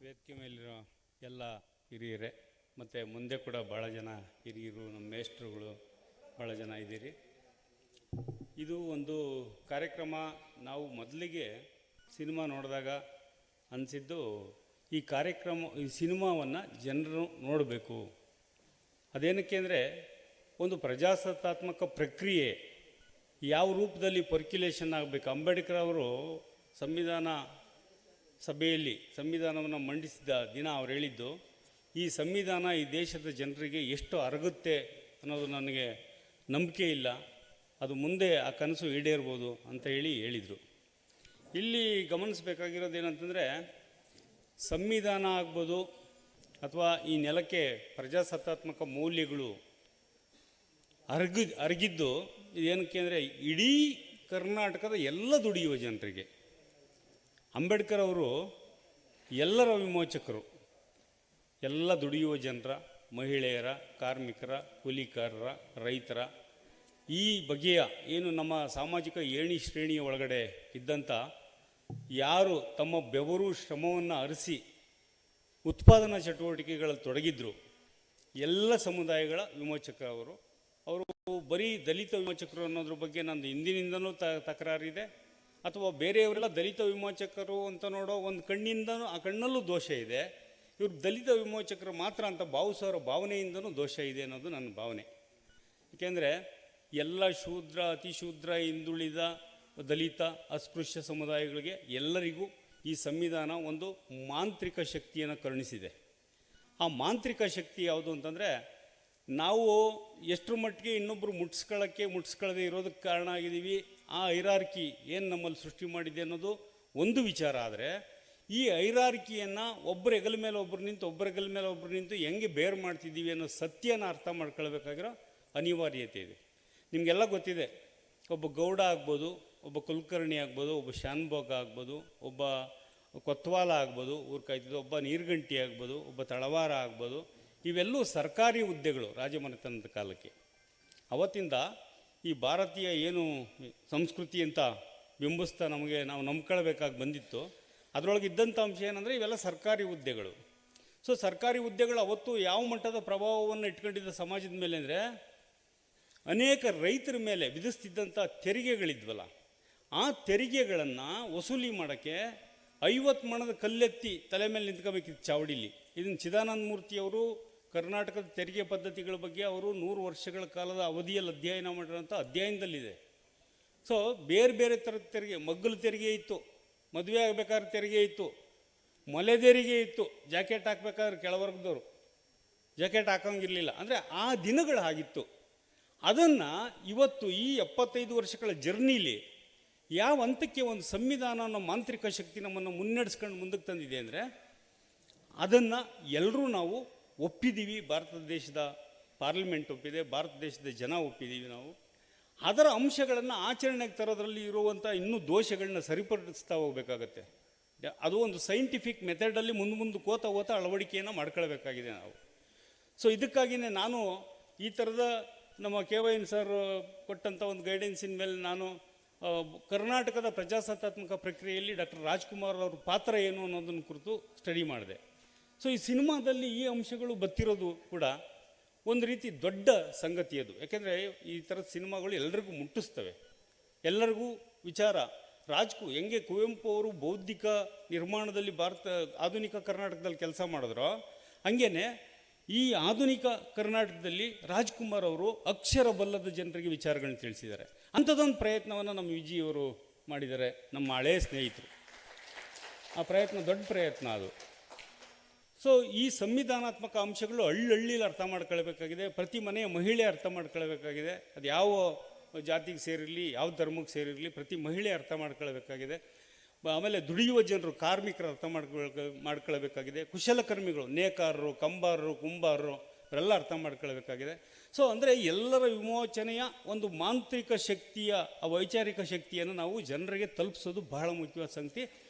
ವೇದಿಕೆ ಮೇಲಿರೋ ಎಲ್ಲ ಹಿರಿಯರೇ ಮತ್ತು ಮುಂದೆ ಕೂಡ ಭಾಳ ಜನ ಹಿರಿಯರು ನಮ್ಮ ಮೇಷ್ಟ್ರುಗಳು ಭಾಳ ಜನ ಇದ್ದೀರಿ. ಇದು ಒಂದು ಕಾರ್ಯಕ್ರಮ. ನಾವು ಮೊದಲಿಗೆ ಸಿನಿಮಾ ನೋಡಿದಾಗ ಅನಿಸಿದ್ದು ಈ ಈ ಸಿನಿಮಾವನ್ನು ಜನರು ನೋಡಬೇಕು. ಅದೇನಕ್ಕೆ ಅಂದರೆ ಒಂದು ಪ್ರಜಾಸತ್ತಾತ್ಮಕ ಪ್ರಕ್ರಿಯೆ ಯಾವ ರೂಪದಲ್ಲಿ ಪರ್ಕ್ಯುಲೇಷನ್ ಆಗಬೇಕು. ಅಂಬೇಡ್ಕರ್ ಅವರು ಸಂವಿಧಾನ ಸಭೆಯಲ್ಲಿ ಸಂವಿಧಾನವನ್ನು ಮಂಡಿಸಿದ ದಿನ ಅವ್ರು ಹೇಳಿದ್ದು, ಈ ಸಂವಿಧಾನ ಈ ದೇಶದ ಜನರಿಗೆ ಎಷ್ಟು ಅರಗುತ್ತೆ ಅನ್ನೋದು ನನಗೆ ನಂಬಿಕೆ ಇಲ್ಲ, ಅದು ಮುಂದೆ ಆ ಕನಸು ಈಡೇರ್ಬೋದು ಅಂತ ಹೇಳಿದರು. ಇಲ್ಲಿ ಗಮನಿಸಬೇಕಾಗಿರೋದು ಏನಂತಂದರೆ, ಸಂವಿಧಾನ ಆಗ್ಬೋದು ಅಥವಾ ಈ ನೆಲಕ್ಕೆ ಪ್ರಜಾಸತ್ತಾತ್ಮಕ ಮೌಲ್ಯಗಳು ಅರಗಿದ್ದು ಏನಕ್ಕೆ ಅಂದರೆ ಇಡೀ ಕರ್ನಾಟಕದ ಎಲ್ಲ ದುಡಿಯುವ ಜನರಿಗೆ. ಅಂಬೇಡ್ಕರ್ ಅವರು ಎಲ್ಲರ ವಿಮೋಚಕರು, ಎಲ್ಲ ದುಡಿಯುವ ಜನರ, ಮಹಿಳೆಯರ, ಕಾರ್ಮಿಕರ, ಕೂಲಿಕಾರರ, ರೈತರ ಈ ಬಗೆಯ ಏನು ನಮ್ಮ ಸಾಮಾಜಿಕ ಏಣಿ ಶ್ರೇಣಿಯ ಒಳಗಡೆ ಇದ್ದಂಥ ಯಾರು ತಮ್ಮ ಬೆವರು ಶ್ರಮವನ್ನು ಹರಿಸಿ ಉತ್ಪಾದನಾ ಚಟುವಟಿಕೆಗಳಲ್ಲಿ ತೊಡಗಿದ್ರು ಎಲ್ಲ ಸಮುದಾಯಗಳ ವಿಮೋಚಕರು ಅವರು. ಬರೀ ದಲಿತ ವಿಮೋಚಕರು ಅನ್ನೋದ್ರ ಬಗ್ಗೆ ನಂದು ಹಿಂದಿನಿಂದನೂ ತಕರಾರಿದೆ. ಅಥವಾ ಬೇರೆಯವರೆಲ್ಲ ದಲಿತ ವಿಮೋಚಕರು ಅಂತ ನೋಡೋ ಒಂದು ಕಣ್ಣಿಂದನೂ ಆ ಕಣ್ಣಲ್ಲೂ ದೋಷ ಇದೆ. ಇವರು ದಲಿತ ವಿಮೋಚಕರು ಮಾತ್ರ ಅಂತ ಭಾವಿಸೋರ ಭಾವನೆಯಿಂದನೂ ದೋಷ ಇದೆ ಅನ್ನೋದು ನನ್ನ ಭಾವನೆ. ಏಕೆಂದರೆ ಎಲ್ಲ ಶೂದ್ರ, ಅತಿಶೂದ್ರ, ಹಿಂದುಳಿದ, ದಲಿತ, ಅಸ್ಪೃಶ್ಯ ಸಮುದಾಯಗಳಿಗೆ ಎಲ್ಲರಿಗೂ ಈ ಸಂವಿಧಾನ ಒಂದು ಮಾಂತ್ರಿಕ ಶಕ್ತಿಯನ್ನು ಕರುಣಿಸಿದೆ. ಆ ಮಾಂತ್ರಿಕ ಶಕ್ತಿ ಯಾವುದು ಅಂತಂದರೆ, ನಾವು ಎಷ್ಟರ ಮಟ್ಟಿಗೆ ಇನ್ನೊಬ್ಬರು ಮುಟ್ಸ್ಕೊಳ್ಳದೆ ಇರೋದಕ್ಕೆ ಕಾರಣ ಆಗಿದ್ದೀವಿ. ಆ ಹೈರಾರ್ಕಿ ಏನು ನಮ್ಮಲ್ಲಿ ಸೃಷ್ಟಿ ಮಾಡಿದೆ ಅನ್ನೋದು ಒಂದು ವಿಚಾರ. ಆದರೆ ಈ ಹೈರಾರ್ಕಿಯನ್ನು ಒಬ್ಬರ ಹೆಗಲ ಮೇಲೆ ಒಬ್ಬರು ನಿಂತು ಹೆಂಗೆ ಬೇರ್ ಮಾಡ್ತಿದ್ದೀವಿ ಅನ್ನೋ ಸತ್ಯನ ಅರ್ಥ ಮಾಡ್ಕೊಳ್ಬೇಕಾಗಿರೋ ಅನಿವಾರ್ಯತೆ ಇದೆ. ನಿಮಗೆಲ್ಲ ಗೊತ್ತಿದೆ, ಒಬ್ಬ ಗೌಡ ಆಗ್ಬೋದು, ಒಬ್ಬ ಕುಲಕರ್ಣಿ ಆಗ್ಬೋದು, ಒಬ್ಬ ಶಾನ್ಭೋಗ ಆಗ್ಬೋದು, ಒಬ್ಬ ಕೊತ್ವಾಲ ಆಗ್ಬೋದು, ಊರು ಕಾಯ್ತಿದ್ದು, ಒಬ್ಬ ನೀರ್ಗಂಟಿ ಆಗ್ಬೋದು, ಒಬ್ಬ ತಳವಾರ ಆಗ್ಬೋದು. ಇವೆಲ್ಲೂ ಸರ್ಕಾರಿ ಹುದ್ದೆಗಳು ರಾಜಮನೆತನದ ಕಾಲಕ್ಕೆ. ಅವತ್ತಿಂದ ಈ ಭಾರತೀಯ ಏನು ಸಂಸ್ಕೃತಿ ಅಂತ ಬಿಂಬಿಸ್ತಾ ನಾವು ನಂಬ್ಕೊಳ್ಬೇಕಾಗಿ ಬಂದಿತ್ತು, ಅದರೊಳಗೆ ಇದ್ದಂಥ ಅಂಶ ಏನಂದರೆ ಇವೆಲ್ಲ ಸರ್ಕಾರಿ ಹುದ್ದೆಗಳು. ಸೊ ಸರ್ಕಾರಿ ಹುದ್ದೆಗಳು ಅವತ್ತು ಯಾವ ಮಟ್ಟದ ಪ್ರಭಾವವನ್ನು ಇಟ್ಕೊಂಡಿದ್ದ ಸಮಾಜದ ಮೇಲೆ ಅಂದರೆ, ಅನೇಕ ರೈತರ ಮೇಲೆ ವಿಧಿಸ್ತಿದ್ದಂಥ ತೆರಿಗೆಗಳಿದ್ವಲ್ಲ, ಆ ತೆರಿಗೆಗಳನ್ನು ವಸೂಲಿ ಮಾಡೋಕ್ಕೆ 50 ಮಣದ ಕಲ್ಲೆತ್ತಿ ತಲೆ ಮೇಲೆ ನಿಂತ್ಕೋಬೇಕಿತ್ತು ಚಾವಡಿಲಿ. ಇದನ್ನು ಚಿದಾನಂದ ಮೂರ್ತಿಯವರು ಕರ್ನಾಟಕದ ತೆರಿಗೆ ಪದ್ಧತಿಗಳ ಬಗ್ಗೆ ಅವರು 100 ವರ್ಷಗಳ ಕಾಲದ ಅವಧಿಯಲ್ಲಿ ಅಧ್ಯಯನ ಮಾಡಿರೋಂಥ ಅಧ್ಯಯನದಲ್ಲಿದೆ. ಸೊ ಬೇರೆ ಬೇರೆ ಥರದ ತೆರಿಗೆ, ಮಗ್ಗಲು ತೆರಿಗೆ ಇತ್ತು, ಮದುವೆ ಆಗಬೇಕಾದ್ರೆ ತೆರಿಗೆ ಇತ್ತು, ಮೊಲೆ ತೆರಿಗೆ ಇತ್ತು, ಜಾಕೆಟ್ ಹಾಕ್ಬೇಕಾದ್ರೆ ಕೆಳವರ್ಗದವರು ಜಾಕೆಟ್ ಹಾಕೋಂಗಿರಲಿಲ್ಲ. ಅಂದರೆ ಆ ದಿನಗಳು ಆಗಿತ್ತು. ಅದನ್ನು ಇವತ್ತು ಈ 75 ವರ್ಷಗಳ ಜರ್ನಿಲಿ ಯಾವ ಹಂತಕ್ಕೆ ಒಂದು ಸಂವಿಧಾನ ಅನ್ನೋ ಮಾಂತ್ರಿಕ ಶಕ್ತಿ ನಮ್ಮನ್ನು ಮುನ್ನಡೆಸ್ಕೊಂಡು ಮುಂದಕ್ಕೆ ತಂದಿದೆ ಅಂದರೆ, ಅದನ್ನು ಎಲ್ಲರೂ ನಾವು ಒಪ್ಪಿದ್ದೀವಿ. ಭಾರತ ದೇಶದ ಪಾರ್ಲಿಮೆಂಟ್ ಒಪ್ಪಿದೆ, ಭಾರತ ದೇಶದ ಜನ ಒಪ್ಪಿದ್ದೀವಿ. ನಾವು ಅದರ ಅಂಶಗಳನ್ನು ಆಚರಣೆಗೆ ತರೋದ್ರಲ್ಲಿ ಇರುವಂಥ ಇನ್ನೂ ದೋಷಗಳನ್ನ ಸರಿಪಡಿಸ್ತಾ ಹೋಗಬೇಕಾಗತ್ತೆ. ಅದು ಒಂದು ಸೈಂಟಿಫಿಕ್ ಮೆಥಡಲ್ಲಿ ಮುಂದೆ ಹೋತ ಅಳವಡಿಕೆಯನ್ನು ಮಾಡ್ಕೊಳ್ಬೇಕಾಗಿದೆ ನಾವು. ಸೊ ಇದಕ್ಕಾಗಿಯೇ ನಾನು ಈ ಥರದ ನಮ್ಮ KYN ಸರ್ ಕೊಟ್ಟಂಥ ಒಂದು ಗೈಡೆನ್ಸಿನ ಮೇಲೆ ನಾನು ಕರ್ನಾಟಕದ ಪ್ರಜಾಸತ್ತಾತ್ಮಕ ಪ್ರಕ್ರಿಯೆಯಲ್ಲಿ ಡಾಕ್ಟರ್ ರಾಜ್ಕುಮಾರ್ ಅವ್ರ ಪಾತ್ರ ಏನು ಅನ್ನೋದನ್ನು ಕುರಿತು ಸ್ಟಡಿ ಮಾಡಿದೆ. ಸೊ ಈ ಸಿನಿಮಾದಲ್ಲಿ ಈ ಅಂಶಗಳು ಬತ್ತಿರೋದು ಕೂಡ ಒಂದು ರೀತಿ ದೊಡ್ಡ ಸಂಗತಿ ಅದು. ಯಾಕೆಂದರೆ ಈ ಥರದ ಸಿನಿಮಾಗಳು ಎಲ್ಲರಿಗೂ ಮುಟ್ಟಿಸ್ತವೆ, ಎಲ್ಲರಿಗೂ ವಿಚಾರ. ಹೆಂಗೆ ಕುವೆಂಪು ಅವರು ಬೌದ್ಧಿಕ ನಿರ್ಮಾಣದಲ್ಲಿ ಆಧುನಿಕ ಕರ್ನಾಟಕದಲ್ಲಿ ಕೆಲಸ ಮಾಡಿದ್ರೋ, ಹಂಗೇ ಈ ಆಧುನಿಕ ಕರ್ನಾಟಕದಲ್ಲಿ ರಾಜ್ಕುಮಾರ್ ಅವರು ಅಕ್ಷರ ಬಲ್ಲದ ಜನರಿಗೆ ವಿಚಾರಗಳನ್ನ ತಿಳಿಸಿದ್ದಾರೆ. ಅಂಥದ್ದೊಂದು ಪ್ರಯತ್ನವನ್ನು ನಮ್ಮ ವಿಜಿಯವರು ಮಾಡಿದ್ದಾರೆ, ನಮ್ಮ ಹಳೆಯ ಸ್ನೇಹಿತರು. ಆ ಪ್ರಯತ್ನ ದೊಡ್ಡ ಪ್ರಯತ್ನ ಅದು. ಸೊ ಈ ಸಂವಿಧಾನಾತ್ಮಕ ಅಂಶಗಳು ಹಳ್ಳಿಲಿ ಅರ್ಥ ಮಾಡ್ಕೊಳ್ಬೇಕಾಗಿದೆ. ಪ್ರತಿ ಮನೆಯ ಮಹಿಳೆ ಅರ್ಥ ಮಾಡ್ಕೊಳ್ಬೇಕಾಗಿದೆ. ಅದು ಯಾವ ಜಾತಿಗೆ ಸೇರಿರಲಿ, ಯಾವ ಧರ್ಮಕ್ಕೆ ಸೇರಿರಲಿ, ಪ್ರತಿ ಮಹಿಳೆ ಅರ್ಥ ಮಾಡ್ಕೊಳ್ಬೇಕಾಗಿದೆ. ಆಮೇಲೆ ದುಡಿಯುವ ಜನರು, ಕಾರ್ಮಿಕರು ಅರ್ಥ ಮಾಡ್ಕೊಳ್ಬೇಕಾಗಿದೆ. ಕುಶಲಕರ್ಮಿಗಳು, ನೇಕಾರರು, ಕಂಬಾರರು, ಕುಂಬಾರರು ಇವರೆಲ್ಲ ಅರ್ಥ ಮಾಡ್ಕೊಳ್ಬೇಕಾಗಿದೆ. ಸೊ ಅಂದರೆ ಎಲ್ಲರ ವಿಮೋಚನೆಯ ಒಂದು ಮಾಂತ್ರಿಕ ಶಕ್ತಿಯ, ಆ ವೈಚಾರಿಕ ಶಕ್ತಿಯನ್ನು ನಾವು ಜನರಿಗೆ ತಲುಪಿಸೋದು ಬಹಳ ಮುಖ್ಯವಾದ ಸಂಗತಿ.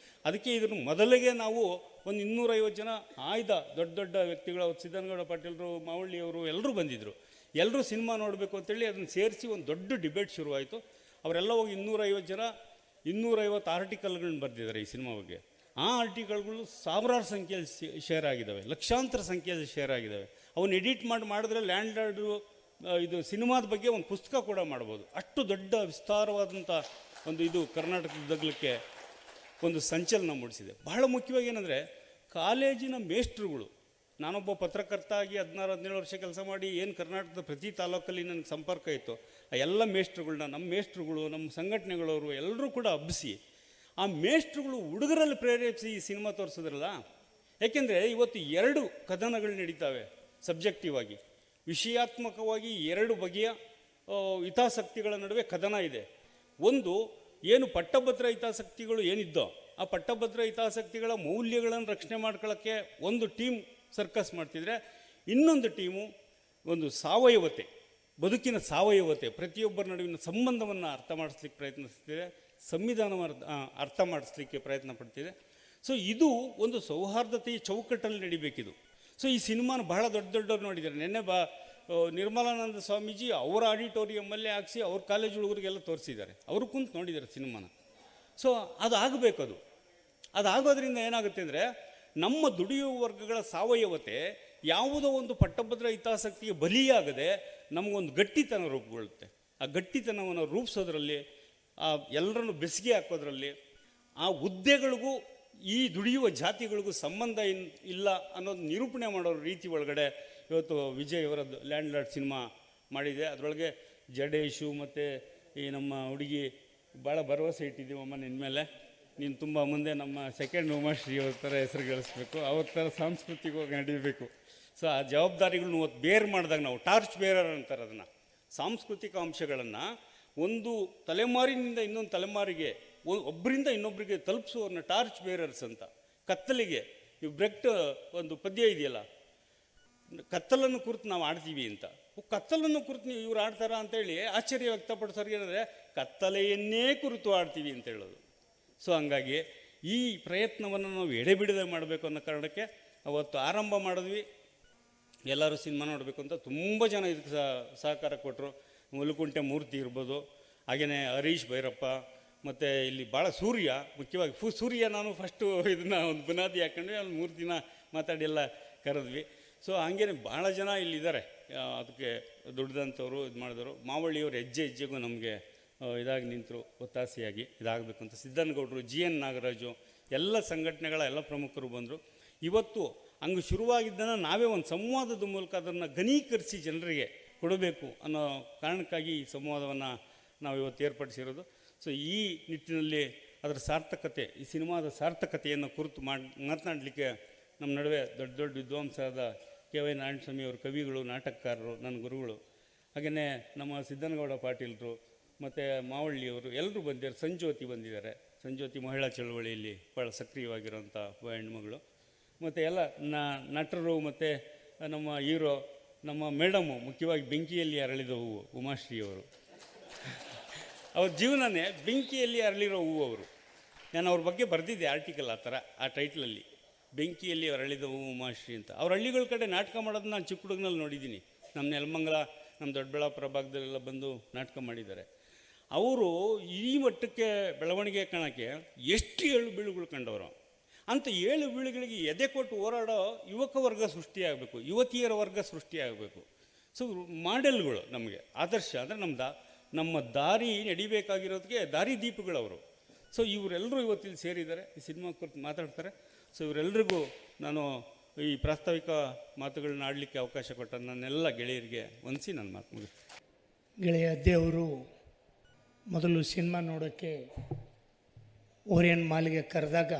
ಅದಕ್ಕೆ ಇದನ್ನು ಮೊದಲಿಗೆ ನಾವು ಒಂದು 250 ಜನ ಆಯ್ದ ದೊಡ್ಡ ವ್ಯಕ್ತಿಗಳು, ಸಿದ್ದನಗೌಡ ಪಾಟೀಲರು, ಮಾವಳ್ಳಿಯವರು ಎಲ್ಲರೂ ಬಂದಿದ್ದರು. ಎಲ್ಲರೂ ಸಿನಿಮಾ ನೋಡಬೇಕು ಅಂತೇಳಿ ಅದನ್ನು ಸೇರಿಸಿ ಒಂದು ದೊಡ್ಡ ಡಿಬೇಟ್ ಶುರುವಾಯಿತು. ಅವರೆಲ್ಲ ಹೋಗಿ 250 ಜನ 250 ಆರ್ಟಿಕಲ್ಗಳನ್ನ ಬರೆದಿದ್ದಾರೆ ಈ ಸಿನಿಮಾ ಬಗ್ಗೆ. ಆ ಆರ್ಟಿಕಲ್ಗಳು ಸಾವಿರಾರು ಸಂಖ್ಯೆಯಲ್ಲಿ ಶೇರ್ ಆಗಿದ್ದಾವೆ, ಲಕ್ಷಾಂತರ ಸಂಖ್ಯೆಯಲ್ಲಿ ಶೇರ್ ಆಗಿದ್ದಾವೆ. ಅವನ್ನ ಎಡಿಟ್ ಮಾಡಿದ್ರೆ ಲ್ಯಾಂಡ್ ಲಾರ್ಡು ಇದು ಸಿನಿಮಾದ ಬಗ್ಗೆ ಒಂದು ಪುಸ್ತಕ ಕೂಡ ಮಾಡ್ಬೋದು. ಅಷ್ಟು ದೊಡ್ಡ ವಿಸ್ತಾರವಾದಂಥ ಒಂದು ಇದು ಕರ್ನಾಟಕದಗ್ಲಿಕ್ಕೆ ಒಂದು ಸಂಚಲನ ಮೂಡಿಸಿದೆ. ಬಹಳ ಮುಖ್ಯವಾಗಿ ಏನಂದರೆ ಕಾಲೇಜಿನ ಮೇಷ್ಟ್ರುಗಳು, ನಾನೊಬ್ಬ ಪತ್ರಕರ್ತ ಆಗಿ 16-17 ವರ್ಷ ಕೆಲಸ ಮಾಡಿ ಏನು ಕರ್ನಾಟಕದ ಪ್ರತಿ ತಾಲೂಕಲ್ಲಿ ನನಗೆ ಸಂಪರ್ಕ ಇತ್ತು, ಆ ಎಲ್ಲ ಮೇಷ್ಟ್ರುಗಳನ್ನ ನಮ್ಮ ಮೇಷ್ಟ್ರುಗಳು, ನಮ್ಮ ಸಂಘಟನೆಗಳವರು ಎಲ್ಲರೂ ಕೂಡ ಹಬ್ಬಿಸಿ ಆ ಮೇಷ್ಟ್ರುಗಳು ಹುಡುಗರಲ್ಲಿ ಪ್ರೇರೇಪಿಸಿ ಈ ಸಿನಿಮಾ ತೋರಿಸಿದ್ರಲ್ಲ. ಯಾಕೆಂದರೆ ಇವತ್ತು 2 ಕಥನಗಳು ನಡೀತಾವೆ ಸಬ್ಜೆಕ್ಟಿವ್ ಆಗಿ, ವಿಷಯಾತ್ಮಕವಾಗಿ 2 ಬಗೆಯ ಹಿತಾಸಕ್ತಿಗಳ ನಡುವೆ ಕಥನ ಇದೆ. ಒಂದು ಏನು ಪಟ್ಟಭದ್ರ ಹಿತಾಸಕ್ತಿಗಳು ಏನಿದ್ದೋ ಆ ಪಟ್ಟಭದ್ರ ಹಿತಾಸಕ್ತಿಗಳ ಮೌಲ್ಯಗಳನ್ನು ರಕ್ಷಣೆ ಮಾಡ್ಕೊಳ್ಳೋಕ್ಕೆ ಒಂದು ಟೀಮ್ ಸರ್ಕಸ್ ಮಾಡ್ತಿದ್ರೆ, ಇನ್ನೊಂದು ಟೀಮು ಒಂದು ಸಾವಯವತೆ, ಬದುಕಿನ ಸಾವಯವತೆ, ಪ್ರತಿಯೊಬ್ಬರ ನಡುವಿನ ಸಂಬಂಧವನ್ನು ಅರ್ಥ ಮಾಡಿಸ್ಲಿಕ್ಕೆ ಪ್ರಯತ್ನಿಸ್ತಿದೆ, ಸಂವಿಧಾನವನ್ನು ಅರ್ಥ ಮಾಡಿಸ್ಲಿಕ್ಕೆ ಪ್ರಯತ್ನ ಪಡ್ತಿದೆ. ಸೊ ಇದು ಒಂದು ಸೌಹಾರ್ದತೆಯ ಚೌಕಟ್ಟಲ್ಲಿ ನಡಿಬೇಕಿದು. ಸೊ ಈ ಸಿನಿಮಾನ ಬಹಳ ದೊಡ್ಡವ್ರು ನೋಡಿದ್ದಾರೆ. ನಿನ್ನೆ ನಿರ್ಮಲಾನಂದ ಸ್ವಾಮೀಜಿ ಅವರ ಆಡಿಟೋರಿಯಮ್ಮಲ್ಲೇ ಹಾಕ್ಸಿ ಅವ್ರ ಕಾಲೇಜ್ ಹುಡುಗರಿಗೆಲ್ಲ ತೋರಿಸಿದ್ದಾರೆ, ಅವರು ಕುಂತು ನೋಡಿದ್ದಾರೆ ಸಿನಿಮಾನ. ಸೊ ಅದಾಗೋದ್ರಿಂದ ಏನಾಗುತ್ತೆ ಅಂದರೆ ನಮ್ಮ ದುಡಿಯುವ ವರ್ಗಗಳ ಸಾವಯವತೆ ಯಾವುದೋ ಒಂದು ಪಟ್ಟಭದ್ರ ಹಿತಾಸಕ್ತಿಗೆ ಬಲಿಯಾಗದೆ ನಮಗೊಂದು ಗಟ್ಟಿತನ ರೂಪುಗೊಳ್ಳುತ್ತೆ. ಆ ಗಟ್ಟಿತನವನ್ನು ರೂಪಿಸೋದ್ರಲ್ಲಿ, ಆ ಎಲ್ಲರನ್ನು ಬೆಸಿಗೆ ಹಾಕೋದ್ರಲ್ಲಿ, ಆ ಹುದ್ದೆಗಳಿಗೂ ಈ ದುಡಿಯುವ ಜಾತಿಗಳಿಗೂ ಸಂಬಂಧ ಇಲ್ಲ ಅನ್ನೋದು ನಿರೂಪಣೆ ಮಾಡೋ ರೀತಿ ಒಳಗಡೆ ಇವತ್ತು ವಿಜಯ್ ಅವರದ್ದು ಲ್ಯಾಂಡ್ ಲಾರ್ಡ್ ಸಿನಿಮಾ ಮಾಡಿದೆ. ಅದರೊಳಗೆ ಜಡೇಶು ಮತ್ತು ಈ ನಮ್ಮ ಹುಡುಗಿ ಭಾಳ ಭರವಸೆ ಇಟ್ಟಿದ್ದೀವಮ್ಮ ನಿನ್ನ ಮೇಲೆ, ನೀನು ತುಂಬ ಮುಂದೆ ನಮ್ಮ ಸೆಕೆಂಡ್ ಉಮಾಶ್ರೀ ಅವ್ರ ಥರ ಹೆಸರು ಗಳಿಸ್ಬೇಕು, ಅವ್ರ ಥರ ಸಾಂಸ್ಕೃತಿಕವಾಗಿ ನಡೀಬೇಕು. ಸೊ ಆ ಜವಾಬ್ದಾರಿಗಳನ್ನ ಇವತ್ತು ಬೇರ್ ಮಾಡಿದಾಗ ನಾವು ಟಾರ್ಚ್ ಬೇರರ್ ಅಂತಾರೆ ಅದನ್ನು, ಸಾಂಸ್ಕೃತಿಕ ಅಂಶಗಳನ್ನು ಒಂದು ತಲೆಮಾರಿನಿಂದ ಇನ್ನೊಂದು ತಲೆಮಾರಿಗೆ, ಒಬ್ಬರಿಂದ ಇನ್ನೊಬ್ಬರಿಗೆ ತಲುಪಿಸುವವ್ರನ್ನ ಟಾರ್ಚ್ ಬೇರರ್ಸ್ ಅಂತ. ಕತ್ತಲಿಗೆ ಇವು ಬ್ರೆಕ್ಟ್ ಒಂದು ಪದ್ಯ ಇದೆಯಲ್ಲ, ಕತ್ತಲನ್ನು ಕುರಿತು ನಾವು ಆಡ್ತೀವಿ ಅಂತ. ಕತ್ತಲನ್ನು ಕುರಿತು ನೀವು ಇವ್ರು ಆಡ್ತಾರಾ ಅಂತೇಳಿ ಆಶ್ಚರ್ಯ ವ್ಯಕ್ತಪಡಿಸೋರಿಗೆ ಏನಂದರೆ ಕತ್ತಲೆಯನ್ನೇ ಕುರಿತು ಆಡ್ತೀವಿ ಅಂತ ಹೇಳೋದು. ಸೊ ಹಂಗಾಗಿ ಈ ಪ್ರಯತ್ನವನ್ನು ನಾವು ಎಡೆಬಿಡದೆ ಮಾಡಬೇಕು ಅನ್ನೋ ಕಾರಣಕ್ಕೆ ಅವತ್ತು ಆರಂಭ ಮಾಡಿದ್ವಿ. ಎಲ್ಲರೂ ಸಿನಿಮಾ ನೋಡಬೇಕು ಅಂತ ತುಂಬ ಜನ ಇದಕ್ಕೆ ಸಹಕಾರ ಕೊಟ್ಟರು. ಮುಲುಕುಂಟೆ ಮೂರ್ತಿ ಇರ್ಬೋದು, ಹಾಗೆಯೇ ಹರೀಶ್ ಭೈರಪ್ಪ, ಮತ್ತು ಇಲ್ಲಿ ಭಾಳ ಸೂರ್ಯ, ಮುಖ್ಯವಾಗಿ ಸೂರ್ಯ ನಾನು ಫಸ್ಟು ಇದನ್ನು ಒಂದು ಬುನಾದಿ ಹಾಕೊಂಡ್ವಿ, ಅಲ್ಲಿ 3 ದಿನ ಮಾತಾಡಿ ಎಲ್ಲ ಕರೆದ್ವಿ. ಸೊ ಹಂಗೇನೆ ಭಾಳ ಜನ ಇಲ್ಲಿದ್ದಾರೆ ಅದಕ್ಕೆ ದುಡ್ದಂಥವ್ರು, ಇದು ಮಾಡಿದವರು. ಮಾವಳ್ಳಿಯವರು ಹೆಜ್ಜೆಗೂ ನಮಗೆ ಇದಾಗಿ ನಿಂತರು, ಒತ್ತಾಸೆಯಾಗಿ ಇದಾಗಬೇಕು ಅಂತ. ಸಿದ್ದನಗೌಡರು, GN ನಾಗರಾಜು, ಎಲ್ಲ ಸಂಘಟನೆಗಳ ಎಲ್ಲ ಪ್ರಮುಖರು ಬಂದರು. ಇವತ್ತು ಹಂಗೆ ಶುರುವಾಗಿದ್ದನ್ನು ನಾವೇ ಒಂದು ಸಂವಾದದ ಮೂಲಕ ಅದನ್ನು ಘನೀಕರಿಸಿ ಜನರಿಗೆ ಕೊಡಬೇಕು ಅನ್ನೋ ಕಾರಣಕ್ಕಾಗಿ ಈ ಸಂವಾದವನ್ನು ನಾವು ಇವತ್ತು ಏರ್ಪಡಿಸಿರೋದು. ಸೊ ಈ ನಿಟ್ಟಿನಲ್ಲಿ ಅದರ ಸಾರ್ಥಕತೆ, ಈ ಸಿನಿಮಾದ ಸಾರ್ಥಕತೆಯನ್ನು ಕುರಿತು ಮಾತನಾಡಲಿಕ್ಕೆ ನಮ್ಮ ನಡುವೆ ದೊಡ್ಡ ವಿದ್ವಾಂಸರಾದ KY ನಾರಾಯಣಸ್ವಾಮಿ ಅವರು, ಕವಿಗಳು, ನಾಟಕಕಾರರು, ನನ್ನ ಗುರುಗಳು, ಹಾಗೆಯೇ ನಮ್ಮ ಸಿದ್ದನಗೌಡ ಪಾಟೀಲರು ಮತ್ತು ಮಾವಳ್ಳಿಯವರು ಎಲ್ಲರೂ ಬಂದಿದ್ದಾರೆ. ಸಂಜ್ಯೋತಿ ಬಂದಿದ್ದಾರೆ. ಸಂಜ್ಯೋತಿ ಮಹಿಳಾ ಚಳವಳಿಯಲ್ಲಿ ಭಾಳ ಸಕ್ರಿಯವಾಗಿರೋಂಥ ಹೆಣ್ಮಗಳು. ಮತ್ತು ಎಲ್ಲ ನಟರು ಮತ್ತು ನಮ್ಮ ಹೀರೋ, ನಮ್ಮ ಮೇಡಮು, ಮುಖ್ಯವಾಗಿ ಬೆಂಕಿಯಲ್ಲಿ ಅರಳಿದ ಹೂವು ಉಮಾಶ್ರೀಯವರು. ಅವ್ರ ಜೀವನನೇ ಬೆಂಕಿಯಲ್ಲಿ ಅರಳಿರೋ ಹೂವು ಅವರು. ನಾನು ಅವ್ರ ಬಗ್ಗೆ ಬರೆದಿದ್ದೆ ಆರ್ಟಿಕಲ್, ಆ ಥರ ಆ ಟೈಟ್ಲಲ್ಲಿ, ಬೆಂಕಿಯಲ್ಲಿ ಅರಳಿದ ಹೂವು ಉಮಾಶ್ರೀ ಅಂತ. ಅವ್ರ ಹಳ್ಳಿಗಳ ಕಡೆ ನಾಟಕ ಮಾಡೋದು ನಾನು ಚಿಕ್ಕ ಹುಡುಗನಲ್ಲಿ ನೋಡಿದ್ದೀನಿ. ನಮ್ಮ ನೆಲಮಂಗಲ, ನಮ್ಮ ದೊಡ್ಡಬಳ್ಳಾಪುರ ಭಾಗದಲ್ಲೆಲ್ಲ ಬಂದು ನಾಟಕ ಮಾಡಿದ್ದಾರೆ. ಅವರು ಈ ಮಟ್ಟಕ್ಕೆ ಬೆಳವಣಿಗೆ ಕಾಣೋಕ್ಕೆ ಎಷ್ಟು ಏಳು ಬೀಳುಗಳು ಕಂಡವರು. ಅಂಥ ಏಳು ಬೀಳುಗಳಿಗೆ ಎದೆ ಕೊಟ್ಟು ಹೋರಾಡೋ ಯುವಕ ವರ್ಗ ಸೃಷ್ಟಿಯಾಗಬೇಕು, ಯುವತಿಯರ ವರ್ಗ ಸೃಷ್ಟಿಯಾಗಬೇಕು. ಸೊ ಮಾಡೆಲ್ಗಳು ನಮಗೆ ಆದರ್ಶ, ಅಂದರೆ ನಮ್ಮ ದಾರಿ ನಡಿಬೇಕಾಗಿರೋದಕ್ಕೆ ದಾರಿ ದೀಪಗಳವರು. ಸೊ ಇವರೆಲ್ಲರೂ ಇವತ್ತಿಲ್ಲಿ ಸೇರಿದ್ದಾರೆ, ಈ ಸಿನಿಮಾ ಕುರಿತು ಮಾತಾಡ್ತಾರೆ. ಸೊ ಇವರೆಲ್ಲರಿಗೂ ನಾನು ಈ ಪ್ರಾಸ್ತಾವಿಕ ಮಾತುಗಳನ್ನ ಆಡಲಿಕ್ಕೆ ಅವಕಾಶ ಕೊಟ್ಟ ನನ್ನೆಲ್ಲ ಗೆಳೆಯರಿಗೆ ವಂದಿಸಿ ನನ್ನ ಮಾತು ಮುಗಿಸ್ತೀನಿ. ಗೆಳೆಯ ಅದ್ದೆಯವರು ಮೊದಲು ಸಿನಿಮಾ ನೋಡೋಕ್ಕೆ ಓರಿಯನ್ ಮಾಲಿಗೆ ಕರೆದಾಗ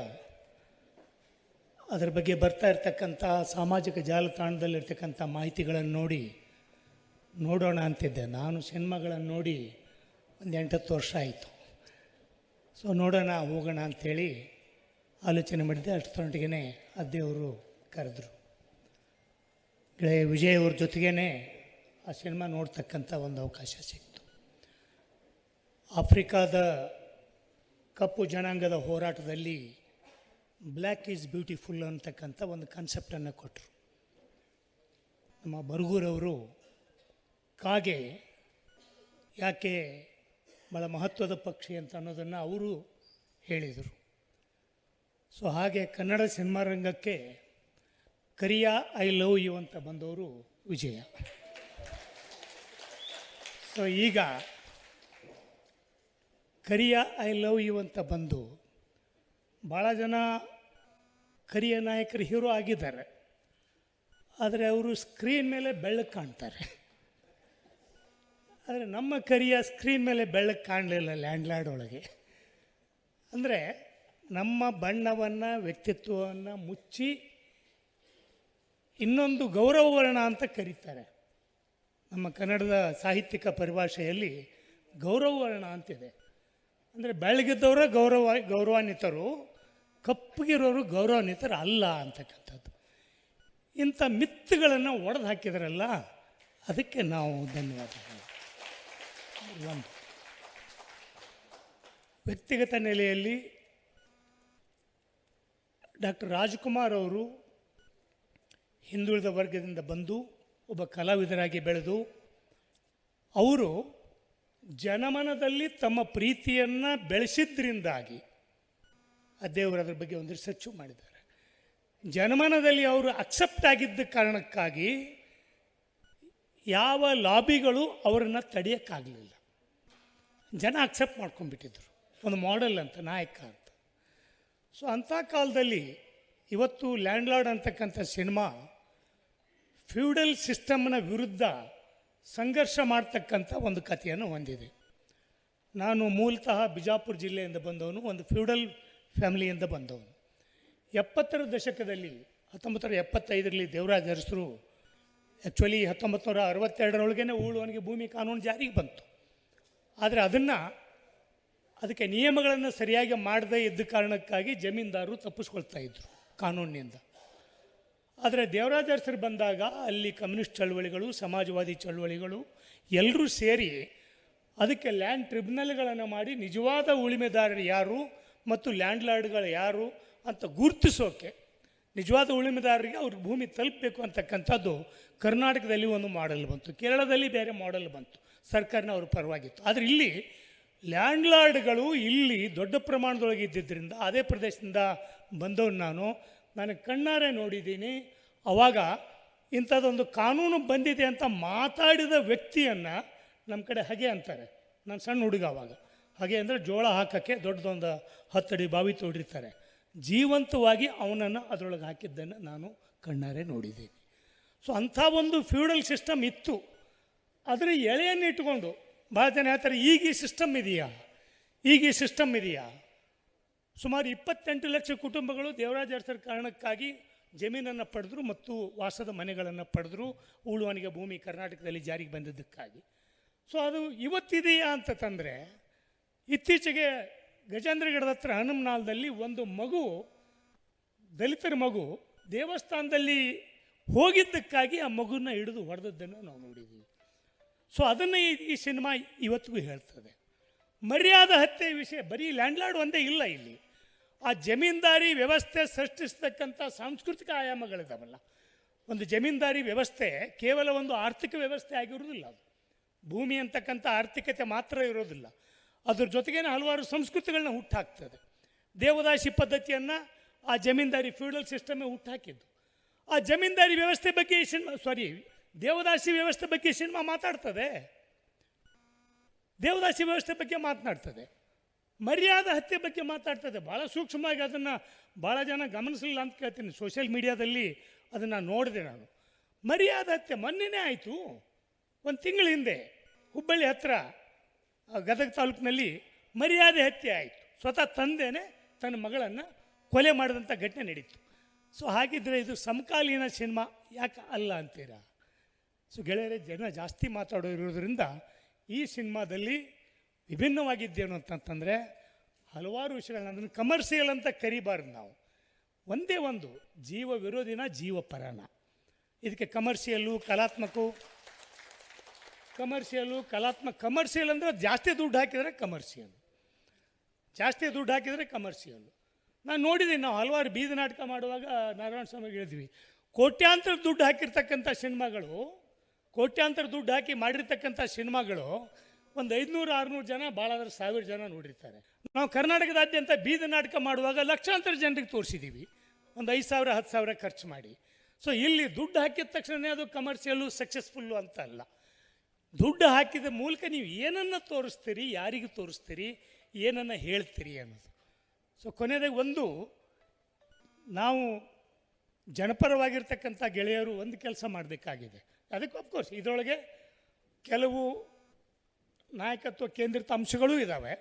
ಅದರ ಬಗ್ಗೆ ಬರ್ತಾ ಇರ್ತಕ್ಕಂಥ ಸಾಮಾಜಿಕ ಜಾಲತಾಣದಲ್ಲಿರ್ತಕ್ಕಂಥ ಮಾಹಿತಿಗಳನ್ನು ನೋಡೋಣ ಅಂತಿದ್ದೆ. ನಾನು ಸಿನಿಮಾಗಳನ್ನು ನೋಡಿ ಒಂದು 8-10 ವರ್ಷ ಆಯಿತು. ಸೊ ನೋಡೋಣ, ಹೋಗೋಣ ಅಂಥೇಳಿ ಆಲೋಚನೆ ಮಾಡಿದ್ದೆ. ಅಷ್ಟೊಟ್ಟಿಗೆ ಅದ್ದೆಯವರು ಕರೆದ್ರು. ಗೆಳೆಯ ವಿಜಯ್ ಅವ್ರ ಜೊತೆಗೇ ಆ ಸಿನಿಮಾ ನೋಡ್ತಕ್ಕಂಥ ಒಂದು ಅವಕಾಶ ಸಿಕ್ತು. ಆಫ್ರಿಕಾದ ಕಪ್ಪು ಜನಾಂಗದ ಹೋರಾಟದಲ್ಲಿ ಬ್ಲ್ಯಾಕ್ ಈಸ್ ಬ್ಯೂಟಿಫುಲ್ ಅಂತಕ್ಕಂಥ ಒಂದು ಕಾನ್ಸೆಪ್ಟನ್ನು ಕೊಟ್ಟರು. ನಮ್ಮ ಬರಗೂರವರು ಕಾಗೆ ಯಾಕೆ ಭಾಳ ಮಹತ್ವದ ಪಕ್ಷಿ ಅಂತ ಅನ್ನೋದನ್ನು ಅವರು ಹೇಳಿದರು. ಸೊ ಹಾಗೆ ಕನ್ನಡ ಸಿನಿಮಾ ರಂಗಕ್ಕೆ ಕರಿಯ ಐ ಲವ್ ಯು ಅಂತ ಬಂದವರು ವಿಜಯ. ಸೊ ಈಗ ಕರಿಯ ಐ ಲವ್ ಯು ಅಂತ ಬಂದು ಭಾಳ ಜನ ಕರಿಯ ನಾಯಕರು ಹೀರೋ ಆಗಿದ್ದಾರೆ, ಆದರೆ ಅವರು ಸ್ಕ್ರೀನ್ ಮೇಲೆ ಬೆಳ್ಳಗೆ ಕಾಣ್ತಾರೆ. ಆದರೆ ನಮ್ಮ ಕರಿಯ ಸ್ಕ್ರೀನ್ ಮೇಲೆ ಬೆಳ್ಳಗೆ ಕಾಣಲಿಲ್ಲ ಲ್ಯಾಂಡ್ಲಾರ್ಡ್ ಒಳಗೆ. ಅಂದರೆ ನಮ್ಮ ಬಣ್ಣವನ್ನು ವ್ಯಕ್ತಿತ್ವವನ್ನು ಮುಚ್ಚಿ ಇನ್ನೊಂದು ಗೌರವವರ್ಣ ಅಂತ ಕರೀತಾರೆ. ನಮ್ಮ ಕನ್ನಡದ ಸಾಹಿತ್ಯಿಕ ಪರಿಭಾಷೆಯಲ್ಲಿ ಗೌರವವರ್ಣ ಅಂತಿದೆ. ಅಂದರೆ ಬೆಳಗಿದ್ದವರು ಗೌರವಾನ್ವಿತರು, ಕಪ್ಪಗಿರೋರು ಗೌರವಾನ್ವಿತರು ಅಲ್ಲ ಅಂತಕ್ಕಂಥದ್ದು. ಇಂಥ ಮಿತ್ತುಗಳನ್ನು ಒಡೆದು ಹಾಕಿದ್ರಲ್ಲ, ಅದಕ್ಕೆ ನಾವು ಧನ್ಯವಾದಗಳು. ಒಂದು ವ್ಯಕ್ತಿಗತ ನೆಲೆಯಲ್ಲಿ ಡಾಕ್ಟರ್ ರಾಜ್ಕುಮಾರ್ ಅವರು ಹಿಂದುಳಿದ ವರ್ಗದಿಂದ ಬಂದು ಒಬ್ಬ ಕಲಾವಿದರಾಗಿ ಬೆಳೆದು ಅವರು ಜನಮನದಲ್ಲಿ ತಮ್ಮ ಪ್ರೀತಿಯನ್ನು ಬೆಳೆಸಿದ್ರಿಂದಾಗಿ ಆ ದೇವರು ಅದರ ಬಗ್ಗೆ ಒಂದು ರಿಸರ್ಚು ಮಾಡಿದ್ದಾರೆ. ಜನಮನದಲ್ಲಿ ಅವರು ಅಕ್ಸೆಪ್ಟ್ ಆಗಿದ್ದ ಕಾರಣಕ್ಕಾಗಿ ಯಾವ ಲಾಬಿಗಳು ಅವರನ್ನು ತಡೆಯೋಕ್ಕಾಗಲಿಲ್ಲ. ಜನ ಅಕ್ಸೆಪ್ಟ್ ಮಾಡ್ಕೊಂಡ್ಬಿಟ್ಟಿದ್ರು, ಒಂದು ಮಾಡೆಲ್ ಅಂತ, ನಾಯಕ ಅಂತ. ಸೊ ಅಂಥ ಕಾಲದಲ್ಲಿ ಇವತ್ತು ಲ್ಯಾಂಡ್ಲಾರ್ಡ್ ಅಂತಕ್ಕಂಥ ಸಿನಿಮಾ ಫ್ಯೂಡಲ್ ಸಿಸ್ಟಮ್ನ ವಿರುದ್ಧ ಸಂಘರ್ಷ ಮಾಡ್ತಕ್ಕಂಥ ಒಂದು ಕಥೆಯನ್ನು ಹೊಂದಿದೆ. ನಾನು ಮೂಲತಃ ಬಿಜಾಪುರ ಜಿಲ್ಲೆಯಿಂದ ಬಂದವನು, ಒಂದು ಫ್ಯೂಡಲ್ ಫ್ಯಾಮಿಲಿಯಿಂದ ಬಂದವನು. 70ರ ದಶಕದಲ್ಲಿ 1975ರಲ್ಲಿ ದೇವರಾಜ ಅರಸರು ಆ್ಯಕ್ಚುಲಿ 1962ರೊಳಗೇ ಉಳುವವನಿಗೆ ಭೂಮಿ ಕಾನೂನು ಜಾರಿಗೆ ಬಂತು. ಆದರೆ ಅದಕ್ಕೆ ನಿಯಮಗಳನ್ನು ಸರಿಯಾಗಿ ಮಾಡದೇ ಇದ್ದ ಕಾರಣಕ್ಕಾಗಿ ಜಮೀನ್ದಾರರು ತಪ್ಪಿಸ್ಕೊಳ್ತಾ ಇದ್ದರು ಕಾನೂನಿನಿಂದ. ಆದರೆ ದೇವರಾಜ ಅರಸರು ಬಂದಾಗ ಅಲ್ಲಿ ಕಮ್ಯುನಿಸ್ಟ್ ಚಳವಳಿಗಳು, ಸಮಾಜವಾದಿ ಚಳವಳಿಗಳು ಎಲ್ಲರೂ ಸೇರಿ ಅದಕ್ಕೆ ಲ್ಯಾಂಡ್ ಟ್ರಿಬ್ಯುನಲ್ಗಳನ್ನು ಮಾಡಿ ನಿಜವಾದ ಉಳಿಮೆದಾರರು ಯಾರು ಮತ್ತು ಲ್ಯಾಂಡ್ಲಾರ್ಡ್ಗಳು ಯಾರು ಅಂತ ಗುರುತಿಸೋಕೆ, ನಿಜವಾದ ಉಳಿಮೆದಾರರಿಗೆ ಅವ್ರಿಗೆ ಭೂಮಿ ತಲುಪಬೇಕು ಅಂತಕ್ಕಂಥದ್ದು ಕರ್ನಾಟಕದಲ್ಲಿ ಒಂದು ಮಾಡೆಲ್ ಬಂತು. ಕೇರಳದಲ್ಲಿ ಬೇರೆ ಮಾಡೆಲ್ ಬಂತು, ಸರ್ಕಾರನ ಅವ್ರ ಪರವಾಗಿತ್ತು. ಆದರೆ ಇಲ್ಲಿ ಲ್ಯಾಂಡ್ಲಾರ್ಡ್ಗಳು ಇಲ್ಲಿ ದೊಡ್ಡ ಪ್ರಮಾಣದೊಳಗೆ ಇದ್ದಿದ್ದರಿಂದ, ಅದೇ ಪ್ರದೇಶದಿಂದ ಬಂದವನು ನಾನು ಕಣ್ಣಾರೆ ನೋಡಿದ್ದೀನಿ. ಆವಾಗ ಇಂಥದ್ದೊಂದು ಕಾನೂನು ಬಂದಿದೆ ಅಂತ ಮಾತಾಡಿದ ವ್ಯಕ್ತಿಯನ್ನು ನಮ್ಮ ಕಡೆ ಹಗೆ ಅಂತಾರೆ. ನಾನು ಸಣ್ಣ ಹುಡುಗ ಆವಾಗ. ಹಾಗೆ ಅಂದರೆ ಜೋಳ ಹಾಕೋಕ್ಕೆ ದೊಡ್ಡದೊಂದು 10 ಅಡಿ ಬಾವಿ ತೋಡಿರ್ತಾರೆ. ಜೀವಂತವಾಗಿ ಅವನನ್ನು ಅದರೊಳಗೆ ಹಾಕಿದ್ದನ್ನು ನಾನು ಕಣ್ಣಾರೆ ನೋಡಿದ್ದೀನಿ. ಸೊ ಅಂಥ ಒಂದು ಫ್ಯೂಡಲ್ ಸಿಸ್ಟಮ್ ಇತ್ತು. ಅದರ ಎಳೆಯನ್ನು ಇಟ್ಕೊಂಡು ಭಾಳ ಜನ ಹೇಳ್ತಾರೆ, ಈಗ ಈ ಸಿಸ್ಟಮ್ ಇದೆಯಾ. ಸುಮಾರು 28 ಲಕ್ಷ ಕುಟುಂಬಗಳು ದೇವರಾಜ ಅರಸರ ಕಾರಣಕ್ಕಾಗಿ ಜಮೀನನ್ನು ಪಡೆದ್ರು ಮತ್ತು ವಾಸದ ಮನೆಗಳನ್ನು ಪಡೆದ್ರು, ಉಳುವವನಿಗೆ ಭೂಮಿ ಕರ್ನಾಟಕದಲ್ಲಿ ಜಾರಿಗೆ ಬಂದಿದ್ದಕ್ಕಾಗಿ. ಸೊ ಅದು ಇವತ್ತಿದೆಯಾ ಅಂತ ತಂದರೆ, ಇತ್ತೀಚೆಗೆ ಗಜೇಂದ್ರಗಢದ ಹತ್ರ ಹನುಮನಾಳದಲ್ಲಿ ಒಂದು ಮಗು, ದಲಿತರ ಮಗು ದೇವಸ್ಥಾನದಲ್ಲಿ ಹೋಗಿದ್ದಕ್ಕಾಗಿ ಆ ಮಗುನ ಹಿಡಿದು ಹೊಡೆದದ್ದನ್ನು ನಾವು ನೋಡಿದ್ದೀವಿ. ಸೊ ಅದನ್ನು ಈ ಸಿನಿಮಾ ಇವತ್ತಿಗೂ ಹೇಳ್ತದೆ. ಮರ್ಯಾದಾ ಹತ್ಯೆ ವಿಷಯ ಬರೀ ಲ್ಯಾಂಡ್ಲಾರ್ಡ್ ಒಂದೇ ಇಲ್ಲ, ಇಲ್ಲಿ ಆ ಜಮೀನ್ದಾರಿ ವ್ಯವಸ್ಥೆ ಸೃಷ್ಟಿಸ್ತಕ್ಕಂಥ ಸಾಂಸ್ಕೃತಿಕ ಆಯಾಮಗಳಿದಾವಲ್ಲ. ಒಂದು ಜಮೀನ್ದಾರಿ ವ್ಯವಸ್ಥೆ ಕೇವಲ ಒಂದು ಆರ್ಥಿಕ ವ್ಯವಸ್ಥೆ ಆಗಿರೋದಿಲ್ಲ, ಅದು ಭೂಮಿ ಅಂತಕ್ಕಂಥ ಆರ್ಥಿಕತೆ ಮಾತ್ರ ಇರೋದಿಲ್ಲ, ಅದ್ರ ಜೊತೆಗೇನೆ ಹಲವಾರು ಸಂಸ್ಕೃತಿಗಳನ್ನ ಹುಟ್ಟಾಕ್ತದೆ. ದೇವದಾಸಿ ಪದ್ಧತಿಯನ್ನು ಆ ಜಮೀನ್ದಾರಿ ಫ್ಯೂಡಲ್ ಸಿಸ್ಟಮೇ ಹುಟ್ಟಾಕಿದ್ದು. ಆ ಜಮೀನ್ದಾರಿ ವ್ಯವಸ್ಥೆ ಬಗ್ಗೆ ದೇವದಾಸಿ ವ್ಯವಸ್ಥೆ ಬಗ್ಗೆ ಸಿನಿಮಾ ಮಾತಾಡ್ತದೆ, ದೇವದಾಸಿ ವ್ಯವಸ್ಥೆ ಬಗ್ಗೆ ಮಾತನಾಡ್ತದೆ, ಮರ್ಯಾದಾ ಹತ್ಯೆ ಬಗ್ಗೆ ಮಾತಾಡ್ತದೆ. ಭಾಳ ಸೂಕ್ಷ್ಮವಾಗಿ ಅದನ್ನು ಭಾಳ ಜನ ಗಮನಿಸಲಿಲ್ಲ ಅಂತ ಕೇಳ್ತೀನಿ. ಸೋಷಿಯಲ್ ಮೀಡಿಯಾದಲ್ಲಿ ಅದನ್ನು ನೋಡಿದೆ ನಾನು. ಮರ್ಯಾದಾ ಹತ್ಯೆ ಮೊನ್ನೆನೇ ಆಯಿತು, ಒಂದು ತಿಂಗಳ ಹಿಂದೆ ಹುಬ್ಬಳ್ಳಿ ಹತ್ರ ಗದಗ ತಾಲೂಕಿನಲ್ಲಿ ಮರ್ಯಾದೆ ಹತ್ಯೆ ಆಯಿತು. ಸ್ವತಃ ತಂದೆನೇ ತನ್ನ ಮಗಳನ್ನು ಕೊಲೆ ಮಾಡಿದಂಥ ಘಟನೆ ನಡೀತು. ಸೊ ಹಾಗಿದ್ದರೆ ಇದು ಸಮಕಾಲೀನ ಸಿನಿಮಾ ಯಾಕೆ ಅಲ್ಲ ಅಂತೀರಾ? ಸೊ ಗೆಳೆಯರೇ, ಜನ ಜಾಸ್ತಿ ಮಾತಾಡೋರಿರೋದ್ರಿಂದ ಈ ಸಿನಿಮಾದಲ್ಲಿ ವಿಭಿನ್ನವಾಗಿದ್ದೇನು ಅಂತಂತಂದರೆ ಹಲವಾರು ವಿಷಯಗಳನ್ನ, ಅದನ್ನು ಕಮರ್ಷಿಯಲ್ ಅಂತ ಕರಿಬಾರ್ದು ನಾವು. ಒಂದೇ ಒಂದು ಜೀವ ವಿರೋಧಿನ, ಜೀವ ಪರನ. ಇದಕ್ಕೆ ಕಮರ್ಷಿಯಲ್ಲು ಕಮರ್ಷಿಯಲ್ ಅಂದರೆ ಜಾಸ್ತಿ ದುಡ್ಡು ಹಾಕಿದರೆ ಕಮರ್ಷಿಯಲ್. ನಾನು ನೋಡಿದ್ದೀನಿ, ನಾವು ಹಲವಾರು ಬೀದಿ ನಾಟಕ ಮಾಡುವಾಗ ನಾರಾಯಣ ಸ್ವಾಮಿಗೆ ಹೇಳಿದ್ವಿ, ಕೋಟ್ಯಾಂತರ ದುಡ್ಡು ಹಾಕಿರ್ತಕ್ಕಂಥ ಸಿನಿಮಾಗಳು, ಕೋಟ್ಯಾಂತರ ದುಡ್ಡು ಹಾಕಿ ಮಾಡಿರ್ತಕ್ಕಂಥ ಸಿನಿಮಾಗಳು ಒಂದು 500-600 ಜನ, ಭಾಳ ಅಂದ್ರೆ 1000 ಜನ ನೋಡಿರ್ತಾರೆ. ನಾವು ಕರ್ನಾಟಕದಾದ್ಯಂತ ಬೀದಿ ನಾಟಕ ಮಾಡುವಾಗ ಲಕ್ಷಾಂತರ ಜನರಿಗೆ ತೋರಿಸಿದ್ದೀವಿ, ಒಂದು 5,000 10,000 ಖರ್ಚು ಮಾಡಿ. ಸೊ ಇಲ್ಲಿ ದುಡ್ಡು ಹಾಕಿದ ತಕ್ಷಣ ಅದು ಕಮರ್ಷಿಯಲ್ಲು ಸಕ್ಸಸ್ಫುಲ್ಲು ಅಂತ ಅಲ್ಲ. ದುಡ್ಡು ಹಾಕಿದ ಮೂಲಕ ನೀವು ಏನನ್ನು ತೋರಿಸ್ತೀರಿ, ಯಾರಿಗೆ ತೋರಿಸ್ತೀರಿ, ಏನನ್ನು ಹೇಳ್ತೀರಿ ಅನ್ನೋದು. ಸೊ ಕೊನೆಯದಾಗಿ ಒಂದು, ನಾವು ಜನಪರವಾಗಿರ್ತಕ್ಕಂಥ ಗೆಳೆಯರು ಒಂದು ಕೆಲಸ ಮಾಡಬೇಕಾಗಿದೆ. ಅದಕ್ಕೆ ಅಫ್ಕೋರ್ಸ್ ಇದರೊಳಗೆ ಕೆಲವು ನಾಯಕತ್ವ ಕೇಂದ್ರಿತ ಅಂಶಗಳೂ ಇದ್ದಾವೆ,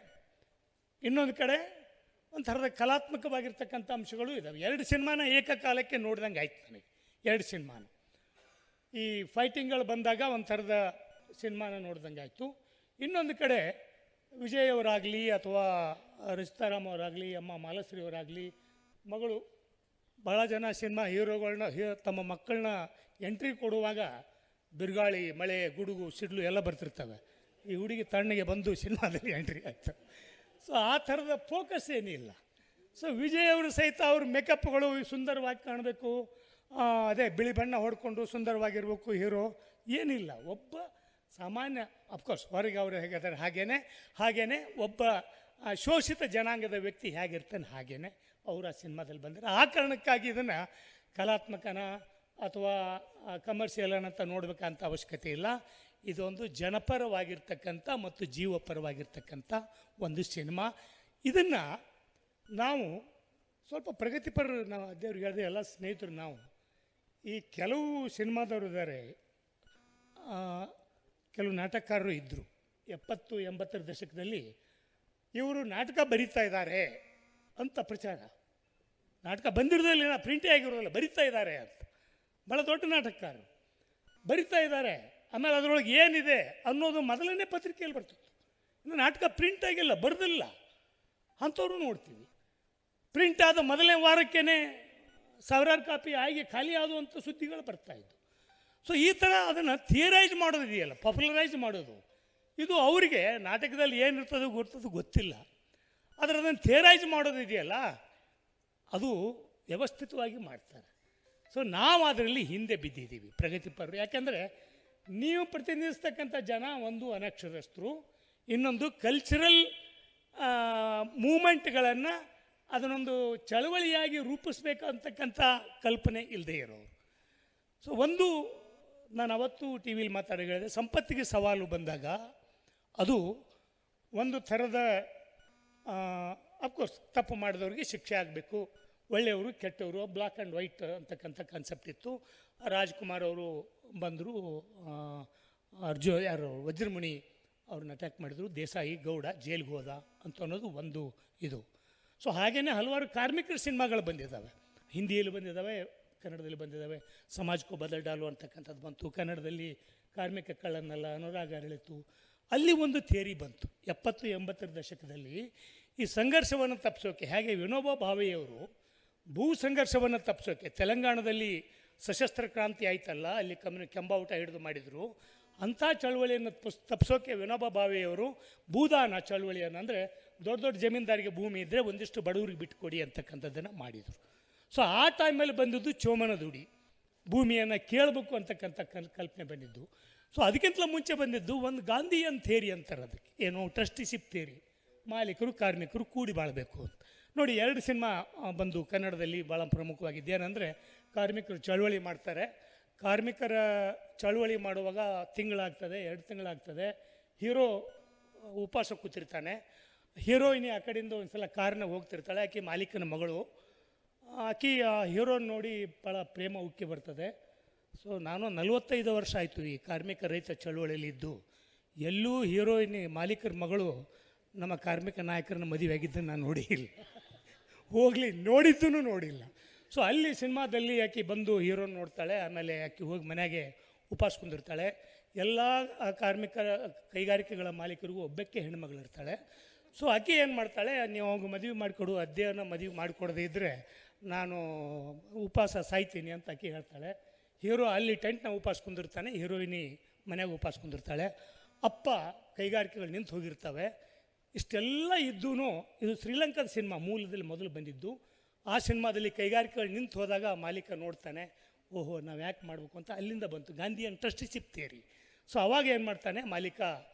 ಇನ್ನೊಂದು ಕಡೆ ಒಂಥರದ ಕಲಾತ್ಮಕವಾಗಿರ್ತಕ್ಕಂಥ ಅಂಶಗಳೂ ಇದ್ದಾವೆ. 2 ಸಿನಿಮಾನ ಏಕಕಾಲಕ್ಕೆ ನೋಡ್ದಂಗೆ ಆಯ್ತು ನನಗೆ. 2 ಸಿನಿಮಾನ ಈ ಫೈಟಿಂಗ್ಗಳು ಬಂದಾಗ ಒಂಥರದ ಸಿನಿಮಾನ ನೋಡ್ದಂಗೆ ಆಯಿತು. ಇನ್ನೊಂದು ಕಡೆ ವಿಜಯ್ ಅವರಾಗಲಿ ಅಥವಾ ರಚಿತಾರಾಮ್ ಅವರಾಗಲಿ, ಅಮ್ಮ ಮಾಲಶ್ರೀ ಅವರಾಗಲಿ, ಮಗಳು ಭಾಳ ಜನ ಸಿನಿಮಾ ಹೀರೋಗಳನ್ನ ತಮ್ಮ ಮಕ್ಕಳನ್ನ ಎಂಟ್ರಿ ಕೊಡುವಾಗ ಬಿರುಗಾಳಿ, ಮಳೆ, ಗುಡುಗು, ಸಿಡ್ಲು ಎಲ್ಲ ಬರ್ತಿರ್ತವೆ. ಈ ಹುಡುಗಿ ತಣ್ಣಗೆ ಬಂದು ಸಿನಿಮಾದಲ್ಲಿ ಎಂಟ್ರಿ ಆಯಿತು. ಸೊ ಆ ಥರದ ಫೋಕಸ್ ಏನಿಲ್ಲ. ಸೊ ವಿಜಯ್ ಅವರು ಸಹಿತ ಅವ್ರ ಮೇಕಪ್ಗಳು ಸುಂದರವಾಗಿ ಕಾಣಬೇಕು, ಅದೇ ಬಿಳಿ ಬಣ್ಣ ಹೊಡ್ಕೊಂಡು ಸುಂದರವಾಗಿರ್ಬೇಕು ಹೀರೋ, ಏನಿಲ್ಲ. ಒಬ್ಬ ಸಾಮಾನ್ಯ, ಅಫ್ಕೋರ್ಸ್ ಹೊರಗೆ ಅವರು ಹೇಗಿದ್ದಾರೆ ಹಾಗೇನೆ ಒಬ್ಬ ಶೋಷಿತ ಜನಾಂಗದ ವ್ಯಕ್ತಿ ಹೇಗಿರ್ತಾನೆ ಹಾಗೇನೆ ಅವರು ಆ ಸಿನಿಮಾದಲ್ಲಿ ಬಂದರೆ. ಆ ಕಾರಣಕ್ಕಾಗಿ ಇದನ್ನು ಕಲಾತ್ಮಕನ ಅಥವಾ ಕಮರ್ಷಿಯಲ್ ಅಂತ ನೋಡಬೇಕಂತ ಅವಶ್ಯಕತೆ ಇಲ್ಲ. ಇದೊಂದು ಜನಪರವಾಗಿರ್ತಕ್ಕಂಥ ಮತ್ತು ಜೀವಪರವಾಗಿರ್ತಕ್ಕಂಥ ಒಂದು ಸಿನಿಮಾ. ಇದನ್ನು ನಾವು ಸ್ವಲ್ಪ ಪ್ರಗತಿಪರ, ನಾವು ಅದೇವ್ರಿಗೆ ಹೇಳಿದೆ, ಎಲ್ಲ ಸ್ನೇಹಿತರು ನಾವು ಈ ಕೆಲವು ಸಿನಿಮಾದವರು ಇದ್ದಾರೆ, ಕೆಲವು ನಾಟಕಕಾರರು ಇದ್ದರು 70-80ರ ದಶಕದಲ್ಲಿ. ಇವರು ನಾಟಕ ಬರೀತಾ ಇದ್ದಾರೆ ಅಂತ ಪ್ರಚಾರ, ನಾಟಕ ಬಂದಿರೋದಿಲ್ಲ, ಪ್ರಿಂಟೇ ಆಗಿರೋದಿಲ್ಲ, ಬರಿತಾ ಇದ್ದಾರೆ ಅಂತ. ಭಾಳ ದೊಡ್ಡ ನಾಟಕಕಾರರು ಬರಿತಾ ಇದ್ದಾರೆ. ಆಮೇಲೆ ಅದರೊಳಗೆ ಏನಿದೆ ಅನ್ನೋದು ಮೊದಲನೇ ಪತ್ರಿಕೆಯಲ್ಲಿ ಬರ್ತಿತ್ತು. ಇನ್ನು ನಾಟಕ ಪ್ರಿಂಟ್ ಆಗಿಲ್ಲ, ಬರೆದಿಲ್ಲ, ಅಂಥವ್ರು ನೋಡ್ತೀವಿ. ಪ್ರಿಂಟ್ ಆದ ಮೊದಲನೇ ವಾರಕ್ಕೇ 1000 ಕಾಪಿ ಆಗಿ ಖಾಲಿ ಆಗುವಂಥ ಸುದ್ದಿಗಳು ಬರ್ತಾಯಿದ್ದು. ಸೊ ಈ ಥರ ಅದನ್ನು ಥಿಯರೈಸ್ ಮಾಡೋದಿದೆಯಲ್ಲ, ಪಾಪ್ಯುಲರೈಸ್ ಮಾಡೋದು, ಇದು ಅವರಿಗೆ ನಾಟಕದಲ್ಲಿ ಏನಿರ್ತದೆ ಗೊತ್ತಿಲ್ಲ. ಆದರೆ ಅದನ್ನು ಥಿಯರೈಸ್ ಮಾಡೋದಿದೆಯಲ್ಲ, ಅದು ವ್ಯವಸ್ಥಿತವಾಗಿ ಮಾಡ್ತಾರೆ. ಸೊ ನಾವು ಅದರಲ್ಲಿ ಹಿಂದೆ ಬಿದ್ದಿದ್ದೀವಿ ಪ್ರಗತಿಪರರು. ಯಾಕೆಂದರೆ ನೀವು ಪ್ರತಿನಿಧಿಸ್ತಕ್ಕಂಥ ಜನ ಒಂದು ಅನಕ್ಷರಸ್ಥರು, ಇನ್ನೊಂದು ಕಲ್ಚರಲ್ ಮೂಮೆಂಟ್ಗಳನ್ನು ಅದನ್ನೊಂದು ಚಳವಳಿಯಾಗಿ ರೂಪಿಸ್ಬೇಕಂತಕ್ಕಂಥ ಕಲ್ಪನೆ ಇಲ್ಲದೆ ಇರೋರು. ಸೊ ಒಂದು, ನಾನು ಅವತ್ತು ಟಿ ವಿಲಿ ಮಾತಾಡಿ ಹೇಳಿದೆ, ಸಂಪತ್ತಿಗೆ ಸವಾಲು ಬಂದಾಗ ಅದು ಒಂದು ಥರದ ಅಫ್ಕೋರ್ಸ್ ತಪ್ಪು ಮಾಡಿದವ್ರಿಗೆ ಶಿಕ್ಷೆ ಆಗಬೇಕು, ಒಳ್ಳೆಯವರು ಕೆಟ್ಟವರು, ಬ್ಲ್ಯಾಕ್ ಆ್ಯಂಡ್ ವೈಟ್ ಅಂತಕ್ಕಂಥ ಕಾನ್ಸೆಪ್ಟ್ ಇತ್ತು. ರಾಜ್ಕುಮಾರ್ ಅವರು ಬಂದರು, ವಜ್ರಮುನಿ ಅವ್ರನ್ನ ಅಟ್ಯಾಕ್ ಮಾಡಿದರು, ದೇಸಾಯಿ ಗೌಡ ಜೈಲಿಗೆ ಹೋದ ಅಂತ ಅನ್ನೋದು ಒಂದು ಇದು. ಸೊ ಹಾಗೆಯೇ ಹಲವಾರು ಕಾರ್ಮಿಕರ ಸಿನಿಮಾಗಳು ಬಂದಿದ್ದಾವೆ, ಹಿಂದಿಯಲ್ಲಿ ಬಂದಿದ್ದಾವೆ, ಕನ್ನಡದಲ್ಲಿ ಬಂದಿದ್ದಾವೆ. ಸಮಾಜಕ್ಕೂ ಬದಲ್ ಡಾಲು ಅಂತಕ್ಕಂಥದ್ದು ಬಂತು, ಕನ್ನಡದಲ್ಲಿ ಕಾರ್ಮಿಕ ಕಳ್ಳನಲ್ಲ, ಅನುರಾಗ ಅರಳಿತು. ಅಲ್ಲಿ ಒಂದು ಥಿಯರಿ ಬಂತು 70-80ರ ದಶಕದಲ್ಲಿ. ಈ ಸಂಘರ್ಷವನ್ನು ತಪ್ಪಿಸೋಕೆ ಹೇಗೆ ವಿನೋಬಾ ಭಾವೆಯವರು ಭೂ ಸಂಘರ್ಷವನ್ನು ತಪ್ಪಿಸೋಕೆ ತೆಲಂಗಾಣದಲ್ಲಿ ಸಶಸ್ತ್ರ ಕ್ರಾಂತಿ ಆಯ್ತಲ್ಲ, ಅಲ್ಲಿ ಕೆಂಬಾವುಟ ಹಿಡಿದು ಮಾಡಿದರು, ಅಂಥ ಚಳವಳಿಯನ್ನು ತಪ್ಪಿಸೋಕೆ ವಿನೋಬಾ ಭಾವೆಯವರು ಭೂದಾನ ಚಳವಳಿಯನ್ನು, ಅಂದರೆ ದೊಡ್ಡ ದೊಡ್ಡ ಜಮೀನ್ದಾರಿಗೆ ಭೂಮಿ ಇದ್ದರೆ ಒಂದಿಷ್ಟು ಬಡವರಿಗೆ ಬಿಟ್ಟುಕೊಡಿ ಅಂತಕ್ಕಂಥದ್ದನ್ನು ಮಾಡಿದರು. ಸೊ ಆ ಟೈಮಲ್ಲಿ ಬಂದಿದ್ದು ಚೋಮನ ದುಡಿ, ಭೂಮಿಯನ್ನು ಕೇಳಬೇಕು ಅಂತಕ್ಕಂಥ ಕಲ್ಪನೆ ಬಂದಿದ್ದು. ಸೊ ಅದಕ್ಕಿಂತಲೂ ಮುಂಚೆ ಬಂದಿದ್ದು ಒಂದು ಗಾಂಧಿಯನ್ ಥೇರಿ ಅಂತಾರೆ, ಅದಕ್ಕೆ ಏನು ಟ್ರಸ್ಟಿಶಿಪ್ ಥೇರಿ, ಮಾಲೀಕರು ಕಾರ್ಮಿಕರು ಕೂಡಿ ಬಾಳಬೇಕು ಅಂತ. ನೋಡಿ 2 ಸಿನಿಮಾ ಬಂದು ಕನ್ನಡದಲ್ಲಿ ಭಾಳ ಪ್ರಮುಖವಾಗಿದ್ದು. ಏನಂದರೆ ಕಾರ್ಮಿಕರು ಚಳವಳಿ ಮಾಡ್ತಾರೆ, ಕಾರ್ಮಿಕರ ಚಳವಳಿ ಮಾಡುವಾಗ ತಿಂಗಳಾಗ್ತದೆ, 2 ತಿಂಗಳಾಗ್ತದೆ, ಹೀರೋ ಉಪವಾಸ ಕೂತಿರ್ತಾನೆ, ಹೀರೋಯಿನಿ ಆ ಕಡೆಯಿಂದ ಒಂದು ಸಲ ಕಾರನ್ನ ಹೋಗ್ತಿರ್ತಾಳೆ, ಆಕೆ ಮಾಲೀಕನ ಮಗಳು. ಆಕೆ ಆ ಹೀರೋನ ನೋಡಿ ಭಾಳ ಪ್ರೇಮ ಉಕ್ಕಿ ಬರ್ತದೆ. ಸೊ ನಾನು 45 ವರ್ಷ ಆಯಿತು ಈ ಕಾರ್ಮಿಕ ರೈತ ಚಳವಳಿಯಲ್ಲಿ ಇದ್ದು, ಎಲ್ಲೂ ಹೀರೋಯಿನಿ ಮಾಲೀಕರ ಮಗಳು ನಮ್ಮ ಕಾರ್ಮಿಕ ನಾಯಕರನ್ನ ಮದುವೆ ಆಗಿದ್ದನ್ನು ನಾನು ನೋಡಿಲ್ಲ, ಹೋಗಲಿ ನೋಡಿದ್ದೂ ನೋಡಿಲ್ಲ. ಸೊ ಅಲ್ಲಿ ಸಿನಿಮಾದಲ್ಲಿ ಆಕೆ ಬಂದು ಹೀರೋನ ನೋಡ್ತಾಳೆ, ಆಮೇಲೆ ಆಕೆ ಹೋಗಿ ಮನೆಗೆ ಉಪವಾಸ ಕುಂದಿರ್ತಾಳೆ. ಎಲ್ಲ ಕಾರ್ಮಿಕರ ಕೈಗಾರಿಕೆಗಳ ಮಾಲೀಕರಿಗೂ ಒಬ್ಬಕ್ಕೆ ಹೆಣ್ಮಗಳಿರ್ತಾಳೆ. ಸೊ ಆಕೆ ಏನು ಮಾಡ್ತಾಳೆ, ನೀವು ಅವ್ಗೆ ಮದುವೆ ಮಾಡಿಕೊಡು, ಅಧ್ಯಯನ ಮದುವೆ ಮಾಡಿಕೊಡದೇ ಇದ್ದರೆ ನಾನು ಉಪವಾಸ ಸಾಯ್ತೀನಿ ಅಂತ ಆಕೆ ಹೇಳ್ತಾಳೆ. ಹೀರೋ ಅಲ್ಲಿ ಟೆಂಟ್ನ ಉಪವಾಸ ಕುಂದಿರ್ತಾನೆ, ಹೀರೋಯಿನಿ ಮನೆಗೆ ಉಪವಾಸ ಕುಂದಿರ್ತಾಳೆ. ಅಪ್ಪ ಕೈಗಾರಿಕೆಗಳು ನಿಂತು ಹೋಗಿರ್ತವೆ. ಇಷ್ಟೆಲ್ಲ ಇದ್ದೂ ಇದು ಶ್ರೀಲಂಕಾದ ಸಿನಿಮಾ ಮೂಲದಲ್ಲಿ ಮೊದಲು ಬಂದಿದ್ದು. ಆ ಸಿನಿಮಾದಲ್ಲಿ ಕೈಗಾರಿಕೆಗಳು ನಿಂತು ಹೋದಾಗ ಮಾಲೀಕ ನೋಡ್ತಾನೆ, ಓಹೋ ನಾವು ಯಾಕೆ ಮಾಡಬೇಕು ಅಂತ ಅಲ್ಲಿಂದ ಬಂತು ಗಾಂಧಿಯನ್ ಟ್ರಸ್ಟಿಶಿಪ್ ಥಿಯರಿ. ಸೊ ಅವಾಗ ಏನು ಮಾಡ್ತಾನೆ ಮಾಲೀಕ,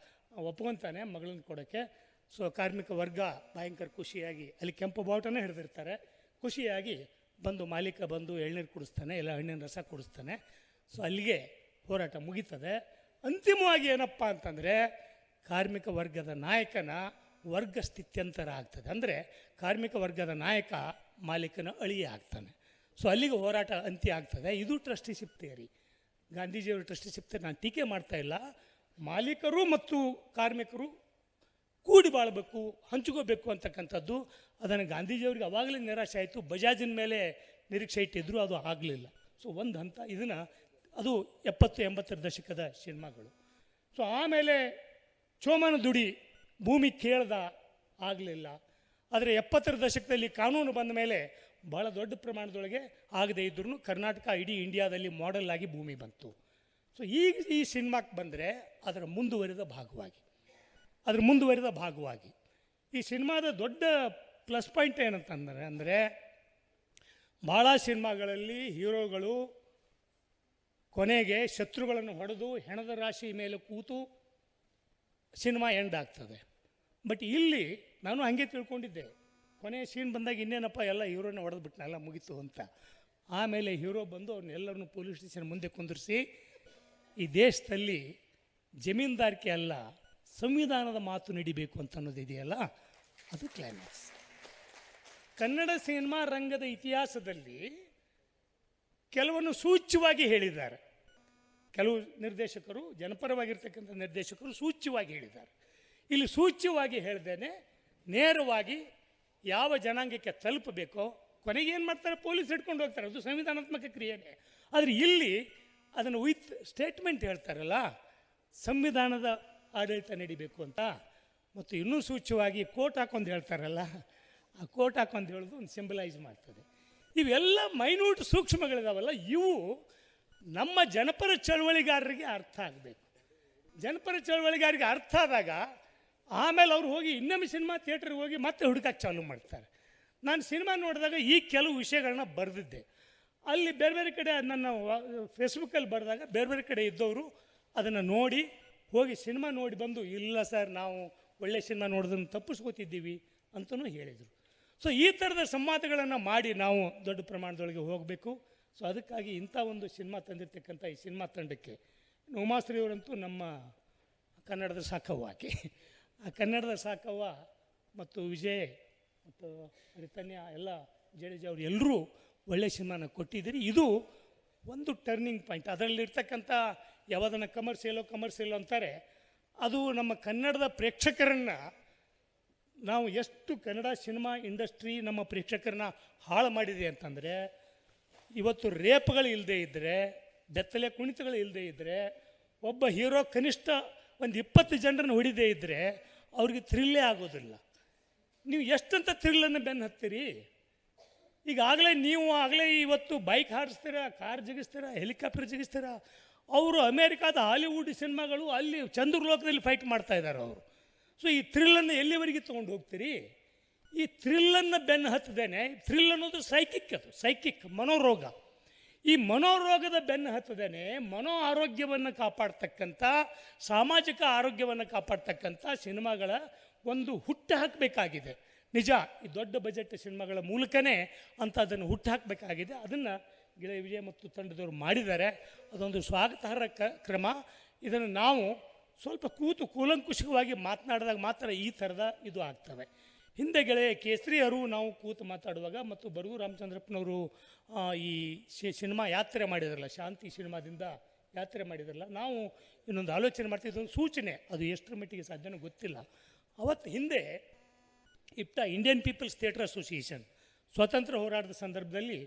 ಒಪ್ಕೊತಾನೆ ಮಗಳನ್ನ ಕೊಡೋಕ್ಕೆ. ಸೊ ಕಾರ್ಮಿಕ ವರ್ಗ ಭಯಂಕರ ಖುಷಿಯಾಗಿ, ಅಲ್ಲಿ ಕೆಂಪು ಬಾವುಟನೇ ಹಿಡಿದಿರ್ತಾರೆ, ಖುಷಿಯಾಗಿ ಬಂದು ಮಾಲೀಕ ಬಂದು ಎಳ್ನೀರು ಕುಡಿಸ್ತಾನೆ, ಇಲ್ಲ ಹಣ್ಣಿನ ರಸ ಕುಡಿಸ್ತಾನೆ. ಸೊ ಅಲ್ಲಿಗೆ ಹೋರಾಟ ಮುಗೀತದೆ. ಅಂತಿಮವಾಗಿ ಏನಪ್ಪ ಅಂತಂದರೆ ಕಾರ್ಮಿಕ ವರ್ಗದ ನಾಯಕನ ವರ್ಗ ಸ್ಥಿತ್ಯಂತರ ಆಗ್ತದೆ. ಅಂದರೆ ಕಾರ್ಮಿಕ ವರ್ಗದ ನಾಯಕ ಮಾಲೀಕನ ಅಳಿಯ ಆಗ್ತಾನೆ. ಸೊ ಅಲ್ಲಿಗೆ ಹೋರಾಟ ಅಂತ್ಯ ಆಗ್ತದೆ. ಇದು ಟ್ರಸ್ಟಿಶಿಪ್ ಥಿಯರಿ. ಗಾಂಧೀಜಿಯವರು ಟ್ರಸ್ಟಿಶಿಪ್ ಥಿಯರಿ ನಾನು ಟೀಕೆ ಮಾಡ್ತಾ ಇಲ್ಲ. ಮಾಲೀಕರು ಮತ್ತು ಕಾರ್ಮಿಕರು ಕೂಡಿ ಬಾಳಬೇಕು, ಹಂಚ್ಕೋಬೇಕು ಅಂತಕ್ಕಂಥದ್ದು. ಅದನ್ನು ಗಾಂಧೀಜಿಯವ್ರಿಗೆ ಅವಾಗಲೇ ನಿರಾಶೆ ಆಯಿತು. ಬಜಾಜಿನ ಮೇಲೆ ನಿರೀಕ್ಷೆ ಇಟ್ಟಿದ್ರು, ಅದು ಆಗಲಿಲ್ಲ. ಸೊ ಒಂದು ಹಂತ ಇದನ್ನು, ಅದು 70-80 ದಶಕದ ಸಿನಿಮಾಗಳು. ಸೊ ಆಮೇಲೆ ಚೋಮನ ದುಡಿ ಭೂಮಿ ಕೇಳ್ದ, ಆಗಲಿಲ್ಲ. ಆದರೆ 70ರ ದಶಕದಲ್ಲಿ ಕಾನೂನು ಬಂದ ಮೇಲೆ ಭಾಳ ದೊಡ್ಡ ಪ್ರಮಾಣದೊಳಗೆ ಆಗದೇ ಇದ್ರೂ ಕರ್ನಾಟಕ ಇಡೀ ಇಂಡಿಯಾದಲ್ಲಿ ಮಾಡೆಲ್ ಆಗಿ ಭೂಮಿ ಬಂತು. ಸೊ ಈಗ ಈ ಸಿನಿಮಾಕ್ಕೆ ಬಂದರೆ ಅದರ ಮುಂದುವರಿದ ಭಾಗವಾಗಿ ಈ ಸಿನಿಮಾದ ದೊಡ್ಡ ಪ್ಲಸ್ ಪಾಯಿಂಟ್ ಏನಂತಂದರೆ ಅಂದರೆ ಭಾಳ ಸಿನಿಮಾಗಳಲ್ಲಿ ಹೀರೋಗಳು ಕೊನೆಗೆ ಶತ್ರುಗಳನ್ನು ಹೊಡೆದು ಹೆಣದ ರಾಶಿ ಮೇಲೆ ಕೂತು ಸಿನಿಮಾ ಎಂಡ್ ಆಗ್ತದೆ. ಬಟ್ ಇಲ್ಲಿ ನಾನು ಹಾಗೆ ತಿಳ್ಕೊಂಡಿದ್ದೆ, ಕೊನೆಯ ಸೀನ್ ಬಂದಾಗ ಇನ್ನೇನಪ್ಪ ಎಲ್ಲ ಹೀರೋನ ಹೊಡೆದ್ಬಿಟ್ನಲ್ಲ, ಮುಗೀತು ಅಂತ. ಆಮೇಲೆ ಹೀರೋ ಬಂದು ಅವ್ರನ್ನೆಲ್ಲರನ್ನು ಪೊಲೀಸ್ ಸ್ಟೇಷನ್ ಮುಂದೆ ಕುಂದಿರಿಸಿ ಈ ದೇಶದಲ್ಲಿ ಜಮೀನ್ದಾರಿಕೆ ಅಲ್ಲ, ಸಂವಿಧಾನದ ಮಾತು ನಡಿಬೇಕು ಅಂತ ಅನ್ನೋದಿದೆಯಲ್ಲ, ಅದು ಕ್ಲೈಮ್ಯಾಕ್ಸ್. ಕನ್ನಡ ಸಿನಿಮಾ ರಂಗದ ಇತಿಹಾಸದಲ್ಲಿ ಕೆಲವನ್ನು ಸೂಚ್ಯವಾಗಿ ಹೇಳಿದ್ದಾರೆ. ಕೆಲವು ನಿರ್ದೇಶಕರು, ಜನಪರವಾಗಿರ್ತಕ್ಕಂಥ ನಿರ್ದೇಶಕರು ಸೂಚ್ಯವಾಗಿ ಹೇಳಿದ್ದಾರೆ. ಇಲ್ಲಿ ಸೂಚ್ಯವಾಗಿ ಹೇಳ್ದೇನೆ ನೇರವಾಗಿ ಯಾವ ಜನಾಂಗಕ್ಕೆ ತಲುಪಬೇಕೋ ಕೊನೆಗೆ ಏನು ಮಾಡ್ತಾರೆ, ಪೊಲೀಸ್ ಹಿಡ್ಕೊಂಡು ಹೋಗ್ತಾರೆ, ಅದು ಸಂವಿಧಾನಾತ್ಮಕ ಕ್ರಿಯೆನೇ. ಆದರೆ ಇಲ್ಲಿ ಅದನ್ನು ವಿತ್ ಸ್ಟೇಟ್ಮೆಂಟ್ ಹೇಳ್ತಾರಲ್ಲ, ಸಂವಿಧಾನದ ಆಡಳಿತ ನಡಿಬೇಕು ಅಂತ. ಮತ್ತು ಇನ್ನೂ ಸೂಚ್ಯವಾಗಿ ಕೋಟ್ ಹಾಕೊಂಡು ಹೇಳ್ತಾರಲ್ಲ, ಆ ಕೋಟ್ ಹಾಕೊಂಡು ಹೇಳೋದು ಒಂದು ಸಿಂಬಲೈಸ್ ಮಾಡ್ತದೆ. ಇವೆಲ್ಲ ಮೈನ್ಯೂಟ್ ಸೂಕ್ಷ್ಮಗಳಿದಾವಲ್ಲ, ಇವು ನಮ್ಮ ಜನಪರ ಚಳವಳಿಗಾರರಿಗೆ ಅರ್ಥ ಆಗಬೇಕು. ಜನಪರ ಚಳವಳಿಗಾರರಿಗೆ ಅರ್ಥ ಆದಾಗ ಆಮೇಲೆ ಅವ್ರು ಹೋಗಿ ಇನ್ನೊಮ್ಮೆ ಸಿನಿಮಾ ಥಿಯೇಟ್ರಿಗೆ ಹೋಗಿ ಮತ್ತೆ ಹುಡುಕಕ್ಕೆ ಚಾಲೂ ಮಾಡ್ತಾರೆ. ನಾನು ಸಿನಿಮಾ ನೋಡಿದಾಗ ಈ ಕೆಲವು ವಿಷಯಗಳನ್ನ ಬರೆದಿದ್ದೆ. ಅಲ್ಲಿ ಬೇರೆ ಬೇರೆ ಕಡೆ ನನ್ನ ಫೇಸ್ಬುಕ್ಕಲ್ಲಿ ಬರೆದಾಗ ಬೇರೆ ಬೇರೆ ಕಡೆ ಇದ್ದವರು ಅದನ್ನು ನೋಡಿ ಹೋಗಿ ಸಿನಿಮಾ ನೋಡಿ ಬಂದು, ಇಲ್ಲ ಸರ್ ನಾವು ಒಳ್ಳೆ ಸಿನಿಮಾ ನೋಡೋದನ್ನು ತಪ್ಪಿಸ್ಕೋತಿದ್ದೀವಿ ಅಂತಲೂ ಹೇಳಿದರು. ಸೊ ಈ ಥರದ ಸಂವಾದಗಳನ್ನು ಮಾಡಿ ನಾವು ದೊಡ್ಡ ಪ್ರಮಾಣದೊಳಗೆ ಹೋಗಬೇಕು. ಸೊ ಅದಕ್ಕಾಗಿ ಇಂಥ ಒಂದು ಸಿನಿಮಾ ತಂದಿರ್ತಕ್ಕಂಥ ಈ ಸಿನಿಮಾ ತಂಡಕ್ಕೆ ಉಮಾಶ್ರೀಯವರಂತೂ ನಮ್ಮ ಕನ್ನಡದ ಸಾಕವ್ವ. ಆಕೆ ಆ ಕನ್ನಡದ ಸಾಕವ್ವ ಮತ್ತು ವಿಜಯ್ ಮತ್ತು ರಿತನ್ಯ ಎಲ್ಲ ಜಡೇಜಾ ಅವರು ಎಲ್ಲರೂ ಒಳ್ಳೆಯ ಸಿನಿಮಾನ ಕೊಟ್ಟಿದ್ದೀರಿ. ಇದು ಒಂದು ಟರ್ನಿಂಗ್ ಪಾಯಿಂಟ್. ಅದರಲ್ಲಿರ್ತಕ್ಕಂಥ ಯಾವುದನ್ನು ಕಮರ್ಷಿಯಲು ಅಂತಾರೆ, ಅದು ನಮ್ಮ ಕನ್ನಡದ ಪ್ರೇಕ್ಷಕರನ್ನು, ನಾವು ಎಷ್ಟು ಕನ್ನಡ ಸಿನಿಮಾ ಇಂಡಸ್ಟ್ರಿ ನಮ್ಮ ಪ್ರೇಕ್ಷಕರನ್ನ ಹಾಳು ಮಾಡಿದೆ ಅಂತಂದರೆ, ಇವತ್ತು ರೇಪ್ಗಳು ಇಲ್ಲದೆ ಇದ್ದರೆ, ಬೆತ್ತಲೆ ಕುಣಿತಗಳು ಇಲ್ಲದೆ ಇದ್ದರೆ, ಒಬ್ಬ ಹೀರೋ ಕನಿಷ್ಠ ಒಂದು 20 ಜನರನ್ನು ಹೊಡಿದೇ ಇದ್ದರೆ ಅವ್ರಿಗೆ ಥ್ರಿಲ್ಲೇ ಆಗೋದಿಲ್ಲ. ನೀವು ಎಷ್ಟಂತ ಥ್ರಿಲ್ಲನ್ನು ಬೆನ್ನು ಹತ್ತೀರಿ? ಈಗಾಗಲೇ ಇವತ್ತು ಬೈಕ್ ಹಾರಿಸ್ತೀರಾ, ಕಾರ್ ಜಿಗಿಸ್ತೀರಾ, ಹೆಲಿಕಾಪ್ಟರ್ ಜಿಗಿಸ್ತೀರಾ. ಅವರು ಅಮೇರಿಕಾದ ಹಾಲಿವುಡ್ ಸಿನಿಮಾಗಳು ಅಲ್ಲಿ ಚಂದ್ರಲೋಕದಲ್ಲಿ ಫೈಟ್ ಮಾಡ್ತಾ ಇದ್ದಾರೆ ಅವರು. ಸೊ ಈ ಥ್ರಿಲ್ಲನ್ನು ಎಲ್ಲಿವರೆಗೆ ತೊಗೊಂಡು ಹೋಗ್ತೀರಿ? ಈ ಥ್ರಿಲ್ಲನ್ನು ಬೆನ್ನು ಹತ್ತದೇನೆ, ಥ್ರಿಲ್ ಅನ್ನೋದು ಸೈಕಿಕ್ ಮನೋರೋಗ. ಈ ಮನೋರೋಗದ ಬೆನ್ನು ಹತ್ತದೇನೆ ಮನೋ ಆರೋಗ್ಯವನ್ನು ಕಾಪಾಡ್ತಕ್ಕಂಥ, ಸಾಮಾಜಿಕ ಆರೋಗ್ಯವನ್ನು ಕಾಪಾಡ್ತಕ್ಕಂಥ ಸಿನಿಮಾಗಳ ಒಂದು ಹುಟ್ಟು ಹಾಕಬೇಕಾಗಿದೆ. ನಿಜ, ಈ ದೊಡ್ಡ ಬಜೆಟ್ ಸಿನಿಮಾಗಳ ಮೂಲಕನೇ ಅಂಥದ್ದನ್ನು ಹುಟ್ಟು ಹಾಕಬೇಕಾಗಿದೆ. ಅದನ್ನು ಗೆಳೆಯ ವಿಜಯ ಮತ್ತು ತಂಡದವರು ಮಾಡಿದ್ದಾರೆ. ಅದೊಂದು ಸ್ವಾಗತಾರ್ಹ ಕ್ರಮ. ಇದನ್ನು ನಾವು ಸ್ವಲ್ಪ ಕೂಲಂಕುಷವಾಗಿ ಮಾತನಾಡಿದಾಗ ಮಾತ್ರ ಈ ಥರದ ಇದು ಆಗ್ತವೆ. ಹಿಂದೆ ಗೆಳೆಯ ಕೇಸರಿ ಅರಿವು ನಾವು ಕೂತು ಮಾತಾಡುವಾಗ ಮತ್ತು ಬರಗು ರಾಮಚಂದ್ರಪ್ಪನವರು ಈ ಸಿನಿಮಾ ಯಾತ್ರೆ ಮಾಡಿದ್ರಲ್ಲ, ಶಾಂತಿ ಸಿನಿಮಾದಿಂದ ಯಾತ್ರೆ ಮಾಡಿದ್ರಲ್ಲ, ನಾವು ಇನ್ನೊಂದು ಆಲೋಚನೆ ಮಾಡ್ತಿದ್ದ ಒಂದು ಸೂಚನೆ, ಅದು ಎಷ್ಟರ ಮಟ್ಟಿಗೆ ಸಾಧ್ಯನೋ ಗೊತ್ತಿಲ್ಲ. ಅವತ್ತು ಹಿಂದೆ ಇಂಡಿಯನ್ ಪೀಪಲ್ಸ್ ಥಿಯೇಟರ್ ಅಸೋಸಿಯೇಷನ್ ಸ್ವಾತಂತ್ರ್ಯ ಹೋರಾಟದ ಸಂದರ್ಭದಲ್ಲಿ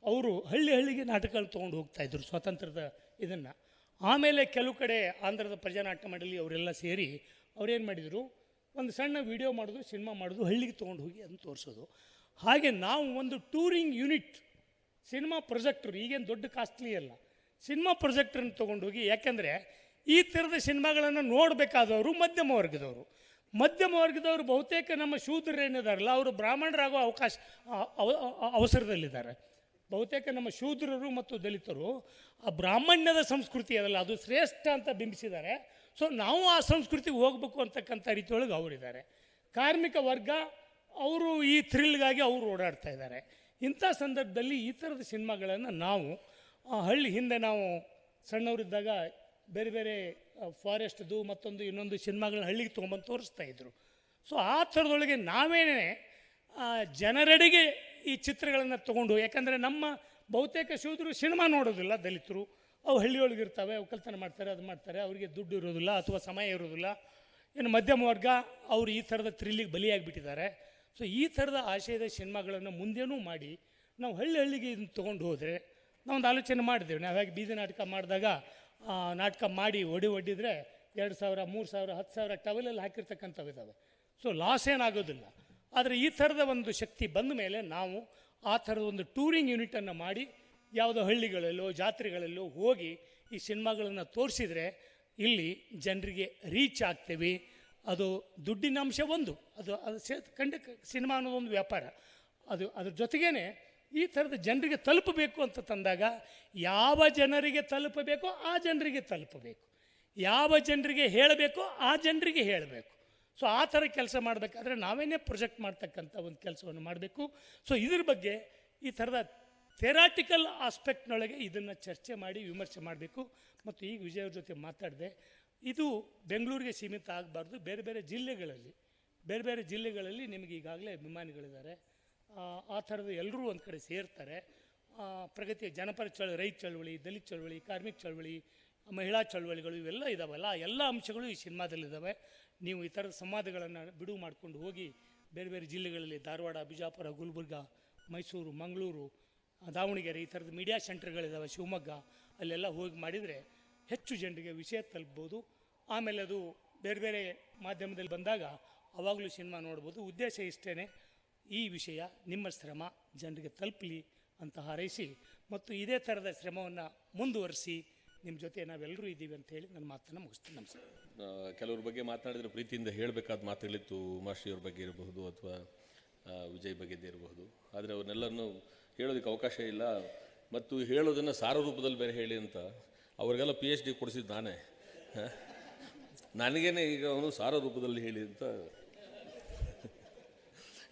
ಅವರು ಹಳ್ಳಿಗೆ ನಾಟಕಗಳು ತೊಗೊಂಡು ಹೋಗ್ತಾಯಿದ್ರು ಸ್ವಾತಂತ್ರ್ಯದ ಇದನ್ನು. ಆಮೇಲೆ ಕೆಲವು ಕಡೆ ಆಂಧ್ರದ ಪ್ರಜಾನಾಟ್ಯ ಮಂಡಳಿ ಅವರೆಲ್ಲ ಸೇರಿ ಅವ್ರೇನು ಮಾಡಿದರು, ಒಂದು ಸಣ್ಣ ವಿಡಿಯೋ ಮಾಡೋದು, ಸಿನಿಮಾ ಮಾಡೋದು, ಹಳ್ಳಿಗೆ ತೊಗೊಂಡು ಹೋಗಿ ಅದನ್ನು ತೋರಿಸೋದು. ಹಾಗೆ ನಾವು ಒಂದು ಟೂರಿಂಗ್ ಯೂನಿಟ್, ಸಿನಿಮಾ ಪ್ರೊಜೆಕ್ಟರ್, ಈಗೇನು ದೊಡ್ಡ ಕಾಸ್ಟ್ಲಿ ಅಲ್ಲ, ಸಿನಿಮಾ ಪ್ರೊಜೆಕ್ಟ್ರನ್ನು ತೊಗೊಂಡು ಹೋಗಿ, ಯಾಕೆಂದರೆ ಈ ಥರದ ಸಿನಿಮಾಗಳನ್ನು ನೋಡಬೇಕಾದವರು ಮಧ್ಯಮ ವರ್ಗದವರು ಬಹುತೇಕ ನಮ್ಮ ಶೂದ್ರರೇನಿದಾರಲ್ಲ ಅವರು ಬ್ರಾಹ್ಮಣರಾಗೋ ಅವಸರದಲ್ಲಿದ್ದಾರೆ. ಬಹುತೇಕ ನಮ್ಮ ಶೂದ್ರರು ಮತ್ತು ದಲಿತರು ಆ ಬ್ರಾಹ್ಮಣ್ಯದ ಸಂಸ್ಕೃತಿ ಅದಲ್ಲ, ಅದು ಶ್ರೇಷ್ಠ ಅಂತ ಬಿಂಬಿಸಿದ್ದಾರೆ. ಸೊ ನಾವು ಆ ಸಂಸ್ಕೃತಿಗೆ ಹೋಗ್ಬೇಕು ಅಂತಕ್ಕಂಥ ರೀತಿಯೊಳಗೆ ಅವರಿದ್ದಾರೆ. ಕಾರ್ಮಿಕ ವರ್ಗ ಅವರು ಈ ಥ್ರಿಲ್ಗಾಗಿ ಅವರು ಓಡಾಡ್ತಾ ಇದ್ದಾರೆ. ಇಂಥ ಸಂದರ್ಭದಲ್ಲಿ ಈ ಥರದ ಸಿನಿಮಾಗಳನ್ನು ನಾವು ಹಿಂದೆ ನಾವು ಸಣ್ಣವರಿದ್ದಾಗ ಬೇರೆ ಬೇರೆ ಫಾರೆಸ್ಟ್ದು ಮತ್ತೊಂದು ಇನ್ನೊಂದು ಸಿನಿಮಾಗಳನ್ನ ಹಳ್ಳಿಗೆ ತೊಗೊಂಬಂದು ತೋರಿಸ್ತಾ ಇದ್ರು. ಸೊ ಆ ಥರದೊಳಗೆ ನಾವೇನೇ ಜನರೆಡೆಗೆ ಈ ಚಿತ್ರಗಳನ್ನು ತೊಗೊಂಡು, ಯಾಕಂದರೆ ನಮ್ಮ ಬಹುತೇಕ ಶೂದ್ರರು ಸಿನಿಮಾ ನೋಡೋದಿಲ್ಲ, ದಲಿತರು ಅವು ಹಳ್ಳಿಯೊಳಗಿರ್ತವೆ, ಅವು ಕಲ್ತನ ಮಾಡ್ತಾರೆ, ಅದು ಮಾಡ್ತಾರೆ, ಅವರಿಗೆ ದುಡ್ಡು ಇರೋದಿಲ್ಲ ಅಥವಾ ಸಮಯ ಇರೋದಿಲ್ಲ. ಇನ್ನು ಮಧ್ಯಮ ವರ್ಗ ಅವರು ಈ ಥರದ ಥ್ರಿಲ್ಲಿಗೆ ಬಲಿಯಾಗಿಬಿಟ್ಟಿದ್ದಾರೆ. ಸೊ ಈ ಥರದ ಆಶಯದ ಸಿನಿಮಾಗಳನ್ನು ಮುಂದೇನೂ ಮಾಡಿ ನಾವು ಹಳ್ಳಿಗೆ ಇದನ್ನು ತೊಗೊಂಡು ಹೋದರೆ, ನಾವೊಂದು ಆಲೋಚನೆ ಮಾಡಿದ್ದೇವೆ. ನಾವು ಹೇಗೆ ಬೀದಿ ನಾಟಕ ಮಾಡಿದಾಗ ನಾಟಕ ಮಾಡಿ ಒಡ್ಡಿದ್ರೆ 2,000, 3,000, 10,000 ಟವೆಲಲ್ಲಿ ಹಾಕಿರ್ತಕ್ಕಂಥವು ಇದ್ದಾವೆ. ಸೊ ಲಾಸ್ ಏನಾಗೋದಿಲ್ಲ. ಆದರೆ ಈ ಥರದ ಒಂದು ಶಕ್ತಿ ಬಂದ ಮೇಲೆ ನಾವು ಆ ಥರದ ಒಂದು ಟೂರಿಂಗ್ ಯೂನಿಟನ್ನು ಮಾಡಿ ಯಾವುದೋ ಹಳ್ಳಿಗಳಲ್ಲೋ ಜಾತ್ರೆಗಳಲ್ಲೋ ಹೋಗಿ ಈ ಸಿನಿಮಾಗಳನ್ನು ತೋರಿಸಿದರೆ ಇಲ್ಲಿ ಜನರಿಗೆ ರೀಚ್ ಆಗ್ತೇವೆ. ಅದು ದುಡ್ಡಿನ ಅಂಶ ಒಂದು, ಅದು ಸಿನಿಮಾ ಅನ್ನೋದೊಂದು ವ್ಯಾಪಾರ. ಅದ್ರ ಜೊತೆಗೇ ಈ ಥರದ ಜನರಿಗೆ ತಲುಪಬೇಕು ಅಂತ ತಂದಾಗ ಯಾವ ಜನರಿಗೆ ತಲುಪಬೇಕೋ ಆ ಜನರಿಗೆ ತಲುಪಬೇಕು, ಯಾವ ಜನರಿಗೆ ಹೇಳಬೇಕೋ ಆ ಜನರಿಗೆ ಹೇಳಬೇಕು. ಸೊ ಆ ಥರ ಕೆಲಸ ಮಾಡಬೇಕಾದ್ರೆ ನಾವೇನೇ ಪ್ರೊಜೆಕ್ಟ್ ಮಾಡ್ತಕ್ಕಂಥ ಒಂದು ಕೆಲಸವನ್ನು ಮಾಡಬೇಕು. ಸೊ ಇದ್ರ ಬಗ್ಗೆ ಈ ಥರದ ಥೆರಾಟಿಕಲ್ ಆಸ್ಪೆಕ್ಟ್ನೊಳಗೆ ಇದನ್ನು ಚರ್ಚೆ ಮಾಡಿ ವಿಮರ್ಶೆ ಮಾಡಬೇಕು. ಮತ್ತು ಈಗ ವಿಜಯವ್ರ ಜೊತೆ ಮಾತಾಡಿದೆ, ಇದು ಬೆಂಗಳೂರಿಗೆ ಸೀಮಿತ ಆಗಬಾರ್ದು. ಬೇರೆ ಬೇರೆ ಜಿಲ್ಲೆಗಳಲ್ಲಿ ನಿಮಗೆ ಈಗಾಗಲೇ ಅಭಿಮಾನಿಗಳಿದ್ದಾರೆ. ಆ ಥರದ ಎಲ್ಲರೂ ಒಂದು ಕಡೆ ಸೇರ್ತಾರೆ. ಪ್ರಗತಿಯ ಜನಪರ ರೈತ ಚಳವಳಿ, ದಲಿತ ಚಳವಳಿ, ಕಾರ್ಮಿಕ ಚಳವಳಿ, ಮಹಿಳಾ ಚಳವಳಿಗಳು ಇವೆಲ್ಲ ಇದ್ದಾವಲ್ಲ, ಎಲ್ಲ ಅಂಶಗಳು ಈ ಸಿನಿಮಾದಲ್ಲಿದ್ದಾವೆ. ನೀವು ಈ ಥರದ ಸಂವಾದಗಳನ್ನು ಬಿಡುವು ಮಾಡ್ಕೊಂಡು ಹೋಗಿ ಬೇರೆ ಬೇರೆ ಜಿಲ್ಲೆಗಳಲ್ಲಿ ಧಾರವಾಡ, ಬಿಜಾಪುರ, ಗುಲ್ಬರ್ಗ, ಮೈಸೂರು, ಮಂಗಳೂರು, ದಾವಣಗೆರೆ ಈ ಥರದ ಮೀಡಿಯಾ ಸೆಂಟರ್ಗಳಿದ್ದಾವೆ, ಶಿವಮೊಗ್ಗ, ಅಲ್ಲೆಲ್ಲ ಹೋಗಿ ಮಾಡಿದರೆ ಹೆಚ್ಚು ಜನರಿಗೆ ವಿಷಯ ತಲುಪ್ಬೋದು. ಆಮೇಲೆ ಅದು ಬೇರೆ ಬೇರೆ ಮಾಧ್ಯಮದಲ್ಲಿ ಬಂದಾಗ ಅವಾಗಲೂ ಸಿನಿಮಾ ನೋಡ್ಬೋದು. ಉದ್ದೇಶ ಇಷ್ಟೇ, ಈ ವಿಷಯ ನಿಮ್ಮ ಶ್ರಮ ಜನರಿಗೆ ತಲುಪಲಿ ಅಂತ ಹಾರೈಸಿ ಮತ್ತು ಇದೇ ಥರದ ಶ್ರಮವನ್ನು ಮುಂದುವರಿಸಿ ನಿಮ್ಮ ಜೊತೆ ನಾವೆಲ್ಲರೂ ಇದ್ದೀವಿ ಅಂತ ಹೇಳಿ ನನ್ನ ಮಾತನ್ನು ಮುಗಿಸ್ತೀನಿ. ನಮಸ್ಕಾರ. ಕೆಲವ್ರ ಬಗ್ಗೆ ಮಾತನಾಡಿದ್ರೆ ಪ್ರೀತಿಯಿಂದ ಹೇಳಬೇಕಾದ ಮಾತುಗಳಿತ್ತು, ಉಮಾಶ್ರೀ ಅವ್ರ ಬಗ್ಗೆ ಇರಬಹುದು ಅಥವಾ ವಿಜಯ್ ಬಗ್ಗೆದೇ ಇರಬಹುದು. ಆದರೆ ಅವನ್ನೆಲ್ಲನೂ ಹೇಳೋದಕ್ಕೆ ಅವಕಾಶ ಇಲ್ಲ. ಮತ್ತು ಹೇಳೋದನ್ನು ಸಾರ ರೂಪದಲ್ಲಿ ಬೇರೆ ಹೇಳಿ ಅಂತ ಅವ್ರಿಗೆಲ್ಲ PhD ಕೊಡಿಸಿದ್ದು ನಾನೇ. ನನಗೇನೆ ಈಗ ಅವನು ಸಾರ ರೂಪದಲ್ಲಿ ಹೇಳಿ ಅಂತ.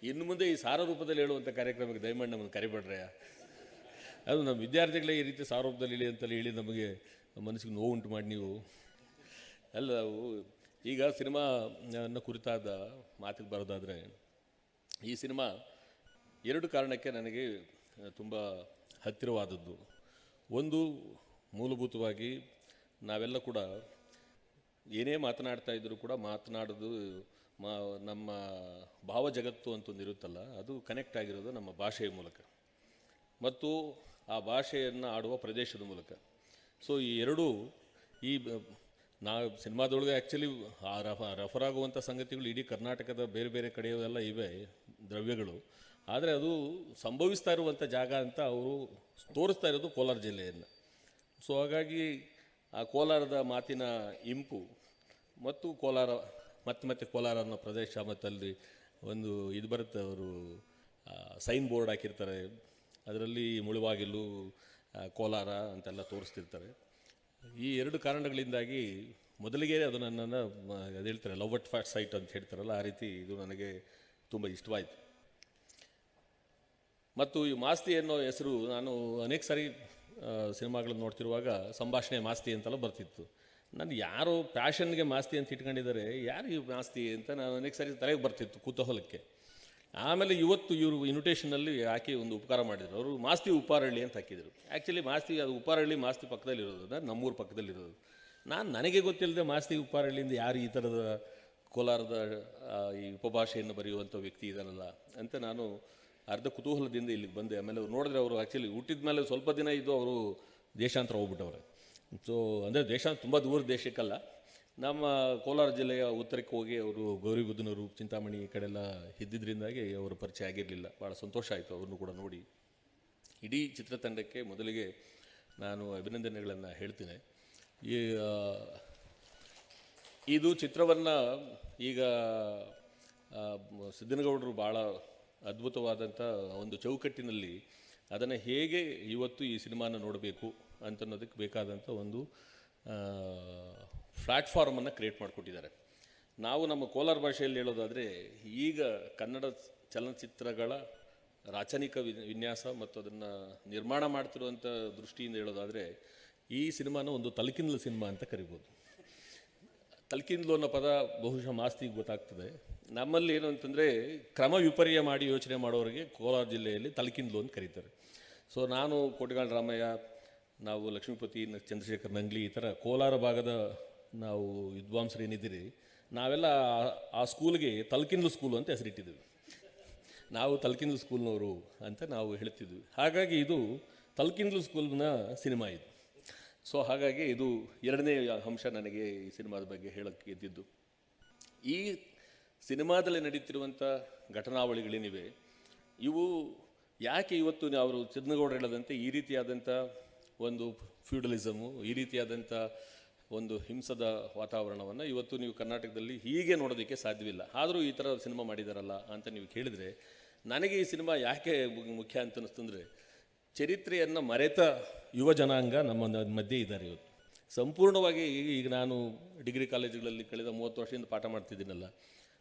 ಇನ್ನು ಮುಂದೆ ಈ ಸಾರ ರೂಪದಲ್ಲಿ ಹೇಳುವಂಥ ಕಾರ್ಯಕ್ರಮಕ್ಕೆ ದಯಮಾಡಿ ನಮ್ಮನ್ನು ಕರಿಬೇಡ್ರೆ. ಅದು ನಮ್ಮ ವಿದ್ಯಾರ್ಥಿಗಳೇ ಈ ರೀತಿ ಸಾರ ರೂಪದಲ್ಲಿ ಹೇಳಿ ಅಂತಲೇ ಹೇಳಿ ನಮಗೆ ಮನಸ್ಸಿಗೆ ನೋವು ಉಂಟು ಮಾಡಿ ನೀವು ಅಲ್ಲ. ಈಗ ಸಿನಿಮಾನ ಕುರಿತಾದ ಮಾತಿಗೆ ಬರೋದಾದರೆ, ಈ ಸಿನಿಮಾ 2 ಕಾರಣಕ್ಕೆ ನನಗೆ ತುಂಬ ಹತ್ತಿರವಾದದ್ದು. ಒಂದು, ಮೂಲಭೂತವಾಗಿ ನಾವೆಲ್ಲ ಕೂಡ ಏನೇ ಮಾತನಾಡ್ತಾ ಇದ್ದರೂ ಕೂಡ ಮಾತನಾಡೋದು ನಮ್ಮ ಭಾವ ಜಗತ್ತು ಅಂತೊಂದು ಇರುತ್ತಲ್ಲ, ಅದು ಕನೆಕ್ಟ್ ಆಗಿರೋದು ನಮ್ಮ ಭಾಷೆಯ ಮೂಲಕ ಮತ್ತು ಆ ಭಾಷೆಯನ್ನು ಆಡುವ ಪ್ರದೇಶದ ಮೂಲಕ. ಸೊ ಈ ಎರಡೂ ಸಿನಿಮಾದೊಳಗೆ ಆ್ಯಕ್ಚುಲಿ ರೆಫರ್ ಆಗುವಂಥ ಸಂಗತಿಗಳು ಇಡೀ ಕರ್ನಾಟಕದ ಬೇರೆ ಬೇರೆ ಕಡೆಯೆಲ್ಲ ಇವೆ ದ್ರವ್ಯಗಳು. ಆದರೆ ಅದು ಸಂಭವಿಸ್ತಾ ಇರುವಂಥ ಜಾಗ ಅಂತ ಅವರು ತೋರಿಸ್ತಾ ಇರೋದು ಕೋಲಾರ ಜಿಲ್ಲೆಯನ್ನು. ಸೊ ಹಾಗಾಗಿ ಆ ಕೋಲಾರದ ಮಾತಿನ ಇಂಪು ಮತ್ತು ಕೋಲಾರ ಮತ್ತೆ ಕೋಲಾರ ಅನ್ನೋ ಪ್ರದೇಶ, ಮತ್ತು ಅಲ್ಲಿ ಒಂದು ಇದು ಬರುತ್ತೆ, ಅವರು ಸೈನ್ ಬೋರ್ಡ್ ಹಾಕಿರ್ತಾರೆ, ಅದರಲ್ಲಿ ಮುಳುವಾಗಿಲು ಕೋಲಾರ ಅಂತೆಲ್ಲ ತೋರಿಸ್ತಿರ್ತಾರೆ. ಈ 2 ಕಾರಣಗಳಿಂದಾಗಿ ಮೊದಲಿಗೆ ಅದು ನನ್ನನ್ನು ಅದು ಹೇಳ್ತಾರೆ ಲವ್ ಅಟ್ ಫಸ್ಟ್ ಸೈಟ್ ಅಂತ ಹೇಳ್ತಾರಲ್ಲ, ಆ ರೀತಿ ಇದು ನನಗೆ ತುಂಬ ಇಷ್ಟವಾಯಿತು. ಮತ್ತು ಈ ಮಾಸ್ತಿ ಅನ್ನೋ ಹೆಸರು ನಾನು ಅನೇಕ ಸಾರಿ ಸಿನಿಮಾಗಳನ್ನು ನೋಡ್ತಿರುವಾಗ ಸಂಭಾಷಣೆ ಮಾಸ್ತಿ ಅಂತೆಲ್ಲ ಬರ್ತಿತ್ತು. ನಾನು ಯಾರೋ ಪ್ಯಾಷನ್ಗೆ ಮಾಸ್ತಿ ಅಂತ ಇಟ್ಕೊಂಡಿದ್ದಾರೆ, ಯಾರು ಈ ಮಾಸ್ತಿ ಅಂತ ನಾನು ಅನೇಕ ಸಾರಿ ತಲೆಗೆ ಬರ್ತಿತ್ತು ಕುತೂಹಲಕ್ಕೆ. ಆಮೇಲೆ ಇವತ್ತು ಇವರು ಇನ್ವಿಟೇಷನಲ್ಲಿ ಹಾಕಿ ಒಂದು ಉಪಕಾರ ಮಾಡಿದರು. ಅವರು ಮಾಸ್ತಿ ಉಪ್ಪಾರಳ್ಳಿ ಅಂತ ಹಾಕಿದರು. ಆ್ಯಕ್ಚುಲಿ ಮಾಸ್ತಿ ಅದು ಉಪ್ಪಾರಳ್ಳಿ ಮಾಸ್ತಿ ಪಕ್ಕದಲ್ಲಿರೋದು, ನಮ್ಮೂರು ಪಕ್ಕದಲ್ಲಿರೋದು. ನನಗೆ ಗೊತ್ತಿಲ್ಲದೆ ಮಾಸ್ತಿ ಉಪ್ಪಾರಳ್ಳಿಯಿಂದ ಯಾರು ಈ ಥರದ ಕೋಲಾರದ ಈ ಉಪಭಾಷೆಯನ್ನು ಬರೆಯುವಂಥ ವ್ಯಕ್ತಿ ಇದ್ದಾನಲ್ಲ ಅಂತ ನಾನು ಅರ್ಧ ಕುತೂಹಲದಿಂದ ಇಲ್ಲಿಗೆ ಬಂದೆ. ಆಮೇಲೆ ಅವ್ರು ನೋಡಿದ್ರೆ ಅವರು ಆ್ಯಕ್ಚುಲಿ ಹುಟ್ಟಿದ ಮೇಲೆ ಸ್ವಲ್ಪ ದಿನ ಇದ್ದು ಅವರು ದೇಶಾಂತರ ಹೋಗ್ಬಿಟ್ಟವ್ರೆ. ಸೊ ಅಂದರೆ ದೇಶಾಂತರ ತುಂಬ ದೂರದ ದೇಶಕ್ಕಲ್ಲ, ನಮ್ಮ ಕೋಲಾರ ಜಿಲ್ಲೆಯ ಉತ್ತರಕ್ಕೆ ಹೋಗಿ ಅವರು ಗೌರಿಬಿದನೂರು, ಚಿಂತಾಮಣಿ ಈ ಕಡೆಲ್ಲ ಇದ್ದಿದ್ದರಿಂದಾಗಿ ಅವರ ಪರಿಚಯ ಆಗಿರಲಿಲ್ಲ. ಭಾಳ ಸಂತೋಷ ಆಯಿತು ಅವ್ರನ್ನೂ ಕೂಡ ನೋಡಿ. ಇಡೀ ಚಿತ್ರತಂಡಕ್ಕೆ ಮೊದಲಿಗೆ ನಾನು ಅಭಿನಂದನೆಗಳನ್ನು ಹೇಳ್ತೀನಿ. ಇದು ಚಿತ್ರವನ್ನು ಈಗ ಸಿದ್ದನಗೌಡರು ಭಾಳ ಅದ್ಭುತವಾದಂಥ ಒಂದು ಚೌಕಟ್ಟಿನಲ್ಲಿ ಅದನ್ನು ಹೇಗೆ ಇವತ್ತು ಈ ಸಿನಿಮಾನ ನೋಡಬೇಕು ಅಂತನ್ನೋದಕ್ಕೆ ಬೇಕಾದಂಥ ಒಂದು ಪ್ಲ್ಯಾಟ್ಫಾರ್ಮನ್ನು ಕ್ರಿಯೇಟ್ ಮಾಡಿಕೊಟ್ಟಿದ್ದಾರೆ. ನಾವು ನಮ್ಮ ಕೋಲಾರ ಭಾಷೆಯಲ್ಲಿ ಹೇಳೋದಾದರೆ, ಈಗ ಕನ್ನಡ ಚಲನಚಿತ್ರಗಳ ರಾಚನಿಕ ವಿನ್ಯಾಸ ಮತ್ತು ಅದನ್ನು ನಿರ್ಮಾಣ ಮಾಡ್ತಿರುವಂಥ ದೃಷ್ಟಿಯಿಂದ ಹೇಳೋದಾದರೆ, ಈ ಸಿನಿಮಾನ ಒಂದು ತಲಕಿಂದ್ಲು ಸಿನಿಮಾ ಅಂತ ಕರಿಬೋದು. ತಲಕಿಂದ್ಲು ಅನ್ನೋ ಪದ ಬಹುಶಃ ಮಾಸ್ತಿಗೆ ಗೊತ್ತಾಗ್ತದೆ. ನಮ್ಮಲ್ಲಿ ಏನು ಅಂತಂದರೆ, ಕ್ರಮ ವಿಪರ್ಯ ಮಾಡಿ ಯೋಚನೆ ಮಾಡೋರಿಗೆ ಕೋಲಾರ ಜಿಲ್ಲೆಯಲ್ಲಿ ತಲಕಿಂದ್ಲು ಅಂತ ಕರೀತಾರೆ. ಸೊ ನಾನು ಕೋಟೆಗಾಳ ರಾಮಯ್ಯ, ನಾವು ಲಕ್ಷ್ಮೀಪತಿ, ಚಂದ್ರಶೇಖರ್ ನಂಗ್ಲಿ, ಈ ಥರ ಕೋಲಾರ ಭಾಗದ ನಾವು ವಿದ್ವಾಂಸರು ಏನಿದ್ದೀರಿ, ನಾವೆಲ್ಲ ಆ ಸ್ಕೂಲ್ಗೆ ತಲಕಿಂದ್ಲು ಸ್ಕೂಲು ಅಂತ ಹೆಸರಿಟ್ಟಿದ್ದೀವಿ. ನಾವು ತಲಕಿಂದ್ಲು ಸ್ಕೂಲ್ನವರು ಅಂತ ನಾವು ಹೇಳ್ತಿದ್ವಿ. ಹಾಗಾಗಿ ಇದು ತಲಕಿಂದ್ಲು ಸ್ಕೂಲ್ನ ಸಿನಿಮಾ ಇದು. ಸೊ ಹಾಗಾಗಿ ಇದು ಎರಡನೇ ಅಂಶ ನನಗೆ ಈ ಸಿನಿಮಾದ ಬಗ್ಗೆ ಹೇಳೋಕ್ಕೆ ಇದ್ದಿದ್ದು. ಈ ಸಿನಿಮಾದಲ್ಲಿ ನಡೀತಿರುವಂಥ ಘಟನಾವಳಿಗಳೇನಿವೆ, ಇವು ಯಾಕೆ ಇವತ್ತು ಅವರು ಸಿದ್ನಗೌಡರು ಹೇಳದಂತೆ ಈ ರೀತಿಯಾದಂಥ ಒಂದು ಫ್ಯೂಡಲಿಸಮು, ಈ ರೀತಿಯಾದಂಥ ಒಂದು ಹಿಂಸದ ವಾತಾವರಣವನ್ನು ಇವತ್ತು ನೀವು ಕರ್ನಾಟಕದಲ್ಲಿ ಹೀಗೆ ನೋಡೋದಕ್ಕೆ ಸಾಧ್ಯವಿಲ್ಲ. ಆದರೂ ಈ ಥರ ಸಿನಿಮಾ ಮಾಡಿದಾರಲ್ಲ ಅಂತ ನೀವು ಕೇಳಿದರೆ, ನನಗೆ ಈ ಸಿನಿಮಾ ಯಾಕೆ ಮುಖ್ಯ ಅಂತ ಅನ್ನಿಸ್ತಂದರೆ, ಚರಿತ್ರೆಯನ್ನು ಮರೆತ ಯುವ ಜನಾಂಗ ನಮ್ಮ ಮಧ್ಯೆ ಇದ್ದಾರೆ ಇವತ್ತು. ಸಂಪೂರ್ಣವಾಗಿ ಈಗ ನಾನು ಡಿಗ್ರಿ ಕಾಲೇಜುಗಳಲ್ಲಿ ಕಳೆದ 30 ವರ್ಷದಿಂದ ಪಾಠ ಮಾಡ್ತಿದ್ದೀನಲ್ಲ,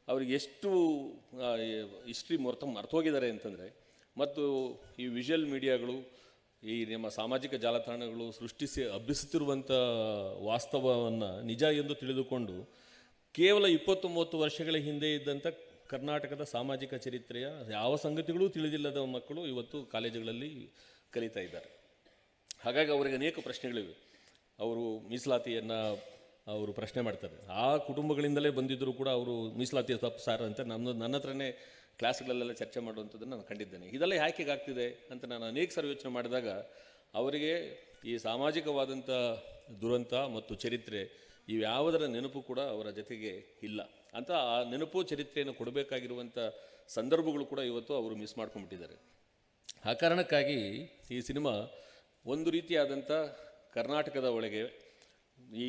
ಅವ್ರಿಗೆ ಎಷ್ಟು ಹಿಸ್ಟ್ರಿ ಮರ್ತೋಗಿದ್ದಾರೆ ಅಂತಂದರೆ, ಮತ್ತು ಈ ವಿಷುವಲ್ ಮೀಡಿಯಾಗಳು, ಈ ನಮ್ಮ ಸಾಮಾಜಿಕ ಜಾಲತಾಣಗಳು ಸೃಷ್ಟಿಸಿ ಹಬ್ಬಿಸುತ್ತಿರುವಂಥ ವಾಸ್ತವವನ್ನು ನಿಜ ಎಂದು ತಿಳಿದುಕೊಂಡು ಕೇವಲ 20-30 ವರ್ಷಗಳ ಹಿಂದೆ ಇದ್ದಂಥ ಕರ್ನಾಟಕದ ಸಾಮಾಜಿಕ ಚರಿತ್ರೆಯ ಯಾವ ಸಂಗತಿಗಳೂ ತಿಳಿದಿಲ್ಲದ ಮಕ್ಕಳು ಇವತ್ತು ಕಾಲೇಜುಗಳಲ್ಲಿ ಕಲಿತಾ ಇದ್ದಾರೆ. ಹಾಗಾಗಿ ಅವರಿಗೆ ಅನೇಕ ಪ್ರಶ್ನೆಗಳಿವೆ. ಅವರು ಮೀಸಲಾತಿಯನ್ನು ಅವರು ಪ್ರಶ್ನೆ ಮಾಡ್ತಾರೆ. ಆ ಕುಟುಂಬಗಳಿಂದಲೇ ಬಂದಿದ್ದರೂ ಕೂಡ ಅವರು ಮೀಸಲಾತಿ ತಪ್ಪು ಸಾರ್ ಅಂತ ನನ್ನ ಹತ್ರನೇ ಕ್ಲಾಸ್ಗಳಲ್ಲೆಲ್ಲ ಚರ್ಚೆ ಮಾಡುವಂಥದ್ದನ್ನು ನಾನು ಕಂಡಿದ್ದೇನೆ. ಇದೆಲ್ಲ ಯಾಕೆ ಆಗ್ತಿದೆ ಅಂತ ನಾನು ಅನೇಕ ಸಾರಿ ಯೋಚನೆ ಮಾಡಿದಾಗ, ಅವರಿಗೆ ಈ ಸಾಮಾಜಿಕವಾದಂಥ ದುರಂತ ಮತ್ತು ಚರಿತ್ರೆ ಇವ್ಯಾವುದರ ನೆನಪು ಕೂಡ ಅವರ ಜೊತೆಗೆ ಇಲ್ಲ ಅಂತ, ಆ ನೆನಪು ಚರಿತ್ರೆಯನ್ನು ಕೊಡಬೇಕಾಗಿರುವಂಥ ಸಂದರ್ಭಗಳು ಕೂಡ ಇವತ್ತು ಅವರು ಮಿಸ್ ಮಾಡ್ಕೊಂಡ್ಬಿಟ್ಟಿದ್ದಾರೆ. ಆ ಕಾರಣಕ್ಕಾಗಿ ಈ ಸಿನಿಮಾ ಒಂದು ರೀತಿಯಾದಂಥ ಕರ್ನಾಟಕದ ಒಳಗೆ ಈ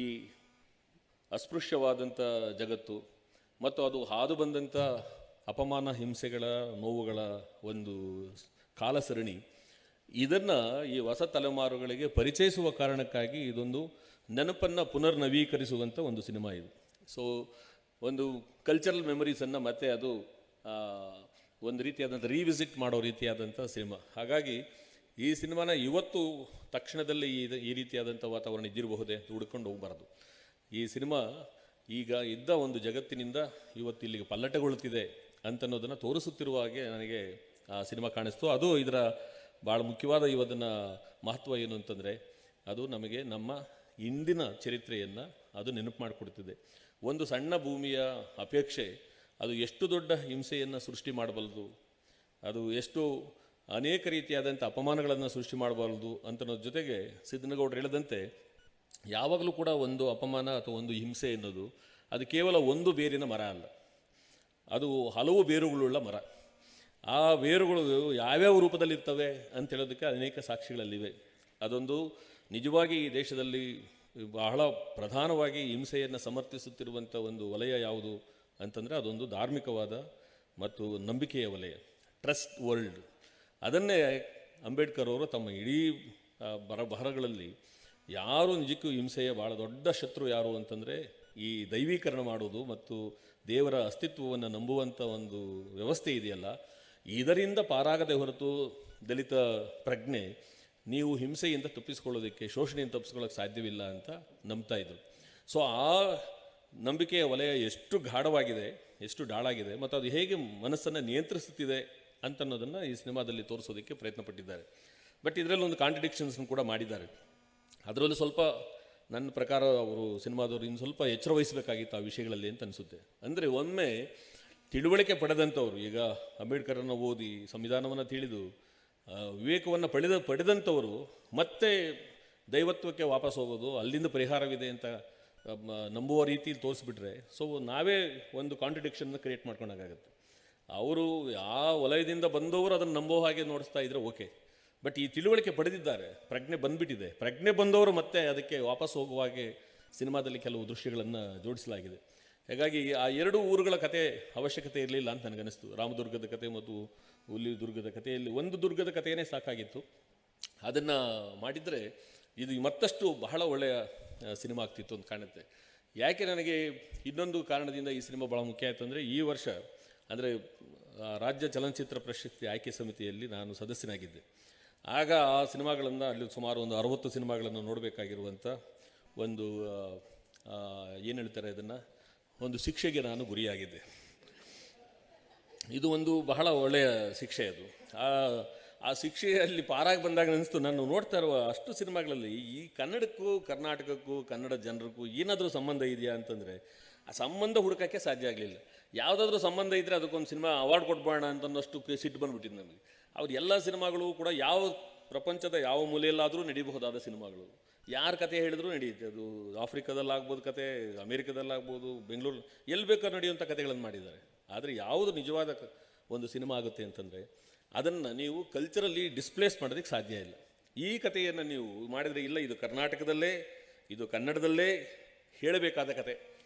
ಅಸ್ಪೃಶ್ಯವಾದಂಥ ಜಗತ್ತು ಮತ್ತು ಅದು ಹಾದು ಬಂದಂಥ ಅಪಮಾನ, ಹಿಂಸೆಗಳ, ನೋವುಗಳ ಒಂದು ಕಾಲಸರಣಿ, ಇದನ್ನು ಈ ಹೊಸ ತಲೆಮಾರುಗಳಿಗೆ ಪರಿಚಯಿಸುವ ಕಾರಣಕ್ಕಾಗಿ ಇದೊಂದು ನೆನಪನ್ನು ಪುನರ್ನವೀಕರಿಸುವಂಥ ಒಂದು ಸಿನಿಮಾ ಇದು. ಸೊ ಒಂದು ಕಲ್ಚರಲ್ ಮೆಮರೀಸನ್ನು ಮತ್ತೆ ಅದು ಒಂದು ರೀತಿಯಾದಂಥ ರೀವಿಸಿಟ್ ಮಾಡೋ ರೀತಿಯಾದಂಥ ಸಿನಿಮಾ. ಹಾಗಾಗಿ ಈ ಸಿನಿಮಾನ ಇವತ್ತು ತಕ್ಷಣದಲ್ಲಿ ಈ ರೀತಿಯಾದಂಥ ವಾತಾವರಣ ಇದ್ದಿರಬಹುದೇ ಹುಡ್ಕೊಂಡು ಹೋಗಬಾರ್ದು. ಈ ಸಿನಿಮಾ ಈಗ ಇದ್ದ ಒಂದು ಜಗತ್ತಿನಿಂದ ಇವತ್ತು ಇಲ್ಲಿಗೆ ಪಲ್ಲಟಗೊಳ್ಳುತ್ತಿದೆ ಅಂತನ್ನೋದನ್ನು ತೋರಿಸುತ್ತಿರುವ ಹಾಗೆ ನನಗೆ ಆ ಸಿನಿಮಾ ಕಾಣಿಸ್ತು. ಅದು ಇದರ ಭಾಳ ಮುಖ್ಯವಾದ ಇವತ್ತಿನ ಮಹತ್ವ ಏನು ಅಂತಂದರೆ, ಅದು ನಮಗೆ ನಮ್ಮ ಇಂದಿನ ಚರಿತ್ರೆಯನ್ನು ಅದು ನೆನಪು ಮಾಡಿಕೊಡ್ತಿದೆ. ಒಂದು ಸಣ್ಣ ಭೂಮಿಯ ಅಪೇಕ್ಷೆ ಅದು ಎಷ್ಟು ದೊಡ್ಡ ಹಿಂಸೆಯನ್ನು ಸೃಷ್ಟಿ ಮಾಡಬಲ್ಲದು, ಅದು ಎಷ್ಟು ಅನೇಕ ರೀತಿಯಾದಂಥ ಅಪಮಾನಗಳನ್ನು ಸೃಷ್ಟಿ ಮಾಡಬಾರ್ದು ಅಂತನ್ನೋದ್ರ ಜೊತೆಗೆ, ಸಿದ್ನಗೌಡರು ಹೇಳಿದಂತೆ ಯಾವಾಗಲೂ ಕೂಡ ಒಂದು ಅಪಮಾನ ಅಥವಾ ಒಂದು ಹಿಂಸೆ ಎನ್ನುವುದು ಅದು ಕೇವಲ ಒಂದು ಬೇರಿನ ಮರ ಅಲ್ಲ, ಅದು ಹಲವು ಬೇರುಗಳುಳ್ಳ ಮರ. ಆ ಬೇರುಗಳು ಯಾವ್ಯಾವ ರೂಪದಲ್ಲಿರ್ತವೆ ಅಂತ ಹೇಳೋದಕ್ಕೆ ಅನೇಕ ಸಾಕ್ಷಿಗಳಲ್ಲಿವೆ. ಅದೊಂದು ನಿಜವಾಗಿ ಈ ದೇಶದಲ್ಲಿ ಬಹಳ ಪ್ರಧಾನವಾಗಿ ಹಿಂಸೆಯನ್ನು ಸಮರ್ಥಿಸುತ್ತಿರುವಂಥ ಒಂದು ವಲಯ ಯಾವುದು ಅಂತಂದರೆ, ಅದೊಂದು ಧಾರ್ಮಿಕವಾದ ಮತ್ತು ನಂಬಿಕೆಯ ವಲಯ, ಟ್ರಸ್ಟ್ ವರ್ಲ್ಡ್. ಅದನ್ನೇ ಅಂಬೇಡ್ಕರ್ ಅವರು ತಮ್ಮ ಇಡೀ ಬರಹಗಳಲ್ಲಿ ಯಾರು ನಿಜಕ್ಕೂ ಹಿಂಸೆಯ ಭಾಳ ದೊಡ್ಡ ಶತ್ರು ಯಾರು ಅಂತಂದರೆ, ಈ ದೈವೀಕರಣ ಮಾಡೋದು ಮತ್ತು ದೇವರ ಅಸ್ತಿತ್ವವನ್ನು ನಂಬುವಂಥ ಒಂದು ವ್ಯವಸ್ಥೆ ಇದೆಯಲ್ಲ, ಇದರಿಂದ ಪಾರಾಗದೆ ಹೊರತು ದಲಿತ ಪ್ರಜ್ಞೆ ನೀವು ಹಿಂಸೆಯಿಂದ ತಪ್ಪಿಸ್ಕೊಳ್ಳೋದಕ್ಕೆ, ಶೋಷಣೆಯಿಂದ ತಪ್ಪಿಸ್ಕೊಳ್ಳೋಕ್ಕೆ ಸಾಧ್ಯವಿಲ್ಲ ಅಂತ ನಂಬ್ತಾ ಇದ್ರು. ಸೊ ಆ ನಂಬಿಕೆಯ ವಲಯ ಎಷ್ಟು ಗಾಢವಾಗಿದೆ, ಎಷ್ಟು ಡಾಳಾಗಿದೆ ಮತ್ತು ಅದು ಹೇಗೆ ಮನಸ್ಸನ್ನು ನಿಯಂತ್ರಿಸುತ್ತಿದೆ ಅಂತನ್ನೋದನ್ನು ಈ ಸಿನಿಮಾದಲ್ಲಿ ತೋರಿಸೋದಕ್ಕೆ ಪ್ರಯತ್ನ ಪಟ್ಟಿದ್ದಾರೆ. ಬಟ್ ಇದರಲ್ಲಿ ಒಂದು ಕಾಂಟ್ರಡಿಕ್ಷನ್ಸ್ನ ಕೂಡ ಮಾಡಿದ್ದಾರೆ. ಅದರಲ್ಲಿ ಸ್ವಲ್ಪ ನನ್ನ ಪ್ರಕಾರ ಅವರು ಸಿನಿಮಾದವರು ಇನ್ನು ಸ್ವಲ್ಪ ಎಚ್ಚರ ವಹಿಸಬೇಕಾಗಿತ್ತು ಆ ವಿಷಯಗಳಲ್ಲಿ ಅಂತ ಅನಿಸುತ್ತೆ. ಅಂದರೆ ಒಮ್ಮೆ ತಿಳುವಳಿಕೆ ಪಡೆದಂಥವ್ರು, ಈಗ ಅಂಬೇಡ್ಕರನ್ನು ಓದಿ ಸಂವಿಧಾನವನ್ನು ತಿಳಿದು ವಿವೇಕವನ್ನು ಪಡೆದಂಥವರು ಮತ್ತೆ ದೈವತ್ವಕ್ಕೆ ವಾಪಸ್ ಹೋಗೋದು, ಅಲ್ಲಿಂದ ಪರಿಹಾರವಿದೆ ಅಂತ ನಂಬುವ ರೀತಿ ತೋರಿಸ್ಬಿಟ್ರೆ, ಸೊ ನಾವೇ ಒಂದು ಕಾಂಟ್ರಡಿಕ್ಷನ್ನ ಕ್ರಿಯೇಟ್ ಮಾಡ್ಕೊಂಡಾಗುತ್ತೆ. ಅವರು ಆ ವಲಯದಿಂದ ಬಂದವರು ಅದನ್ನು ನಂಬೋ ಹಾಗೆ ನೋಡಿಸ್ತಾ ಇದ್ರೆ ಓಕೆ, ಬಟ್ ಈ ತಿಳುವಳಿಕೆ ಪಡೆದಿದ್ದಾರೆ, ಪ್ರಜ್ಞೆ ಬಂದುಬಿಟ್ಟಿದೆ, ಪ್ರಜ್ಞೆ ಬಂದವರು ಮತ್ತೆ ಅದಕ್ಕೆ ವಾಪಸ್ ಹೋಗುವ ಹಾಗೆ ಸಿನಿಮಾದಲ್ಲಿ ಕೆಲವು ದೃಶ್ಯಗಳನ್ನು ಜೋಡಿಸಲಾಗಿದೆ. ಹಾಗಾಗಿ ಆ ಎರಡು ಊರುಗಳ ಕತೆ ಅವಶ್ಯಕತೆ ಇರಲಿಲ್ಲ ಅಂತ ನನಗನ್ನಿಸ್ತು. ರಾಮದುರ್ಗದ ಕತೆ ಮತ್ತು ಹುಲಿ ದುರ್ಗದ ಕಥೆಯಲ್ಲಿ ಒಂದು ದುರ್ಗದ ಕಥೆಯೇ ಸಾಕಾಗಿತ್ತು. ಅದನ್ನು ಮಾಡಿದರೆ ಇದು ಮತ್ತಷ್ಟು ಬಹಳ ಒಳ್ಳೆಯ ಸಿನಿಮಾ ಆಗ್ತಿತ್ತು ಅಂತ ಕಾಣುತ್ತೆ. ಯಾಕೆ ನನಗೆ ಇನ್ನೊಂದು ಕಾರಣದಿಂದ ಈ ಸಿನಿಮಾ ಭಾಳ ಮುಖ್ಯ ಆಯಿತು ಅಂದರೆ, ಈ ವರ್ಷ ಅಂದರೆ ರಾಜ್ಯ ಚಲನಚಿತ್ರ ಪ್ರಶಸ್ತಿ ಆಯ್ಕೆ ಸಮಿತಿಯಲ್ಲಿ ನಾನು ಸದಸ್ಯನಾಗಿದ್ದೆ. ಆಗ ಆ ಸಿನಿಮಾಗಳನ್ನು, ಅಲ್ಲಿ ಸುಮಾರು ಒಂದು 60 ಸಿನಿಮಾಗಳನ್ನು ನೋಡಬೇಕಾಗಿರುವಂಥ ಒಂದು ಏನು ಹೇಳ್ತಾರೆ ಅದನ್ನು, ಒಂದು ಶಿಕ್ಷೆಗೆ ನಾನು ಗುರಿಯಾಗಿದ್ದೆ. ಇದು ಒಂದು ಬಹಳ ಒಳ್ಳೆಯ ಶಿಕ್ಷೆ. ಅದು ಆ ಶಿಕ್ಷೆಯಲ್ಲಿ ಪಾರಾಗಿ ಬಂದಾಗ ಅನಿಸ್ತು, ನಾನು ನೋಡ್ತಾ ಇರುವ ಅಷ್ಟು ಸಿನಿಮಾಗಳಲ್ಲಿ ಈ ಕನ್ನಡಕ್ಕೂ ಕರ್ನಾಟಕಕ್ಕೂ ಕನ್ನಡ ಜನರಿಗೂ ಏನಾದರೂ ಸಂಬಂಧ ಇದೆಯಾ ಅಂತಂದರೆ ಆ ಸಂಬಂಧ ಹುಡುಕೋಕ್ಕೆ ಸಾಧ್ಯ ಆಗಲಿಲ್ಲ. ಯಾವುದಾದ್ರೂ ಸಂಬಂಧ ಇದ್ದರೆ ಅದಕ್ಕೊಂದು ಸಿನಿಮಾ ಅವಾರ್ಡ್ ಕೊಟ್ಬೋಣ ಅಂತನ್ನೋಷ್ಟು ಸಿಟ್ಟು ಬಂದುಬಿಟ್ಟಿದ್ದು ನನಗೆ. ಅವ್ರ ಎಲ್ಲ ಸಿನಿಮಾಗಳು ಕೂಡ ಯಾವ ಪ್ರಪಂಚದ ಯಾವ ಮೂಲೆಯಲ್ಲಾದರೂ ನಡೀಬಹುದಾದ ಸಿನಿಮಾಗಳು. ಯಾರ ಕತೆ ಹೇಳಿದ್ರು ನಡೆಯುತ್ತೆ. ಅದು ಆಫ್ರಿಕಾದಲ್ಲಾಗ್ಬೋದು ಕತೆ, ಅಮೇರಿಕಾದಲ್ಲಾಗ್ಬೋದು, ಬೆಂಗಳೂರು, ಎಲ್ಲಿ ಬೇಕಾದ್ರೂ ನಡೆಯುವಂಥ ಕತೆಗಳನ್ನು ಮಾಡಿದ್ದಾರೆ. ಆದರೆ ಯಾವುದು ನಿಜವಾದ ಒಂದು ಸಿನಿಮಾ ಆಗುತ್ತೆ ಅಂತಂದರೆ ಅದನ್ನು ನೀವು ಕಲ್ಚರಲ್ಲಿ ಡಿಸ್ಪ್ಲೇಸ್ ಮಾಡೋದಕ್ಕೆ ಸಾಧ್ಯ ಇಲ್ಲ. ಈ ಕಥೆಯನ್ನು ನೀವು ಮಾಡಿದರೆ, ಇಲ್ಲ ಇದು ಕರ್ನಾಟಕದಲ್ಲೇ, ಇದು ಕನ್ನಡದಲ್ಲೇ ಹೇಳಬೇಕಾದ ಕತೆ,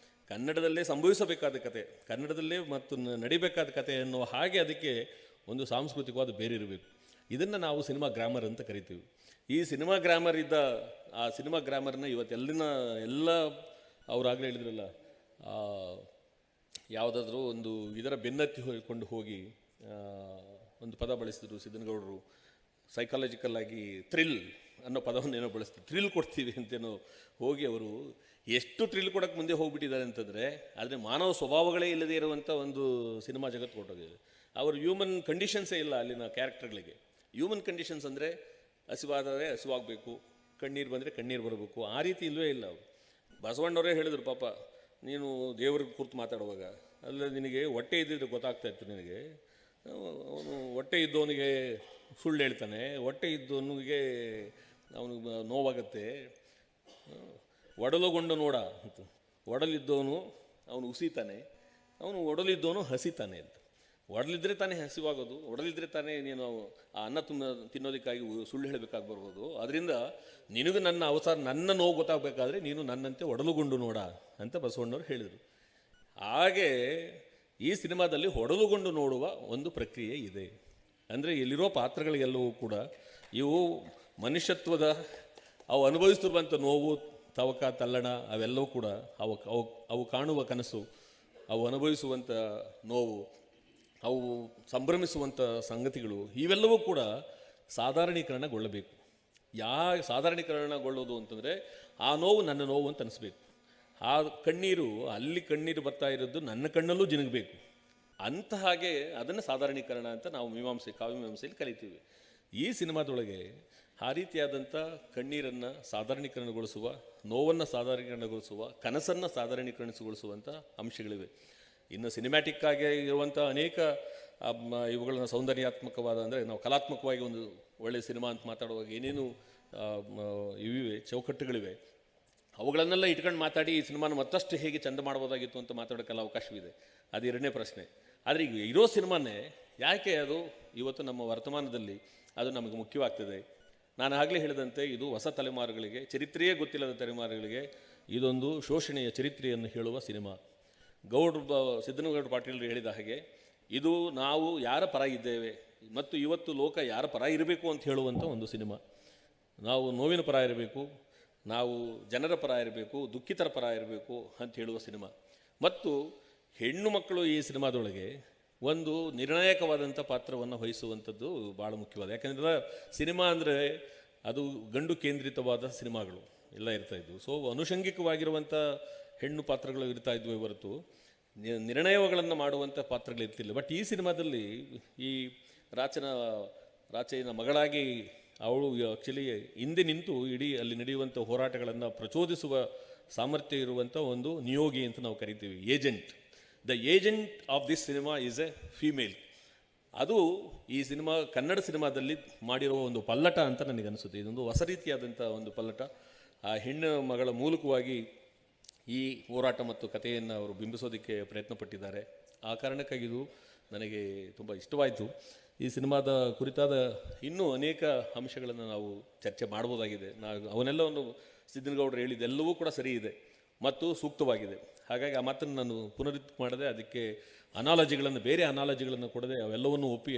ಕನ್ನಡದಲ್ಲೇ ಸಂಭವಿಸಬೇಕಾದ ಕತೆ, ಕನ್ನಡದಲ್ಲೇ ಮತ್ತು ನಡಿಬೇಕಾದ ಕತೆ ಅನ್ನೋ ಹಾಗೆ ಅದಕ್ಕೆ ಒಂದು ಸಾಂಸ್ಕೃತಿಕವಾದ ಬೇರೆ ಇರಬೇಕು. ಇದನ್ನು ನಾವು ಸಿನಿಮಾ ಗ್ರಾಮರ್ ಅಂತ ಕರಿತೀವಿ. ಈ ಸಿನಿಮಾ ಗ್ರಾಮರ್ ಇದ್ದ ಆ ಸಿನಿಮಾ ಗ್ರಾಮರ್ನ ಎಲ್ಲ ಅವರಾಗಲೇ ಹೇಳಿದ್ರಲ್ಲ, ಯಾವುದಾದ್ರೂ ಒಂದು ಇದರ ಬೆನ್ನತ್ತಿ ಕೊಂಡು ಹೋಗಿ ಒಂದು ಪದ ಬಳಸಿದ್ರು ಸಿದ್ದನಗೌಡರು, ಸೈಕಾಲಜಿಕಲ್ ಆಗಿ ಥ್ರಿಲ್ ಅನ್ನೋ ಪದವನ್ನೇನೋ ಬಳಸ್ತಾರೆ, ಥ್ರಿಲ್ ಕೊಡ್ತೀವಿ ಅಂತೇನೋ ಹೋಗಿ ಅವರು ಎಷ್ಟು ಥ್ರಿಲ್ ಕೊಡೋಕ್ಕೆ ಮುಂದೆ ಹೋಗ್ಬಿಟ್ಟಿದ್ದಾರೆ ಅಂತಂದರೆ, ಆದರೆ ಮಾನವ ಸ್ವಭಾವಗಳೇ ಇಲ್ಲದೇ ಇರುವಂಥ ಒಂದು ಸಿನಿಮಾ ಜಗತ್ತು ಕೊಟ್ಟೋಗಿದೆ. ಅವರು ಹ್ಯೂಮನ್ ಕಂಡೀಷನ್ಸೇ ಇಲ್ಲ ಅಲ್ಲಿನ ಕ್ಯಾರೆಕ್ಟರ್ಗಳಿಗೆ. ಹ್ಯೂಮನ್ ಕಂಡೀಷನ್ಸ್ ಅಂದರೆ ಹಸಿವಾದರೆ ಹಸಿವಾಗಬೇಕು, ಕಣ್ಣೀರು ಬಂದರೆ ಕಣ್ಣೀರು ಬರಬೇಕು, ಆ ರೀತಿ ಇಲ್ಲವೇ ಇಲ್ಲ. ಅವರು ಬಸವಣ್ಣವರೇ ಹೇಳಿದ್ರು, ಪಾಪ ನೀನು ದೇವ್ರಿಗೆ ಕೂರ್ತು ಮಾತಾಡುವಾಗ, ಅಲ್ಲ ನಿನಗೆ ಹೊಟ್ಟೆ ಇದ್ದಿದ್ರೆ ಗೊತ್ತಾಗ್ತಾ ಇತ್ತು ನಿನಗೆ, ಅವನು ಹೊಟ್ಟೆ ಇದ್ದವನಿಗೆ ಸುಳ್ಳು ಹೇಳ್ತಾನೆ, ಹೊಟ್ಟೆ ಇದ್ದವನಿಗೆ ಅವನಿಗೆ ನೋವಾಗತ್ತೆ, ಒಡಲುಗೊಂಡು ನೋಡ ಅಂತ. ಒಡಲಿದ್ದವನು ಅವನು ಉಸಿತಾನೆ, ಅವನು ಒಡಲಿದ್ದವನು ಹಸಿತಾನೆ ಅಂತ. ಒಡಲಿದ್ರೆ ತಾನೇ ಹಸಿವಾಗೋದು, ಒಡಲಿದ್ರೆ ತಾನೇ ನೀನು ಆ ಅನ್ನ ತಿನ್ನೋದಕ್ಕಾಗಿ ಸುಳ್ಳು ಹೇಳಬೇಕಾಗಿ ಬರ್ಬೋದು. ಅದರಿಂದ ನಿನಗೂ ನನ್ನ ಅವಸರ, ನನ್ನ ನೋವು ಗೊತ್ತಾಗಬೇಕಾದ್ರೆ ನೀನು ನನ್ನಂತೆ ಒಡಲುಗೊಂಡು ನೋಡ ಅಂತ ಬಸವಣ್ಣವ್ರು ಹೇಳಿದರು. ಹಾಗೆ ಈ ಸಿನಿಮಾದಲ್ಲಿ ಒಡಲುಗೊಂಡು ನೋಡುವ ಒಂದು ಪ್ರಕ್ರಿಯೆ ಇದೆ. ಅಂದರೆ ಇಲ್ಲಿರೋ ಪಾತ್ರಗಳಿಗೆಲ್ಲವೂ ಕೂಡ ಇವು ಮನುಷ್ಯತ್ವದ, ಅವು ಅನುಭವಿಸ್ತಿರುವಂಥ ನೋವು, ತವಕ, ತಲ್ಲಣ, ಅವೆಲ್ಲವೂ ಕೂಡ ಅವು ಕಾಣುವ ಕನಸು, ಅವು ಅನುಭವಿಸುವಂಥ ನೋವು, ಅವು ಸಂಭ್ರಮಿಸುವಂಥ ಸಂಗತಿಗಳು, ಇವೆಲ್ಲವೂ ಕೂಡ ಸಾಧಾರಣೀಕರಣಗೊಳ್ಳಬೇಕು. ಸಾಧಾರಣೀಕರಣಗೊಳ್ಳೋದು ಅಂತಂದರೆ ಆ ನೋವು ನನ್ನ ನೋವು ಅಂತ ಅನಿಸ್ಬೇಕು. ಆ ಕಣ್ಣೀರು, ಅಲ್ಲಿ ಕಣ್ಣೀರು ಬರ್ತಾ ಇರೋದು ನನ್ನ ಕಣ್ಣಲ್ಲೂ ಜಿನುಗಬೇಕು. ಅಂಥ ಹಾಗೆ ಅದನ್ನು ಸಾಧಾರಣೀಕರಣ ಅಂತ ನಾವು ಕಾವ್ಯಮೀಮಾಂಸೆಯಲ್ಲಿ ಕಲಿತೀವಿ. ಈ ಸಿನಿಮಾದೊಳಗೆ ಆ ರೀತಿಯಾದಂಥ ಕಣ್ಣೀರನ್ನು ಸಾಧಾರಣೀಕರಣಗೊಳಿಸುವ, ನೋವನ್ನು ಸಾಧಾರಣೀಕರಣಗೊಳಿಸುವ, ಕನಸನ್ನು ಸಾಧಾರಣೀಕರಣಗೊಳಿಸುವಂಥ ಅಂಶಗಳಿವೆ. ಇನ್ನು ಸಿನಿಮ್ಯಾಟಿಕ್ ಆಗಿ ಇರುವಂಥ ಅನೇಕ ಇವುಗಳನ್ನ ಸೌಂದರ್ಯಾತ್ಮಕವಾದ, ಅಂದರೆ ನಾವು ಕಲಾತ್ಮಕವಾಗಿ ಒಂದು ಒಳ್ಳೆಯ ಸಿನಿಮಾ ಅಂತ ಮಾತಾಡುವಾಗ ಏನೇನು ಇವಿವೆ, ಚೌಕಟ್ಟುಗಳಿವೆ, ಅವುಗಳನ್ನೆಲ್ಲ ಇಟ್ಕೊಂಡು ಮಾತಾಡಿ ಈ ಸಿನಿಮಾನ ಮತ್ತಷ್ಟು ಹೇಗೆ ಚಂದ ಮಾಡ್ಬೋದಾಗಿತ್ತು ಅಂತ ಮಾತಾಡೋಕ್ಕೆಲ್ಲ ಅವಕಾಶವಿದೆ. ಅದು ಎರಡನೇ ಪ್ರಶ್ನೆ. ಆದರೆ ಈಗ ಇರೋ ಸಿನಿಮಾನೇ ಯಾಕೆ ಅದು ಇವತ್ತು ನಮ್ಮ ವರ್ತಮಾನದಲ್ಲಿ ಅದು ನಮಗೆ ಮುಖ್ಯವಾಗ್ತದೆ? ನಾನು ಆಗಲೇ ಹೇಳಿದಂತೆ, ಇದು ಹೊಸ ತಲೆಮಾರುಗಳಿಗೆ, ಚರಿತ್ರೆಯೇ ಗೊತ್ತಿಲ್ಲದ ತಲೆಮಾರುಗಳಿಗೆ ಇದೊಂದು ಶೋಷಣೆಯ ಚರಿತ್ರೆಯನ್ನು ಹೇಳುವ ಸಿನಿಮಾ. ಸಿದ್ದನಗೌಡ ಪಾಟೀಲರು ಹೇಳಿದ ಹಾಗೆ, ಇದು ನಾವು ಯಾರ ಪರ ಇದ್ದೇವೆ ಮತ್ತು ಇವತ್ತು ಲೋಕ ಯಾರ ಪರ ಇರಬೇಕು ಅಂತ ಹೇಳುವಂಥ ಒಂದು ಸಿನಿಮಾ. ನಾವು ನೋವಿನ ಪರ ಇರಬೇಕು, ನಾವು ಜನರ ಪರ ಇರಬೇಕು, ದುಃಖಿತರ ಪರ ಇರಬೇಕು ಅಂತ ಹೇಳುವ ಸಿನಿಮಾ. ಮತ್ತು ಹೆಣ್ಣು ಮಕ್ಕಳು ಈ ಸಿನಿಮಾದೊಳಗೆ ಒಂದು ನಿರ್ಣಾಯಕವಾದಂಥ ಪಾತ್ರವನ್ನು ವಹಿಸುವಂಥದ್ದು ಭಾಳ ಮುಖ್ಯವಾದ. ಯಾಕೆಂದರೆ ಸಿನಿಮಾ ಅಂದರೆ ಅದು ಗಂಡು ಕೇಂದ್ರಿತವಾದ ಸಿನಿಮಾಗಳು ಎಲ್ಲ ಇರ್ತಾಯಿದ್ವು. ಸೊ ಅನುಷಂಗಿಕವಾಗಿರುವಂಥ ಹೆಣ್ಣು ಪಾತ್ರಗಳು ಇರ್ತಾಯಿದ್ವು ಹೊರತು ನಿರ್ಣಯಗಳನ್ನು ಮಾಡುವಂಥ ಪಾತ್ರಗಳು ಇರ್ತಿಲ್ಲ. ಬಟ್ ಈ ಸಿನಿಮಾದಲ್ಲಿ ಈ ರಾಚೆಯ ಮಗಳಾಗಿ ಅವಳು ಆ್ಯಕ್ಚುಲಿ ಹಿಂದೆ ನಿಂತು ಇಡೀ ಅಲ್ಲಿ ನಡೆಯುವಂಥ ಹೋರಾಟಗಳನ್ನು ಪ್ರಚೋದಿಸುವ ಸಾಮರ್ಥ್ಯ ಇರುವಂಥ ಒಂದು ನಿಯೋಗಿ ಅಂತ ನಾವು ಕರಿತೀವಿ, agent. The agent of this cinema is A female. ಅದು ಈ ಸಿನಿಮಾ, ಕನ್ನಡ ಸಿನಿಮಾದಲ್ಲಿ ಮಾಡಿರುವ ಒಂದು ಪಲ್ಲಟ ಅಂತ ನನಗನ್ನಿಸುತ್ತೆ. ಇದೊಂದು ಹೊಸ ರೀತಿಯಾದಂಥ ಒಂದು ಪಲ್ಲಟ. ಆ ಹೆಣ್ಣು ಮಗಳ ಮೂಲಕವಾಗಿ ಈ ಹೋರಾಟ ಮತ್ತು ಕಥೆಯನ್ನು ಅವರು ಬಿಂಬಿಸೋದಕ್ಕೆ ಪ್ರಯತ್ನ ಪಟ್ಟಿದ್ದಾರೆ. ಆ ಕಾರಣಕ್ಕಾಗಿ ಇದು ನನಗೆ ತುಂಬ ಇಷ್ಟವಾಯಿತು. ಈ ಸಿನಿಮಾದ ಕುರಿತಾದ ಇನ್ನೂ ಅನೇಕ ಅಂಶಗಳನ್ನು ನಾವು ಚರ್ಚೆ ಮಾಡ್ಬೋದಾಗಿದೆ. ಅವನ್ನೆಲ್ಲವನ್ನು ಸಿದ್ದನಗೌಡರು ಹೇಳಿದ್ದೆಲ್ಲವೂ ಕೂಡ ಸರಿ ಇದೆ ಮತ್ತು ಸೂಕ್ತವಾಗಿದೆ. ಹಾಗಾಗಿ ಆ ಮಾತನ್ನು ನಾನು ಪುನರುಕ್ತಿ ಮಾಡದೆ, ಅದಕ್ಕೆ ಬೇರೆ ಅನಾಲಜಿಗಳನ್ನು ಕೊಡದೆ ಅವೆಲ್ಲವನ್ನು ಒಪ್ಪಿ,